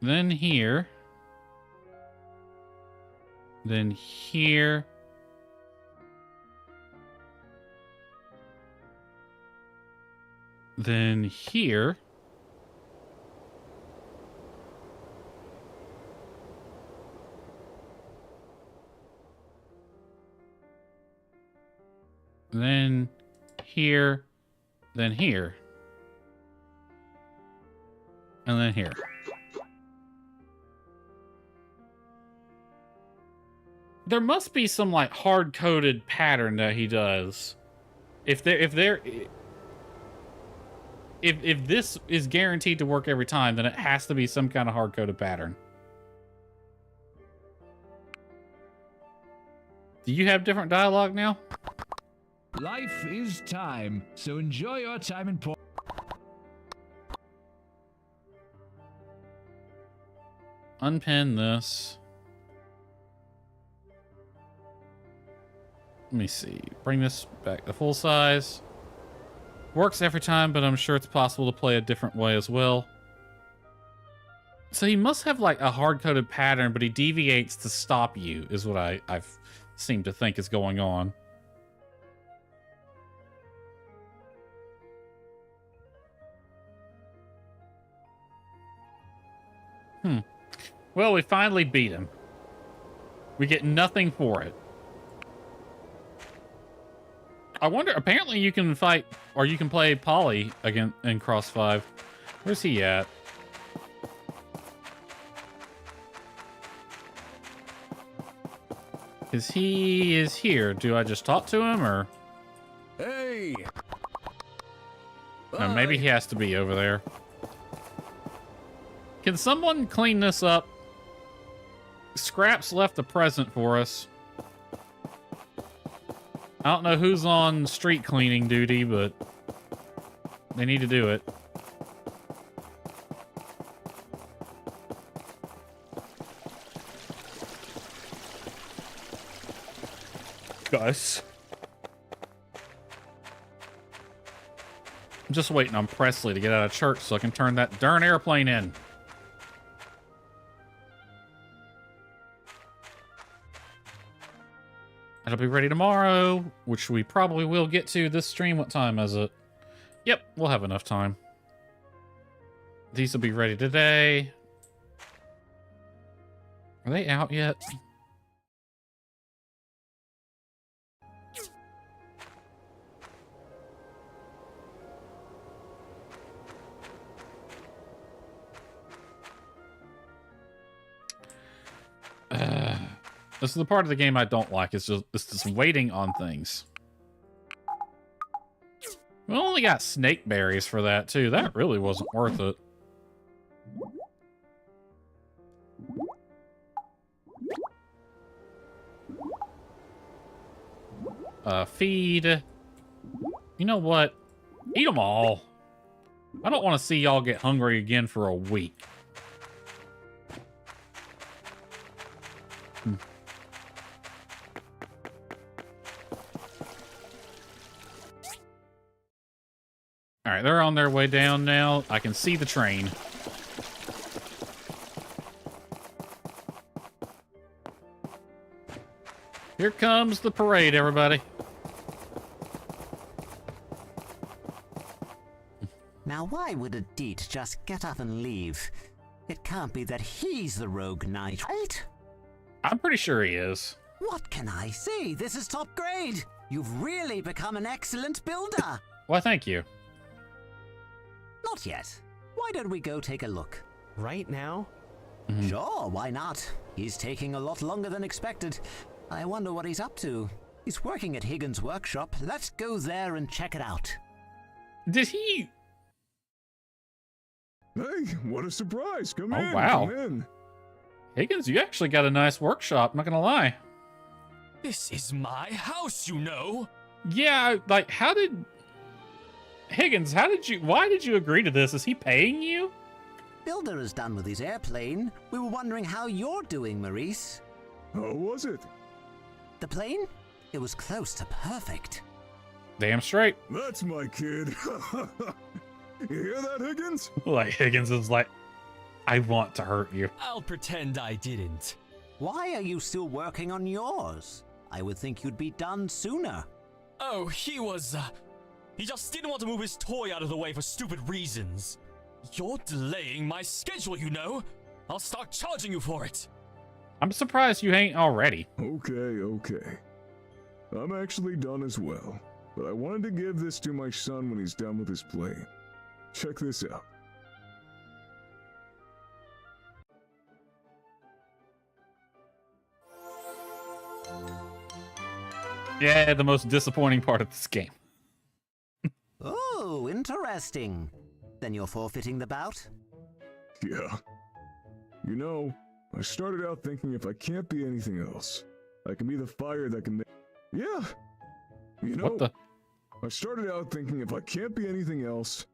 Then here. Then here. Then here. Then here. Then here. And then here. There must be some like hard-coded pattern that he does. If this is guaranteed to work every time, then it has to be some kind of hard-coded pattern. Do you have different dialogue now? Life is time, so enjoy your time in port. Unpin this. Let me see. Bring this back to full size. Works every time, but I'm sure it's possible to play a different way as well. So he must have like a hard-coded pattern, but he deviates to stop you, is what I've seemed to think is going on. Well, we finally beat him. We get nothing for it. I wonder, apparently you can fight, or you can play Polly again in Cross 5. Where's he at? Because he is here. Do I just talk to him, or? Hey! No, maybe he has to be over there. Can someone clean this up? Scraps left a present for us. I don't know who's on street cleaning duty, but they need to do it. Gus. I'm just waiting on Presley to get out of church so I can turn that darn airplane in. It'll be ready tomorrow, which we probably will get to this stream. What time is it? Yep, we'll have enough time. These will be ready today. Are they out yet? This is the part of the game I don't like. It's just waiting on things. We only got snake berries for that too. That really wasn't worth it. Feed. You know what? Eat them all. I don't want to see y'all get hungry again for a week. All right, they're on their way down now. I can see the train. Here comes the parade, everybody. Now, why would a Deet just get up and leave? It can't be that he's the rogue knight, right? I'm pretty sure he is. What can I say? This is top grade. You've really become an excellent builder. Well, thank you. Not yet. Why don't we go take a look? Right now? Sure, why not? He's taking a lot longer than expected. I wonder what he's up to. He's working at Higgins' workshop. Let's go there and check it out. Did he? Hey, what a surprise. Come Oh, in. wow. Come in. Higgins, you actually got a nice workshop, not gonna lie. This is my house, you know. Yeah, like, Higgins, why did you agree to this? Is he paying you? Builder is done with his airplane. We were wondering how you're doing, Maurice. How was it? The plane? It was close to perfect. Damn straight. That's my kid. You hear that, Higgins? Like, Higgins is like, I want to hurt you. I'll pretend I didn't. Why are you still working on yours? I would think you'd be done sooner. Oh, he just didn't want to move his toy out of the way for stupid reasons. You're delaying my schedule, you know. I'll start charging you for it. I'm surprised you ain't already. Okay. I'm actually done as well. But I wanted to give this to my son when he's done with his plane. Check this out. Yeah, the most disappointing part of this game. Oh, interesting. Then you're forfeiting the bout? Yeah. You know, I started out thinking if I can't be anything else, I can be the fire that can make... Yeah! You know, What the? I started out thinking if I can't be anything else,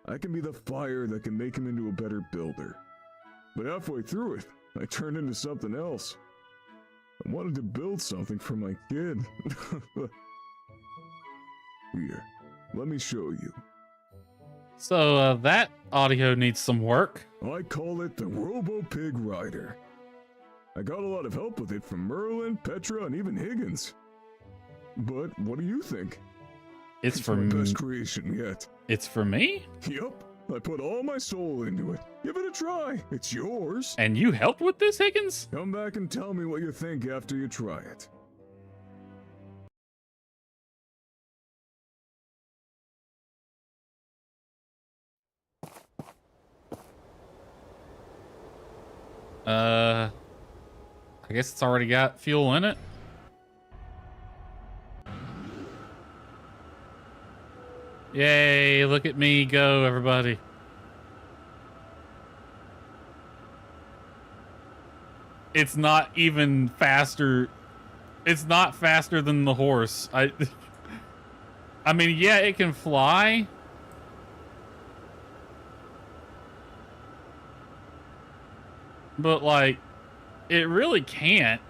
I can be the fire that can make him into a better builder. But halfway through it, I turned into something else. I wanted to build something for my kid. Here, let me show you. So, that audio needs some work. I call it the Robo-Pig Rider. I got a lot of help with it from Merlin, Petra, and even Higgins. But what do you think? It's for my me. best creation yet. It's for me? Yup. I put all my soul into it. Give it a try. It's yours. And you helped with this, Higgins? Come back and tell me what you think after you try it. I guess it's already got fuel in it. Yay, look at me go, everybody. It's not even faster. It's not faster than the horse. I mean, yeah, it can fly. But, like, it really can't.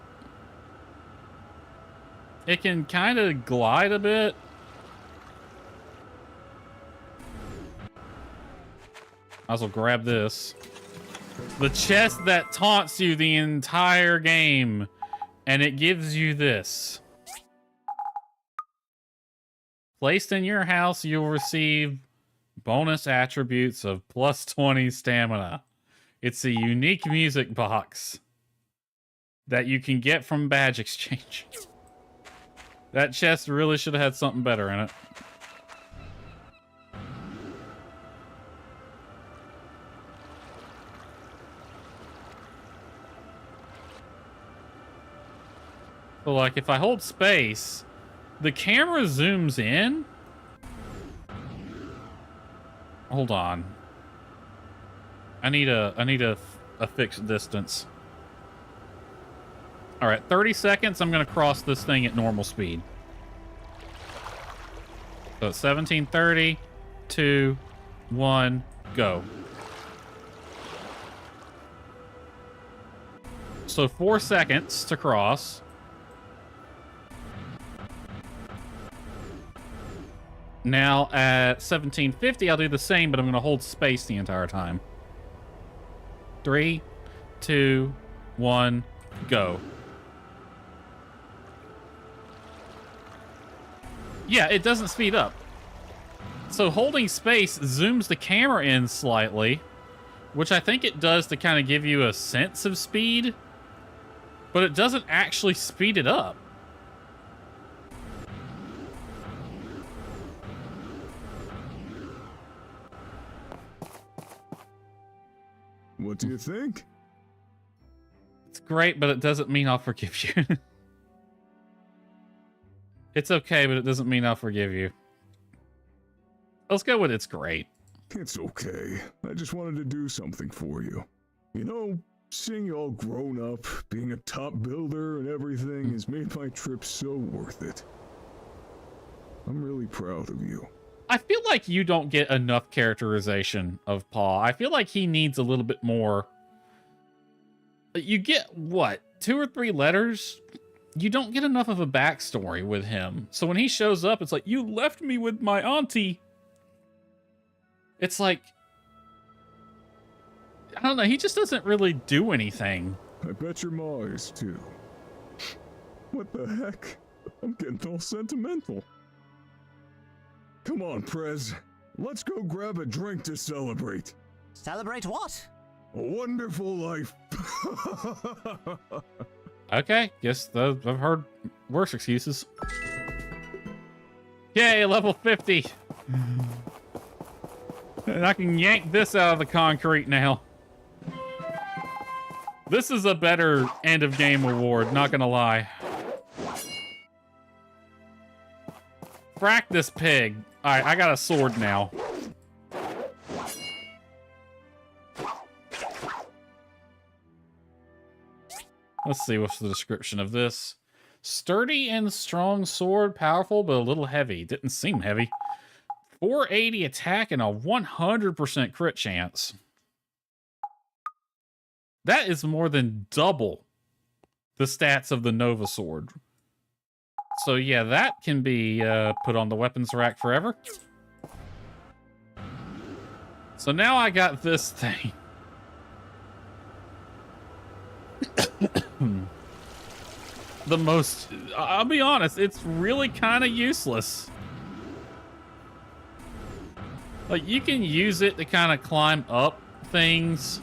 It can kind of glide a bit. Might as well grab this. The chest that taunts you the entire game. And it gives you this. Placed in your house, you'll receive bonus attributes of plus 20 stamina. It's a unique music box that you can get from badge exchange. That chest really should have had something better in it. So, like, if I hold space, the camera zooms in. Hold on. I need a fixed distance. All right, 30 seconds. I'm going to cross this thing at normal speed. So it's 17:30, 2, 1, go. So 4 seconds to cross. Now at 17:50, I'll do the same, but I'm going to hold space the entire time. 3, 2, 1, go. Yeah, it doesn't speed up. So holding space zooms the camera in slightly, which I think it does to kind of give you a sense of speed, but it doesn't actually speed it up. What do you think? It's great, but it doesn't mean I'll forgive you. It's okay, but it doesn't mean I'll forgive you. Let's go with it's great. It's okay. I just wanted to do something for you. You know, seeing you all grown up, being a top builder and everything has made my trip so worth it. I'm really proud of you. I feel like you don't get enough characterization of Paul. I feel like he needs a little bit more. You get, what, 2 or 3 letters? You don't get enough of a backstory with him. So when he shows up, it's like, you left me with my auntie. It's like, I don't know, he just doesn't really do anything. I bet your ma is too. What the heck? I'm getting all sentimental. Come on, Prez. Let's go grab a drink to celebrate. Celebrate what? A wonderful life. Okay, guess I've heard worse excuses. Yay, level 50. And I can yank this out of the concrete now. This is a better end of game award, not gonna lie. Frack this pig. Alright, I got a sword now. Let's see what's the description of this. Sturdy and strong sword, powerful but a little heavy. Didn't seem heavy. 480 attack and a 100% crit chance. That is more than double the stats of the Nova Sword. So yeah, that can be put on the weapons rack forever. So now I got this thing. The most, I'll be honest, it's really kind of useless. Like, you can use it to kind of climb up things.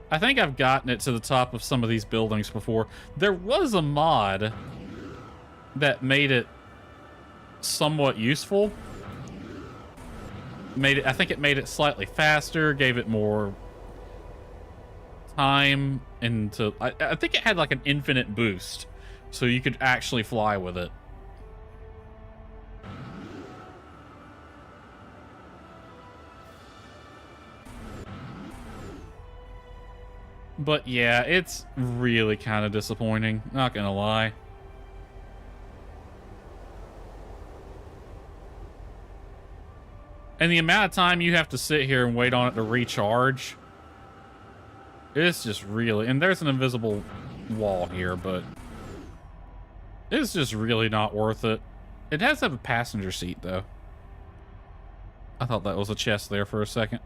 I think I've gotten it to the top of some of these buildings before. There was a mod that made it somewhat useful. I think it made it slightly faster, gave it more time into, I think it had like an infinite boost, so you could actually fly with it. But yeah, it's really kind of disappointing, not gonna lie. And the amount of time you have to sit here and wait on it to recharge, it's just really, and there's an invisible wall here, but it's just really not worth it. It does have a passenger seat though. I thought that was a chest there for a second.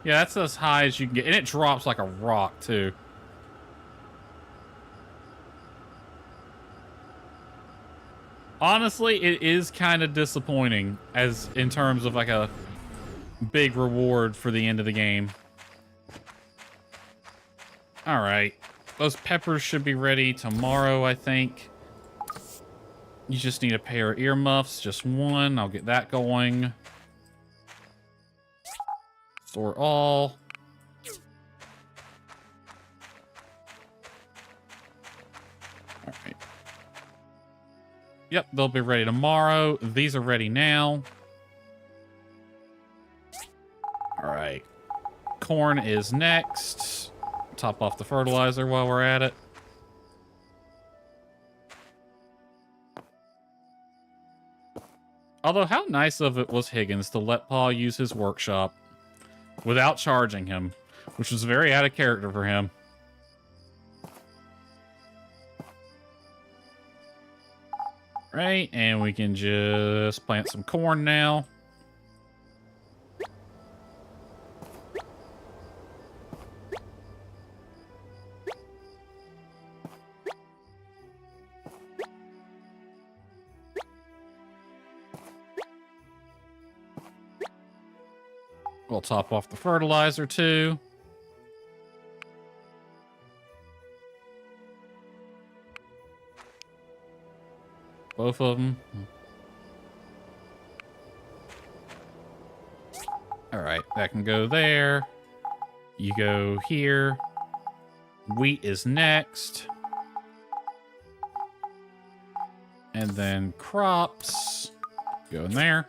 Yeah, that's as high as you can get. And it drops like a rock, too. Honestly, it is kind of disappointing as in terms of like a big reward for the end of the game. All right. Those peppers should be ready tomorrow, I think. You just need a pair of earmuffs, just one. I'll get that going. Store all. All right. Yep, they'll be ready tomorrow. These are ready now. All right. Corn is next. Top off the fertilizer while we're at it. Although, how nice of it was Higgins to let Paul use his workshop without charging him, which was very out of character for him. Right, and we can just plant some corn now. We'll top off the fertilizer too. Both of them. All right, that can go there. You go here. Wheat is next. And then crops go in there.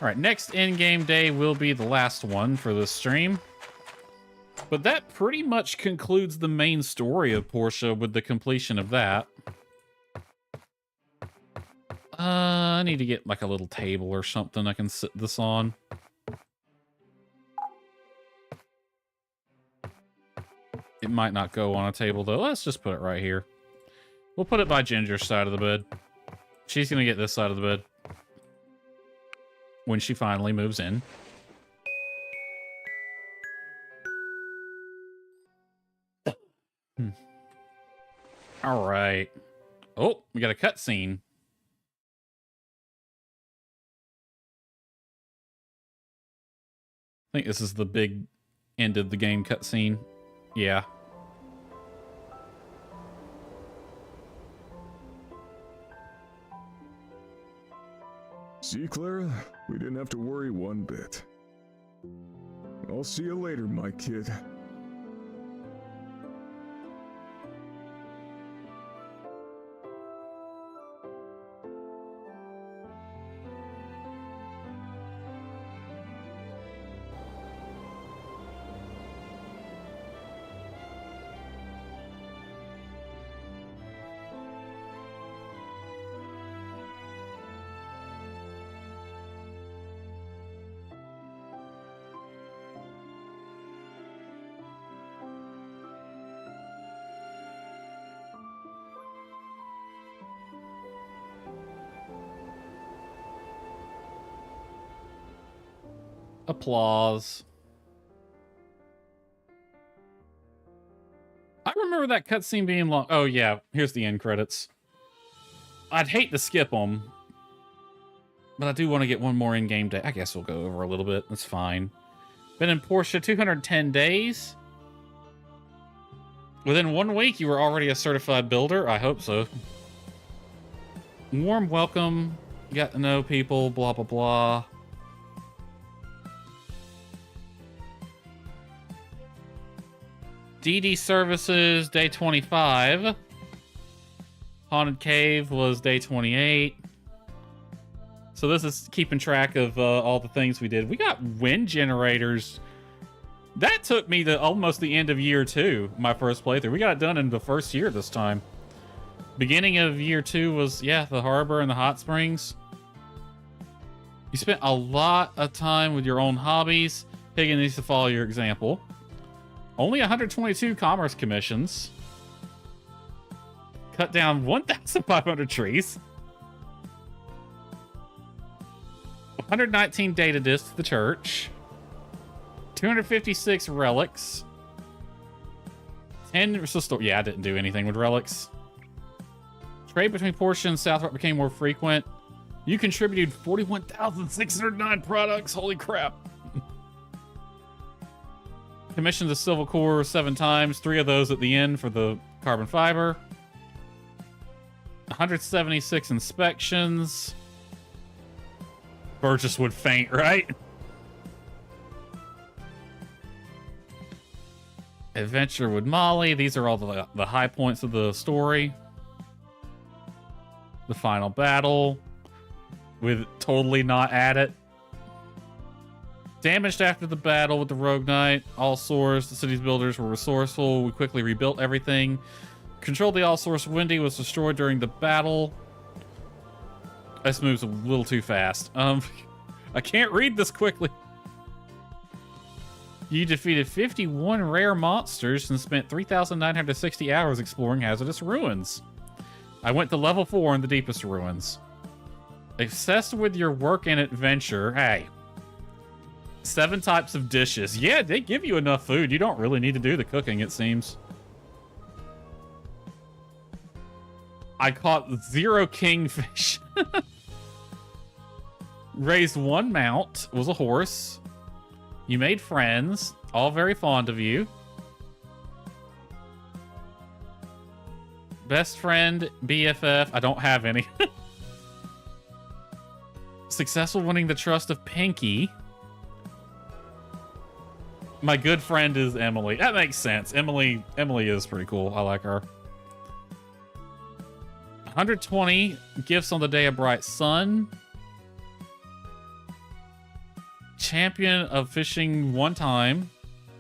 All right, next in-game day will be the last one for this stream. But that pretty much concludes the main story of Portia with the completion of that. I need to get like a little table or something I can sit this on. It might not go on a table though. Let's just put it right here. We'll put it by Ginger's side of the bed. She's gonna get this side of the bed when she finally moves in. All right. Oh, we got a cutscene. I think this is the big end of the game cutscene. Yeah. See, Clara? We didn't have to worry one bit. I'll see you later, my kid. Applause. I remember that cutscene being long. Oh, yeah. Here's the end credits. I'd hate to skip them, but I do want to get one more in-game day. I guess we'll go over a little bit. That's fine. Been in Portia 210 days. Within 1 week, you were already a certified builder. I hope so. Warm welcome. You got to know people. Blah, blah, blah. DD services, day 25. Haunted Cave was day 28. So this is keeping track of all the things we did. We got wind generators. That took me to almost the end of year 2, my first playthrough. We got it done in the first year this time. Beginning of year 2 was, yeah, the harbor and the hot springs. You spent a lot of time with your own hobbies. Higgin needs to follow your example. Only 122 commerce commissions. Cut down 1,500 trees. 119 data discs to the church. 256 relics. 10 restore. Yeah, I didn't do anything with relics. Trade between Portia and Southwark became more frequent. You contributed 41,609 products. Holy crap. Commissioned the Silver Core 7 times, 3 of those at the end for the carbon fiber. 176 inspections. Burgess would faint, right? Adventure with Molly. These are all the high points of the story. The final battle with totally not at it. Damaged after the battle with the Rogue Knight. All Source. The city's builders were resourceful. We quickly rebuilt everything. Controlled the All Source Windy. Was destroyed during the battle. This moves a little too fast. I can't read this quickly. You defeated 51 rare monsters and spent 3,960 hours exploring hazardous ruins. I went to level 4 in the deepest ruins. Obsessed with your work and adventure. Hey. 7 types of dishes. Yeah, they give you enough food. You don't really need to do the cooking, it seems. I caught 0 kingfish. Raised 1 mount. Was a horse. You made friends. All very fond of you. Best friend, BFF. I don't have any. Successful winning the trust of Pinky. My good friend is Emily. That makes sense. Emily is pretty cool. I like her. 120 gifts on the day of bright sun. Champion of fishing 1 time.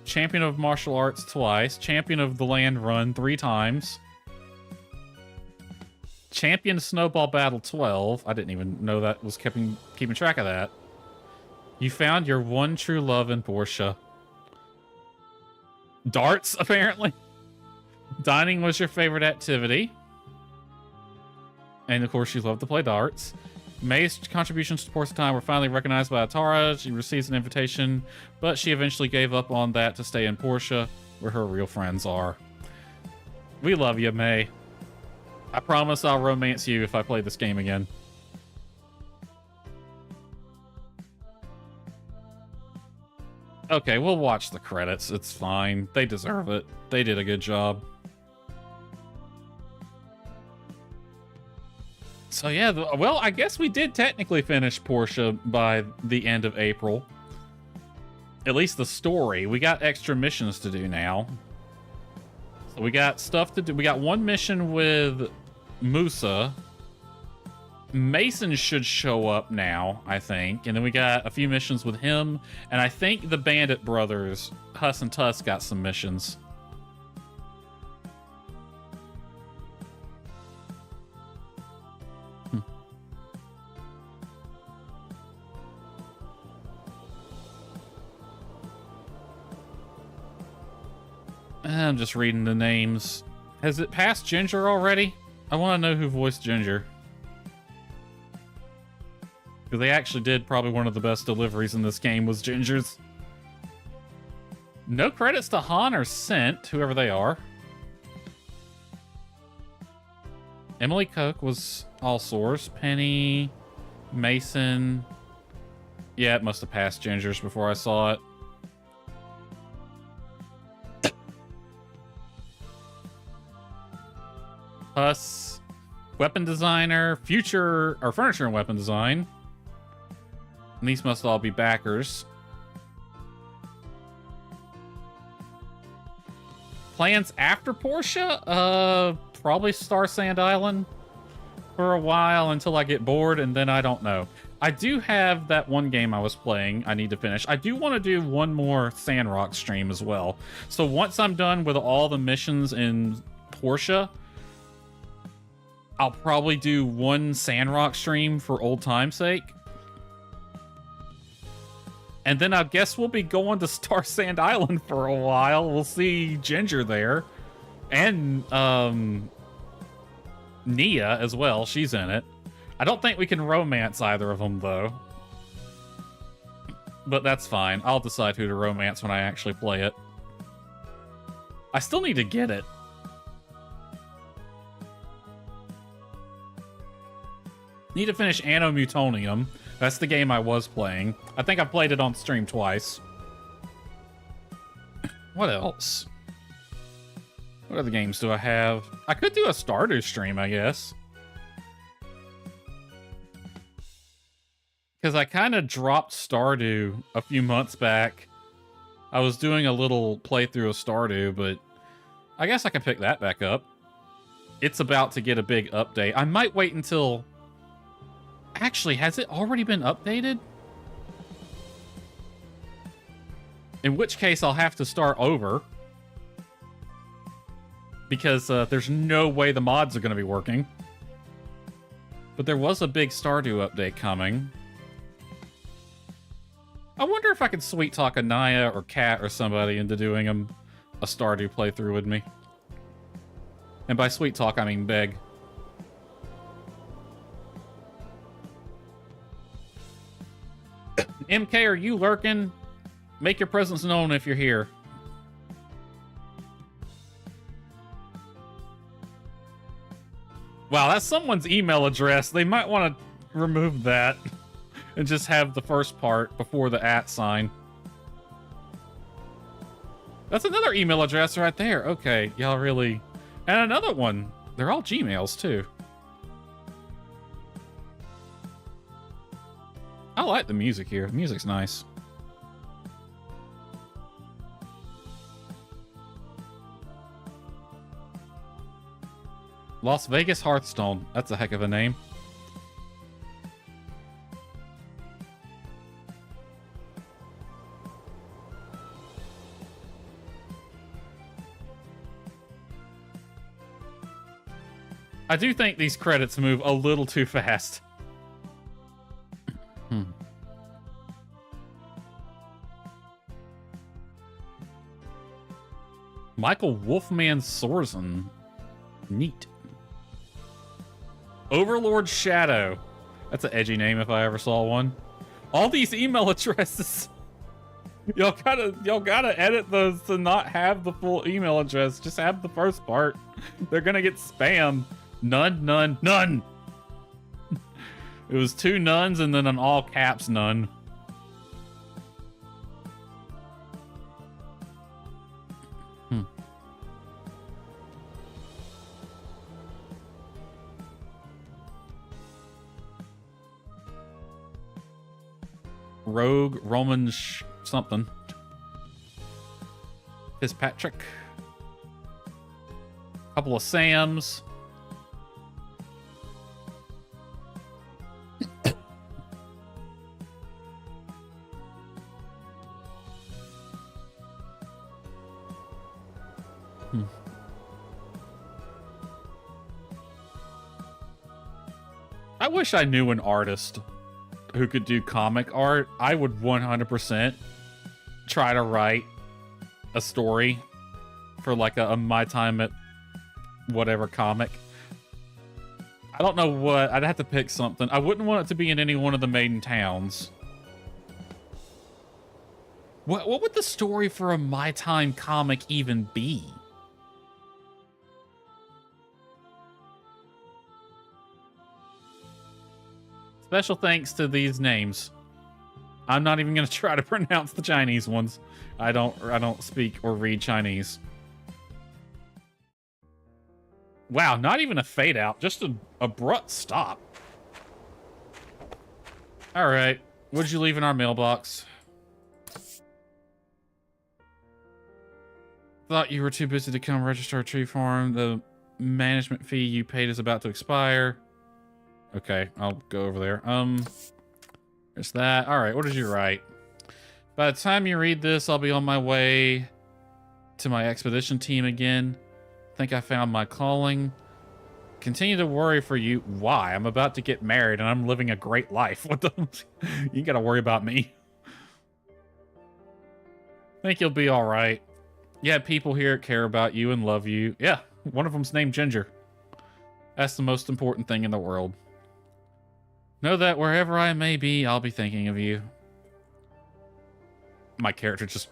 Champion of martial arts twice. Champion of the land run 3 times. Champion snowball battle 12. I didn't even know that was keeping track of that. You found your one true love in Portia. Darts, apparently. Dining was your favorite activity. And of course, you love to play darts. May's contributions to Portia Time were finally recognized by Atara. She receives an invitation, but she eventually gave up on that to stay in Portia, where her real friends are. We love you, May. I promise I'll romance you if I play this game again. Okay, we'll watch the credits. It's fine. They deserve it. They did a good job. So yeah, well, I guess we did technically finish Portia by the end of April. At least the story. We got extra missions to do now. So we got stuff to do. We got 1 mission with Musa. Mason should show up now, I think. And then we got a few missions with him. And I think the Bandit brothers, Huss and Tuss, got some missions. I'm just reading the names. Has it passed Ginger already? I want to know who voiced Ginger. Because they actually did probably one of the best deliveries in this game was Ginger's. No credits to Han or Sent, whoever they are. Emily Cook was all source. Penny, Mason. Yeah, it must have passed Ginger's before I saw it. Us, weapon designer, future, or furniture and weapon design. And these must all be backers. Plans after Portia? Probably Star Sand Island for a while until I get bored, and then I don't know. I do have that one game I was playing I need to finish. I do want to do one more Sandrock stream as well. So once I'm done with all the missions in Portia, I'll probably do one Sandrock stream for old time's sake. And then I guess we'll be going to Star Sand Island for a while. We'll see Ginger there. And Nia as well. She's in it. I don't think we can romance either of them, though. But that's fine. I'll decide who to romance when I actually play it. I still need to get it. Need to finish Anno Mutonium. That's the game I was playing. I think I played it on stream twice. What else? What other games do I have? I could do a Stardew stream, I guess. Because I kind of dropped Stardew a few months back. I was doing a little playthrough of Stardew, but I guess I can pick that back up. It's about to get a big update. I might wait until... Actually, has it already been updated? In which case, I'll have to start over. Because there's no way the mods are going to be working. But there was a big Stardew update coming. I wonder if I could sweet talk Anaya or Kat or somebody into doing a Stardew playthrough with me. And by sweet talk, I mean beg. MK, are you lurking? Make your presence known if you're here. Wow, that's someone's email address. They might want to remove that and just have the first part before the @ sign. That's another email address right there. Okay, y'all really... And another one. They're all Gmails, too. I like the music here. The music's nice. Las Vegas Hearthstone. That's a heck of a name. I do think these credits move a little too fast. Michael Wolfman Sorzen. Neat. Overlord Shadow. That's an edgy name if I ever saw one. All these email addresses. Y'all gotta edit those to not have the full email address. Just have the first part. They're gonna get spammed. None, none, none. It was 2 nuns and then an all caps none. Rogue Roman something. Fitzpatrick. Couple of Sams. I wish I knew an artist who could do comic art. I would 100% try to write a story for like a My Time at whatever comic. I don't know what. I'd have to pick something. I wouldn't want it to be in any one of the main towns. What would the story for a My Time comic even be? Special thanks to these names. I'm not even going to try to pronounce the Chinese ones. I don't speak or read Chinese. Wow, not even a fade out, just an abrupt stop. All right, what'd you leave in our mailbox? Thought you were too busy to come register a tree farm. The management fee you paid is about to expire. Okay, I'll go over there. There's that. All right, what did you write? By the time you read this, I'll be on my way to my expedition team again. Think I found my calling. Continue to worry for you. Why? I'm about to get married and I'm living a great life. What the? You gotta worry about me. Think you'll be all right. Yeah, people here care about you and love you. Yeah, one of them's named Ginger. That's the most important thing in the world. Know that wherever I may be, I'll be thinking of you. My character just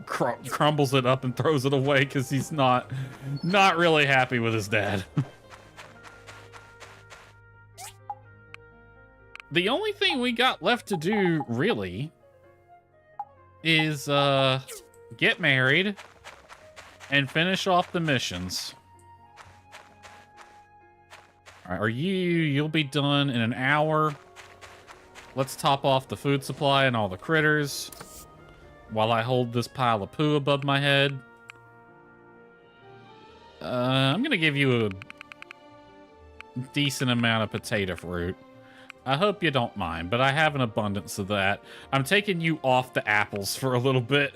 crumbles it up and throws it away because he's not really happy with his dad. The only thing we got left to do, really, is get married and finish off the missions. All right, you'll be done in an hour. Let's top off the food supply and all the critters while I hold this pile of poo above my head. I'm gonna give you a decent amount of potato fruit. I hope you don't mind, but I have an abundance of that. I'm taking you off the apples for a little bit.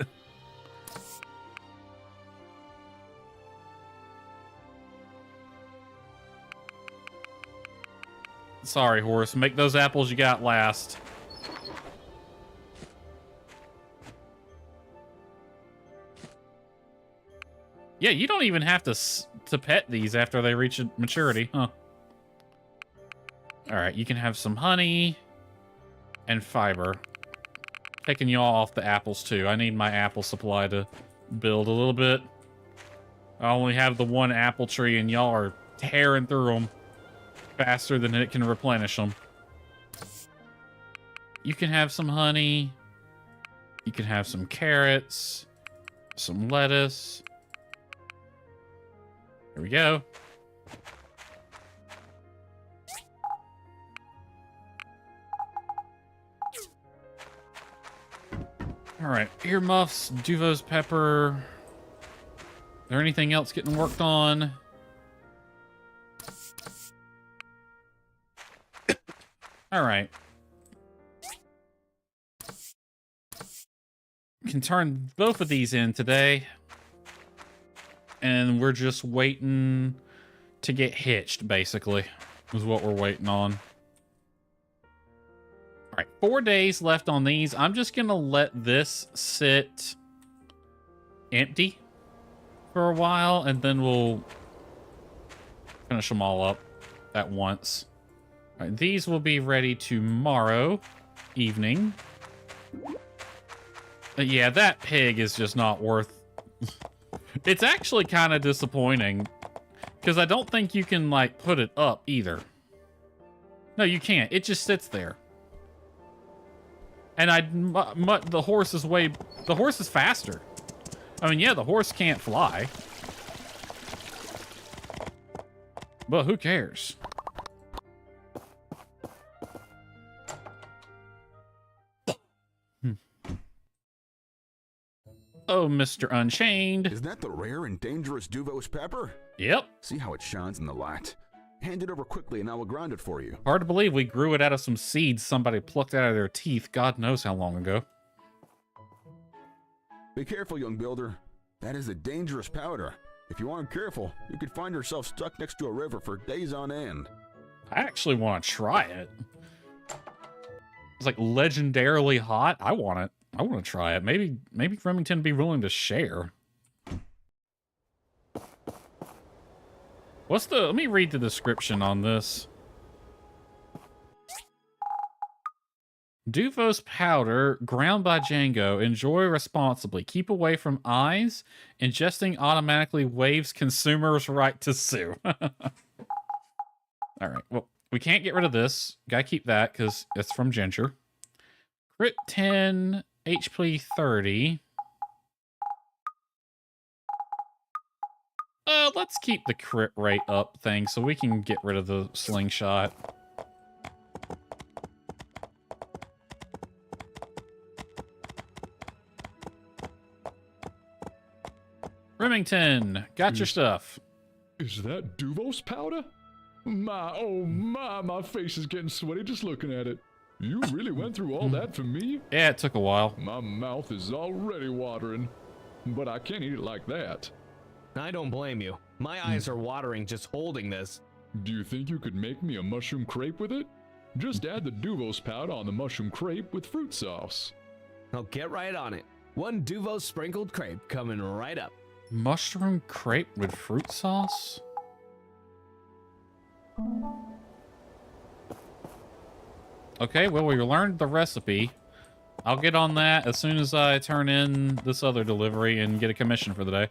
Sorry, horse. Make those apples you got last. Yeah, you don't even have to pet these after they reach maturity, huh? All right, you can have some honey and fiber. Taking y'all off the apples, too. I need my apple supply to build a little bit. I only have the one apple tree, and y'all are tearing through them faster than it can replenish them. You can have some honey. You can have some carrots, some lettuce. There we go. All right, earmuffs, Duvo's pepper. Is there anything else getting worked on? All right. Can turn both of these in today. And we're just waiting to get hitched, basically, is what we're waiting on. All right, 4 days left on these. I'm just going to let this sit empty for a while, and then we'll finish them all up at once. All right, these will be ready tomorrow evening. Yeah, that pig is just not worth... It's actually kind of disappointing, because I don't think you can, like, put it up either. No, you can't. It just sits there. And the horse is the horse is faster. I mean, yeah, the horse can't fly. But who cares? Oh, Mr. Unchained. Is that the rare and dangerous Duvo's pepper? Yep. See how it shines in the light. Hand it over quickly and I will grind it for you. Hard to believe we grew it out of some seeds somebody plucked out of their teeth God knows how long ago. Be careful, young builder. That is a dangerous powder. If you aren't careful, you could find yourself stuck next to a river for days on end. I actually want to try it. It's like legendarily hot. I want it. I want to try it. Maybe Remington would be willing to share. Let me read the description on this. Duvo's powder, ground by Django. Enjoy responsibly. Keep away from eyes. Ingesting automatically waives consumers' right to sue. All right. Well, we can't get rid of this. Gotta keep that because it's from Ginger. Crit 10, HP 30. Let's keep the crit rate up thing so we can get rid of the slingshot. Remington, got your stuff. Is that Duvo's powder? My face is getting sweaty just looking at it. You really went through all that for me? Yeah, it took a while. My mouth is already watering, but I can't eat it like that. I don't blame you. My eyes are watering just holding this. Do you think you could make me a mushroom crepe with it? Just add the Duvo's powder on the mushroom crepe with fruit sauce. I'll get right on it. One Duvo's sprinkled crepe coming right up. Mushroom crepe with fruit sauce? Okay, well, we learned the recipe. I'll get on that as soon as I turn in this other delivery and get a commission for the day.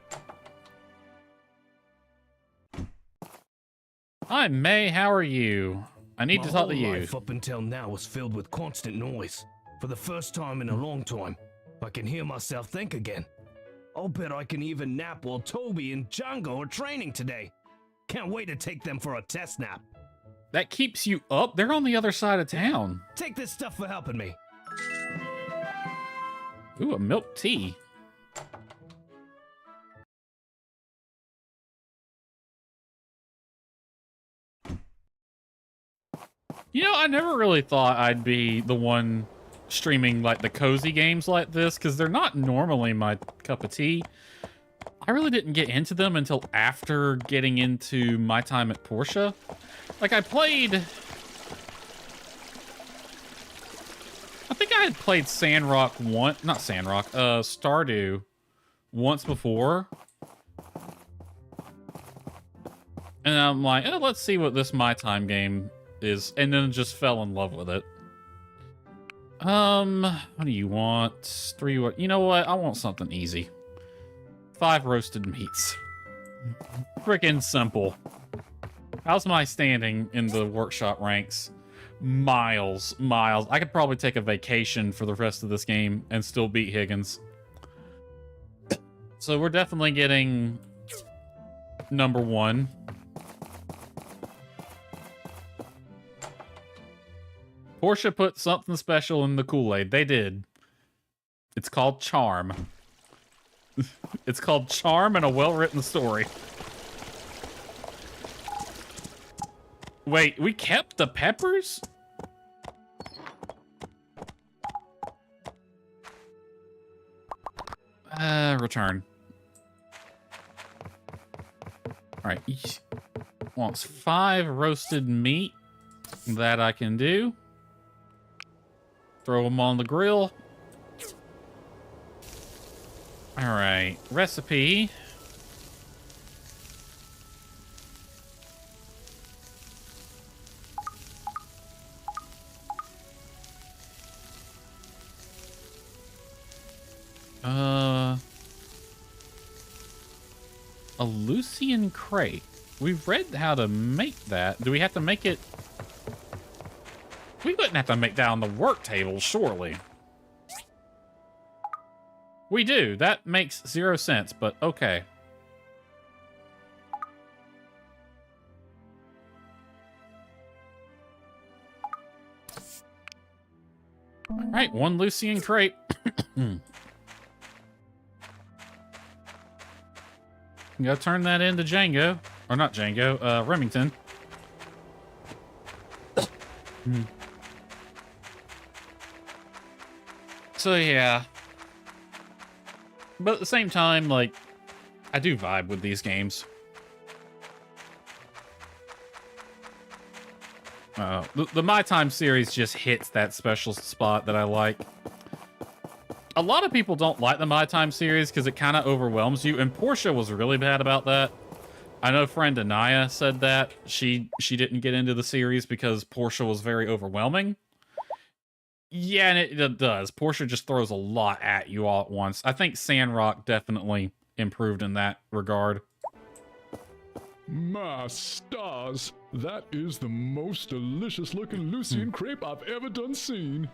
Hi, May. How are you? I need to talk to you. My life up until now was filled with constant noise. For the first time in a long time, I can hear myself think again. I'll bet I can even nap while Toby and Django are training today. Can't wait to take them for a test nap. That keeps you up? They're on the other side of town. Take this stuff for helping me. Ooh, a milk tea. You know, I never really thought I'd be the one streaming like the cozy games like this because they're not normally my cup of tea. I really didn't get into them until after getting into my time at Porsche. Like I think I had played Sandrock not Sandrock, Stardew once before. And I'm like, oh, let's see what this My Time game is. And then just fell in love with it. What do you want? 3, you know what? I want something easy. 5 roasted meats. Frickin' simple. How's my standing in the workshop ranks? Miles. I could probably take a vacation for the rest of this game and still beat Higgins. So we're definitely getting number 1. Porsche put something special in the Kool-Aid. They did. It's called charm. It's called charm and a well-written story. Wait, we kept the peppers? Return. Alright, each wants 5 roasted meat that I can do. Throw them on the grill. Alright, recipe. A Lucian crate. We've read how to make that. Do we have to make it? We wouldn't have to make that on the work table, surely. We do. That makes 0 sense, but okay. All right, 1 Lucian crate. You gotta turn that into Django. Or not Django, Remington. So yeah. But at the same time, like, I do vibe with these games. The My Time series just hits that special spot that I like. A lot of people don't like the My Time series because it kind of overwhelms you, and Portia was really bad about that. I know friend Anaya said that. She didn't get into the series because Portia was very overwhelming. Yeah, and it does. Portia just throws a lot at you all at once. I think Sandrock definitely improved in that regard. My stars, that is the most delicious looking Lucian crepe I've ever done seen.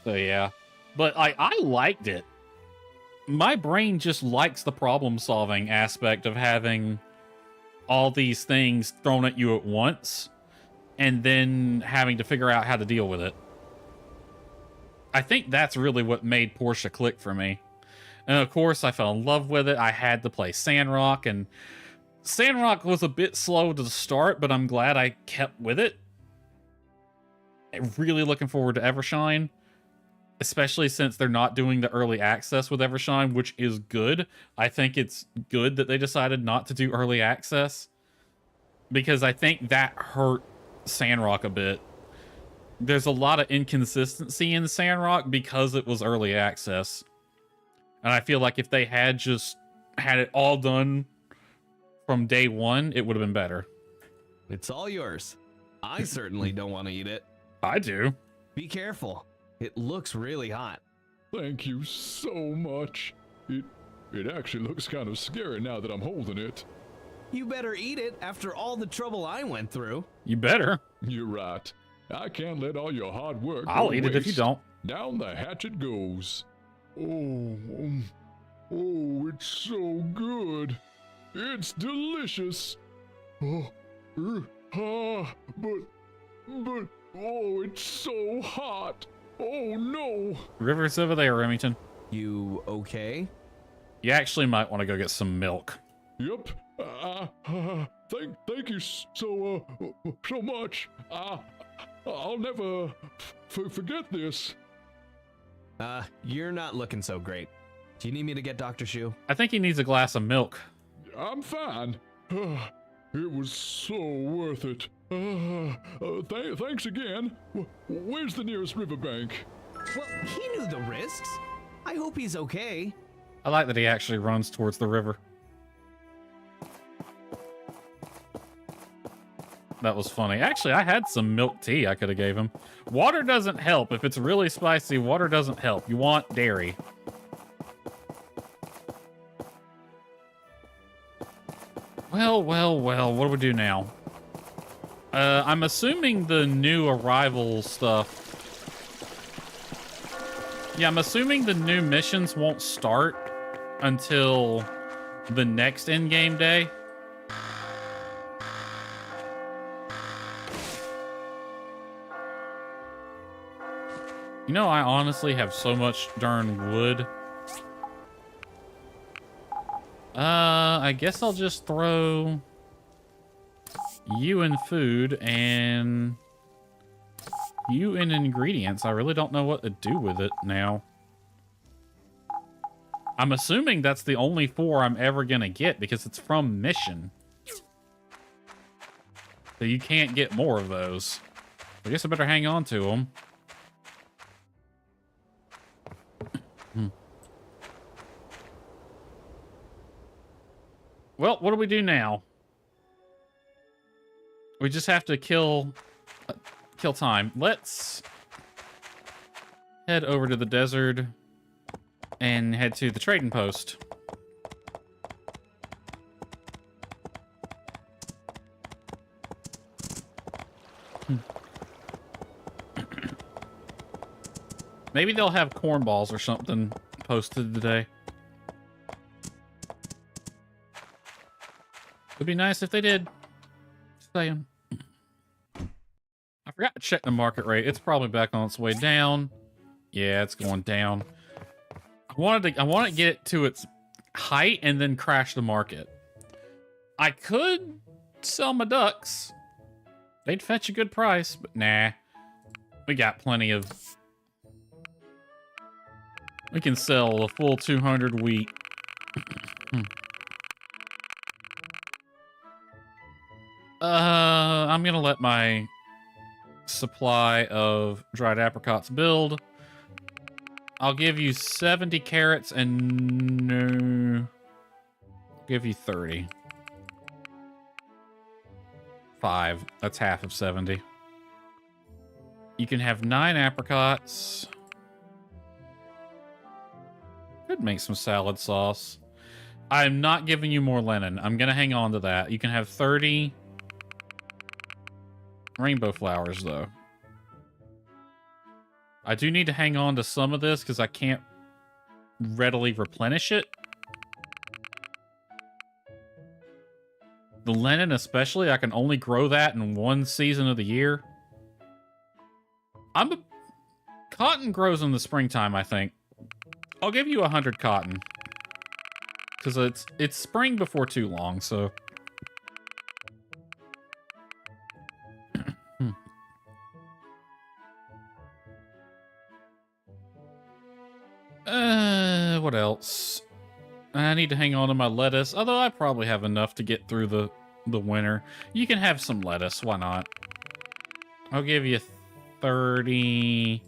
So yeah. But I liked it. My brain just likes the problem-solving aspect of having all these things thrown at you at once and then having to figure out how to deal with it. I think that's really what made Portia click for me. And of course, I fell in love with it. I had to play Sandrock, and Sandrock was a bit slow to start, but I'm glad I kept with it. Really looking forward to Evershine. Especially since they're not doing the early access with Evershine, which is good. I think it's good that they decided not to do early access, because I think that hurt Sandrock a bit. There's a lot of inconsistency in Sandrock because it was early access. And I feel like if they had just had it all done from day one, it would have been better. It's all yours. I certainly don't want to eat it. I do. Be careful. It looks really hot. Thank you so much. It actually looks kind of scary now that I'm holding it. You better eat it after all the trouble I went through. You better. You're right. I can't let all your hard work I'll go eat it if you waste. don't. Down the hatchet goes. Oh, it's so good. It's delicious. But, oh, it's so hot. Oh, no. River's over there, Remington. You okay? You actually might want to go get some milk. Yep. Thank you so much. I'll never forget this. You're not looking so great. Do you need me to get Dr. Shu? I think he needs a glass of milk. I'm fine. It was so worth it. Thanks again. Where's the nearest riverbank? Well, he knew the risks. I hope he's okay. I like that he actually runs towards the river. That was funny. Actually, I had some milk tea I could have gave him. Water doesn't help. If it's really spicy, water doesn't help. You want dairy. Well, what do we do now? I'm assuming the new arrival stuff. Yeah, I'm assuming the new missions won't start until the next in-game day. You know, I honestly have so much darn wood. I guess I'll just throw you in food and you in ingredients. I really don't know what to do with it now. I'm assuming that's the only 4 I'm ever gonna get because it's from mission. So you can't get more of those. I guess I better hang on to them. Well, what do we do now? We just have to kill time. Let's head over to the desert and head to the trading post. Maybe they'll have cornballs or something posted today. It'd be nice if they did. Just saying. I forgot to check the market rate. It's probably back on its way down. Yeah, it's going down. I wanted to get it to its height and then crash the market. I could sell my ducks. They'd fetch a good price, but nah. We got plenty of... We can sell a full 200 wheat. I'm gonna let my supply of dried apricots build. I'll give you 70 carrots and no, I'll give you 30. 5. That's half of 70. You can have 9 apricots. Could make some salad sauce. I'm not giving you more linen. I'm gonna hang on to that. You can have 30 rainbow flowers, though. I do need to hang on to some of this because I can't readily replenish it. The linen especially, I can only grow that in one season of the year. Cotton grows in the springtime, I think. I'll give you 100 cotton. Because it's spring before too long, so... What else? I need to hang on to my lettuce, although I probably have enough to get through the winter. You can have some lettuce, why not? I'll give you 30,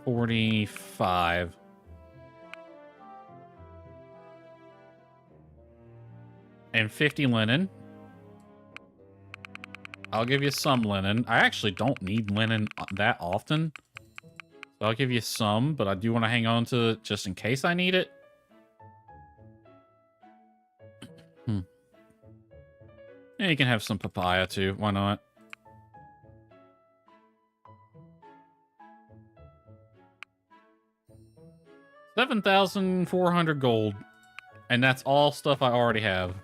45. And 50 linen. I'll give you some linen. I actually don't need linen that often. So I'll give you some, but I do want to hang on to it just in case I need it. Yeah, you can have some papaya too. Why not? $7,400 gold. And that's all stuff I already have.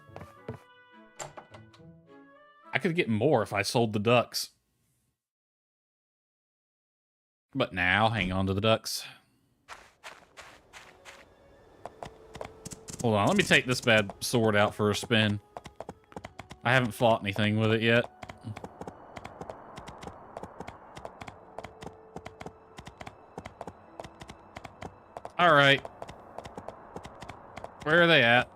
I could get more if I sold the ducks. But now, hang on to the ducks. Hold on, let me take this bad sword out for a spin. I haven't fought anything with it yet. Alright. Where are they at?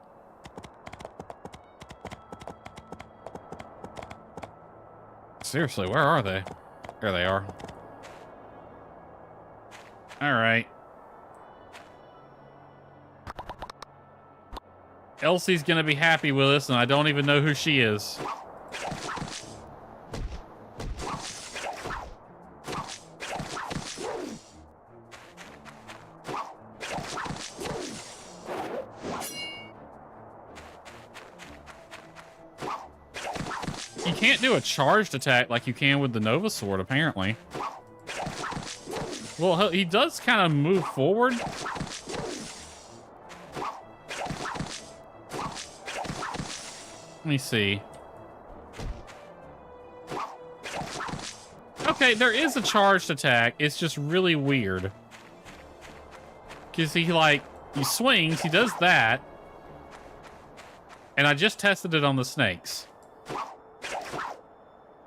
Seriously, where are they? There they are. Alright. Elsie's gonna be happy with us, and I don't even know who she is. You can't do a charged attack like you can with the Nova Sword, apparently. Well, he does kind of move forward. Let me see. Okay, there is a charged attack. It's just really weird. Because he swings, he does that. And I just tested it on the snakes.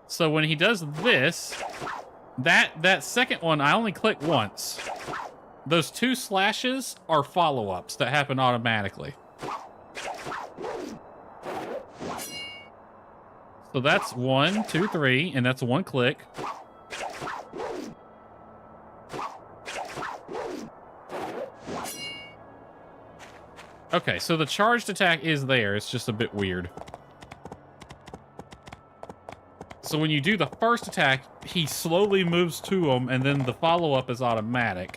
So when he does this, that second one, I only click once. Those 2 slashes are follow-ups that happen automatically. So that's 1, 2, 3, and that's 1 click. Okay, so the charged attack is there. It's just a bit weird. So when you do the first attack, he slowly moves to him, and then the follow-up is automatic.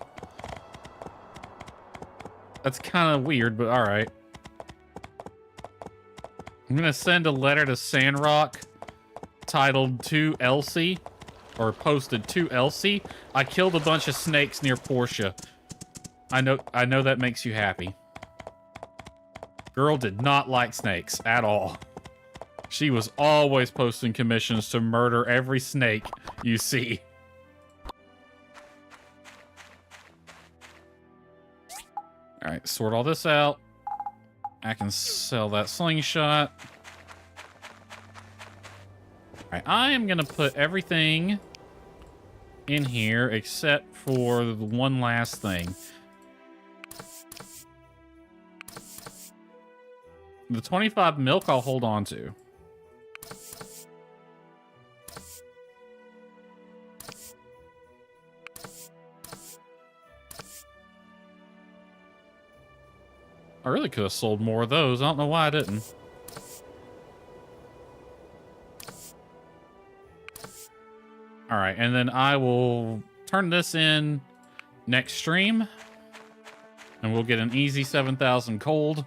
That's kind of weird, but alright. I'm going to send a letter to Sandrock titled To Elsie, or posted To Elsie. I killed a bunch of snakes near Portia. I know that makes you happy. Girl did not like snakes at all. She was always posting commissions to murder every snake you see. Alright, sort all this out. I can sell that slingshot. Alright, I am gonna put everything in here except for the one last thing. The 25 milk I'll hold on to. I really could have sold more of those. I don't know why I didn't. All right, and then I will turn this in next stream. And we'll get an easy 7,000 cold.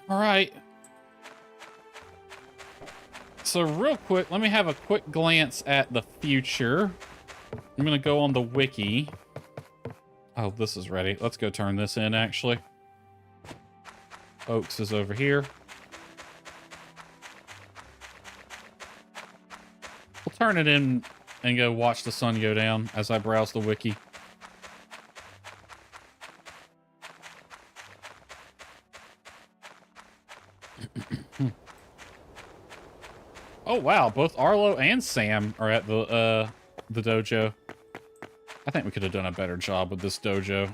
All right. So real quick, let me have a quick glance at the future. I'm going to go on the wiki. Oh, this is ready. Let's go turn this in, actually. Oaks is over here. We'll turn it in and go watch the sun go down as I browse the wiki. Oh, wow. Both Arlo and Sam are at the dojo. I think we could have done a better job with this dojo.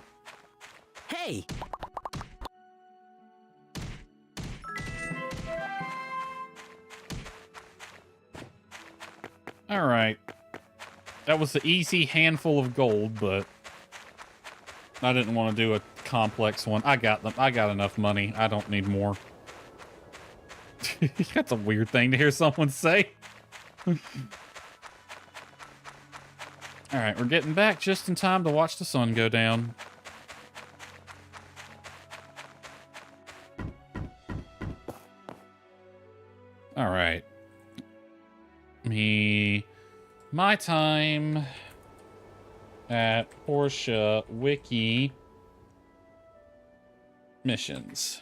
Hey! All right. That was the easy handful of gold, but I didn't want to do a complex one. I got them. I got enough money. I don't need more. That's a weird thing to hear someone say. All right, we're getting back just in time to watch the sun go down. All right. My time at Portia Wiki missions.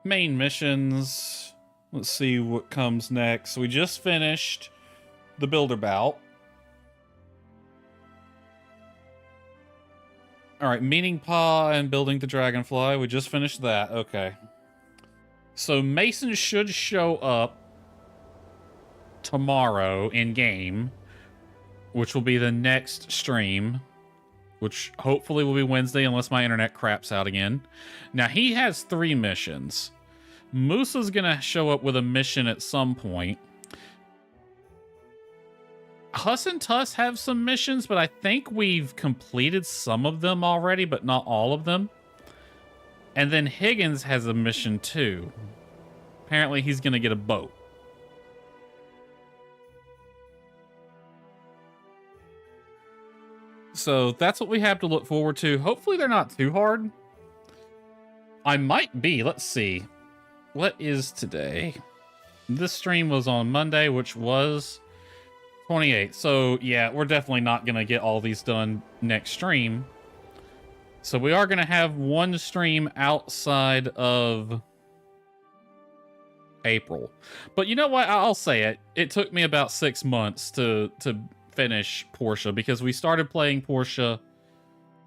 Main missions. Let's see what comes next. We just finished the Builder Bout. All right, Meaning Paw and Building the Dragonfly. We just finished that. Okay. So Mason should show up tomorrow in game, which will be the next stream, which hopefully will be Wednesday unless my internet craps out again. Now he has 3 missions. Musa's gonna show up with a mission at some point. Huss and Tuss have some missions, but I think we've completed some of them already, but not all of them. And then Higgins has a mission too. Apparently he's gonna get a boat. So that's what we have to look forward to. Hopefully they're not too hard. I might be. Let's see. What is today? This stream was on Monday, which was 28th. So yeah, we're definitely not going to get all these done next stream. So we are going to have one stream outside of April. But you know what? I'll say it. It took me about 6 months to finish Portia because we started playing Portia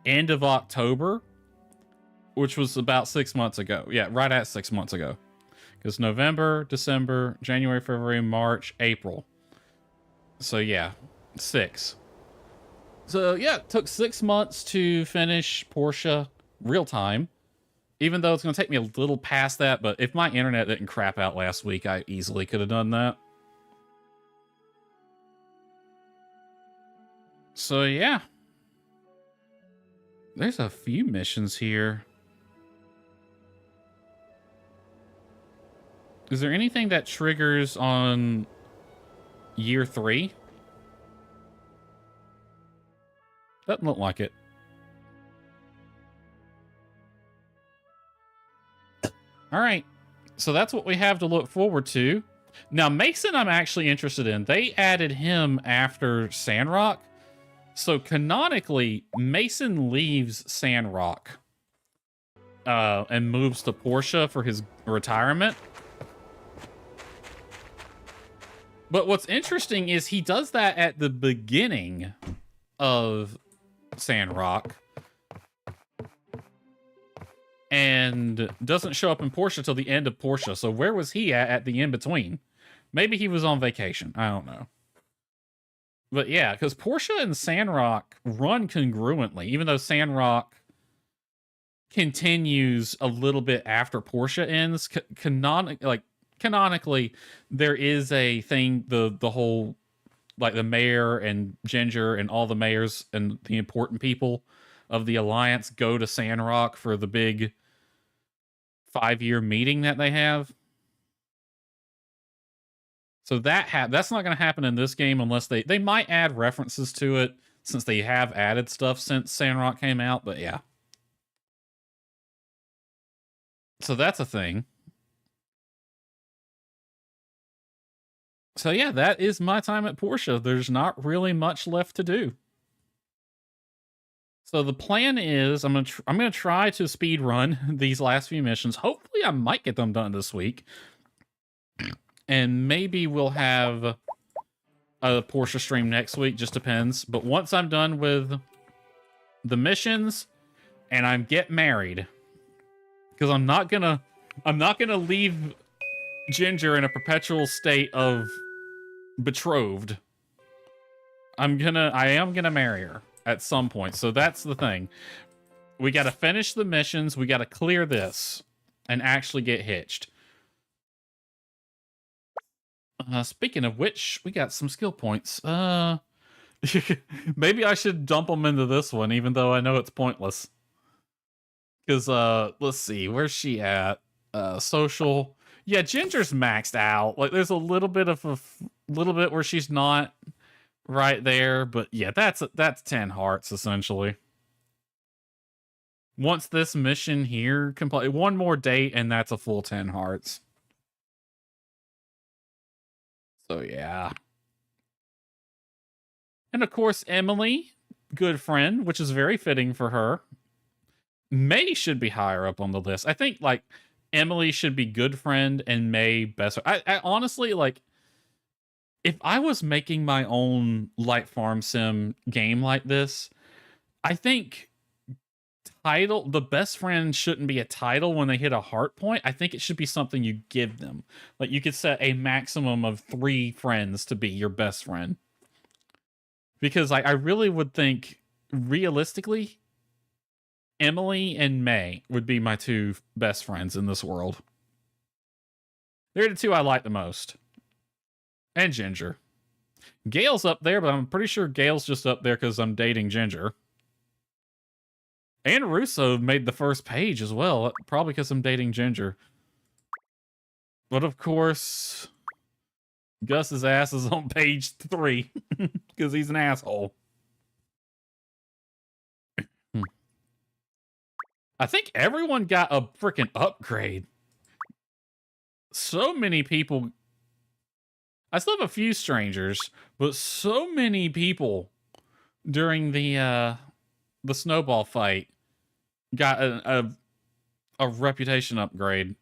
end of October, which was about 6 months ago. Yeah, right at 6 months ago. Because November, December, January, February, March, April. So yeah, 6. So yeah, it took 6 months to finish Portia real time. Even though it's going to take me a little past that, but if my internet didn't crap out last week, I easily could have done that. So yeah. There's a few missions here. Is there anything that triggers on year 3? Doesn't look like it. All right. So that's what we have to look forward to. Now, Mason, I'm actually interested in. They added him after Sandrock. So canonically, Mason leaves Sandrock and moves to Portia for his retirement. But what's interesting is he does that at the beginning of Sandrock and doesn't show up in Portia till the end of Portia. So where was he at the in-between? Maybe he was on vacation. I don't know. But yeah, because Portia and Sandrock run congruently, even though Sandrock continues a little bit after Portia ends. Canonically, there is a thing, the whole, like the mayor and Ginger and all the mayors and the important people of the Alliance go to Sandrock for the big 5-year meeting that they have. So that's not going to happen in this game unless they might add references to it since they have added stuff since Sandrock came out, but yeah. So that's a thing. So yeah, that is my time at Portia. There's not really much left to do. So the plan is I'm gonna try to speed run these last few missions. Hopefully I might get them done this week. And maybe we'll have a Portia stream next week, just depends. But once I'm done with the missions and I get married, because I'm not gonna leave Ginger in a perpetual state of betrothed. I am gonna marry her at some point. So that's the thing. We got to finish the missions. We got to clear this and actually get hitched. Speaking of which, we got some skill points. Maybe I should dump them into this one, even though I know it's pointless. Because, let's see, where's she at? Social. Yeah, Ginger's maxed out. Like, there's a little bit where she's not right there, but yeah, that's 10 hearts, essentially. Once this mission here complete, one more date, and that's a full 10 hearts. So yeah. And of course, Emily, good friend, which is very fitting for her. May should be higher up on the list. I think like Emily should be good friend and May best. I honestly, like, if I was making my own light farm sim game like this, I think the best friend shouldn't be a title when they hit a heart point. I think it should be something you give them. Like, you could set a maximum of 3 friends to be your best friend. Because I really would think, realistically, Emily and May would be my 2 best friends in this world. They're the 2 I like the most. And Ginger. Gail's up there, but I'm pretty sure Gail's just up there because I'm dating Ginger. And Russo made the first page as well, probably because I'm dating Ginger. But of course, Gus's ass is on page 3 because he's an asshole. I think everyone got a freaking upgrade. So many people. I still have a few strangers, but so many people during the snowball fight got a reputation upgrade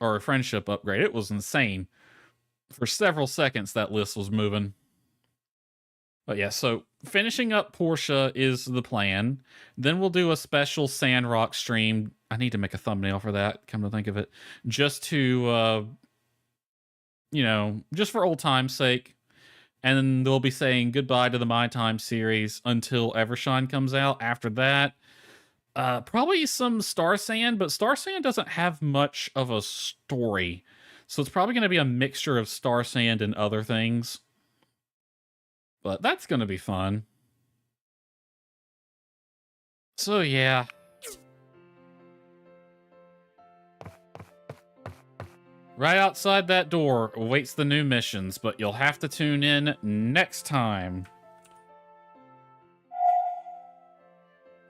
or a friendship upgrade. It was insane. For several seconds, that list was moving. But yeah, so finishing up Portia is the plan. Then we'll do a special Sandrock stream. I need to make a thumbnail for that, come to think of it. Just to, just for old time's sake. And then they'll be saying goodbye to the My Time series until Evershine comes out. After that, probably some Star Sand, but Star Sand doesn't have much of a story. So it's probably going to be a mixture of Star Sand and other things. But that's going to be fun. So yeah. Right outside that door awaits the new missions, but you'll have to tune in next time.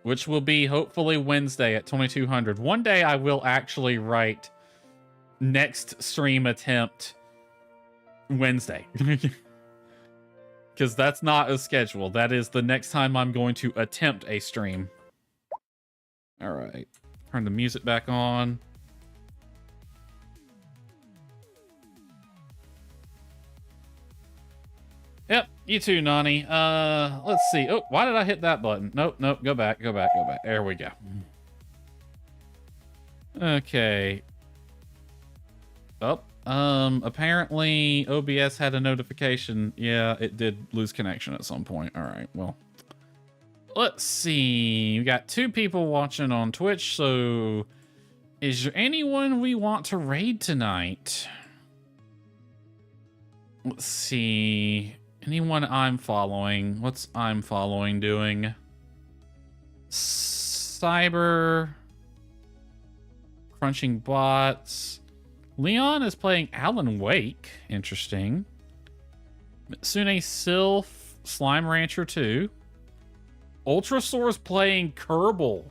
Which will be hopefully Wednesday at 2200. One day I will actually write next stream attempt Wednesday. Because that's not a schedule. That is the next time I'm going to attempt a stream. Alright. Turn the music back on. Yep, you too, Nani. Let's see. Oh, why did I hit that button? Nope, go back. There we go. Okay. Oh, apparently OBS had a notification. Yeah, it did lose connection at some point. All right, well. Let's see. We got 2 people watching on Twitch, so is there anyone we want to raid tonight? Let's see. Anyone I'm following? What's I'm following doing? Cyber. Crunching bots. Leon is playing Alan Wake. Interesting. Mitsune Sylph. Slime Rancher 2. Ultrasaur's playing Kerbal.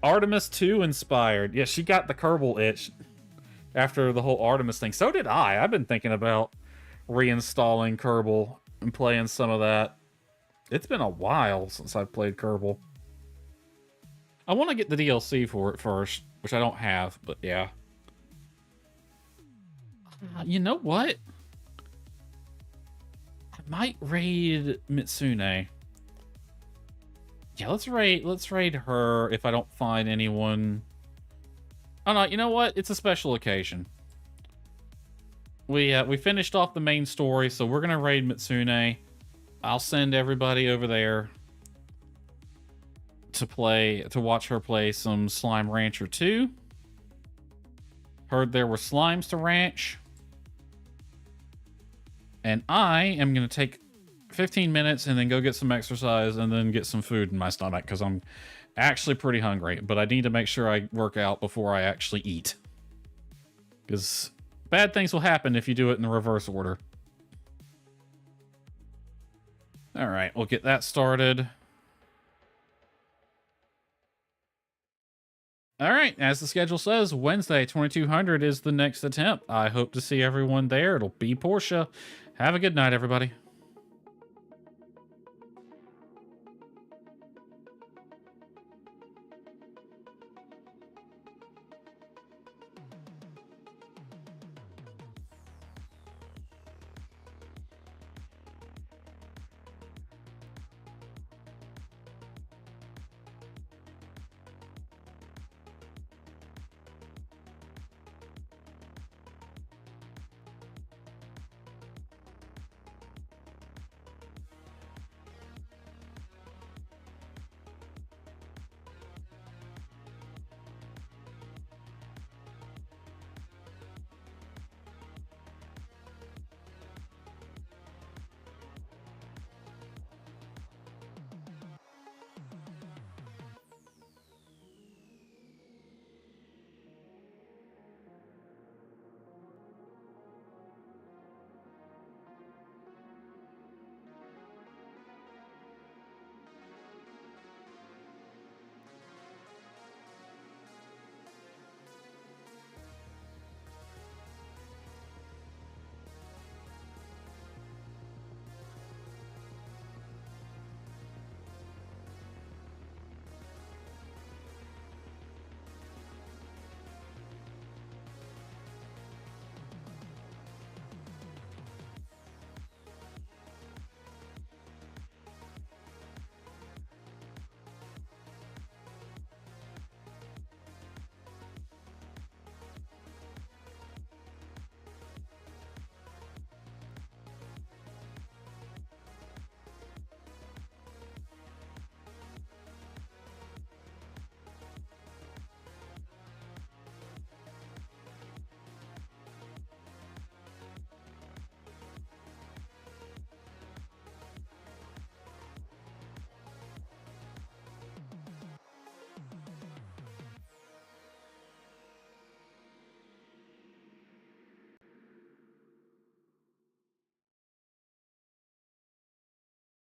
Artemis 2 inspired. Yeah, she got the Kerbal itch after the whole Artemis thing. So did I. I've been thinking about reinstalling Kerbal and playing some of that. It's been a while since I've played Kerbal. I want to get the DLC for it first, which I don't have, but yeah. You know what? I might raid Mitsune. Yeah, let's raid her if I don't find anyone. Oh no, you know what? It's a special occasion. We finished off the main story, so we're gonna raid Mitsune. I'll send everybody over there to watch her play some Slime Rancher 2. Heard there were slimes to ranch. And I am gonna take 15 minutes and then go get some exercise and then get some food in my stomach because I'm actually pretty hungry, but I need to make sure I work out before I actually eat. Because bad things will happen if you do it in the reverse order. All right, we'll get that started. All right, as the schedule says, Wednesday, 2200 is the next attempt. I hope to see everyone there. It'll be Portia. Have a good night, everybody.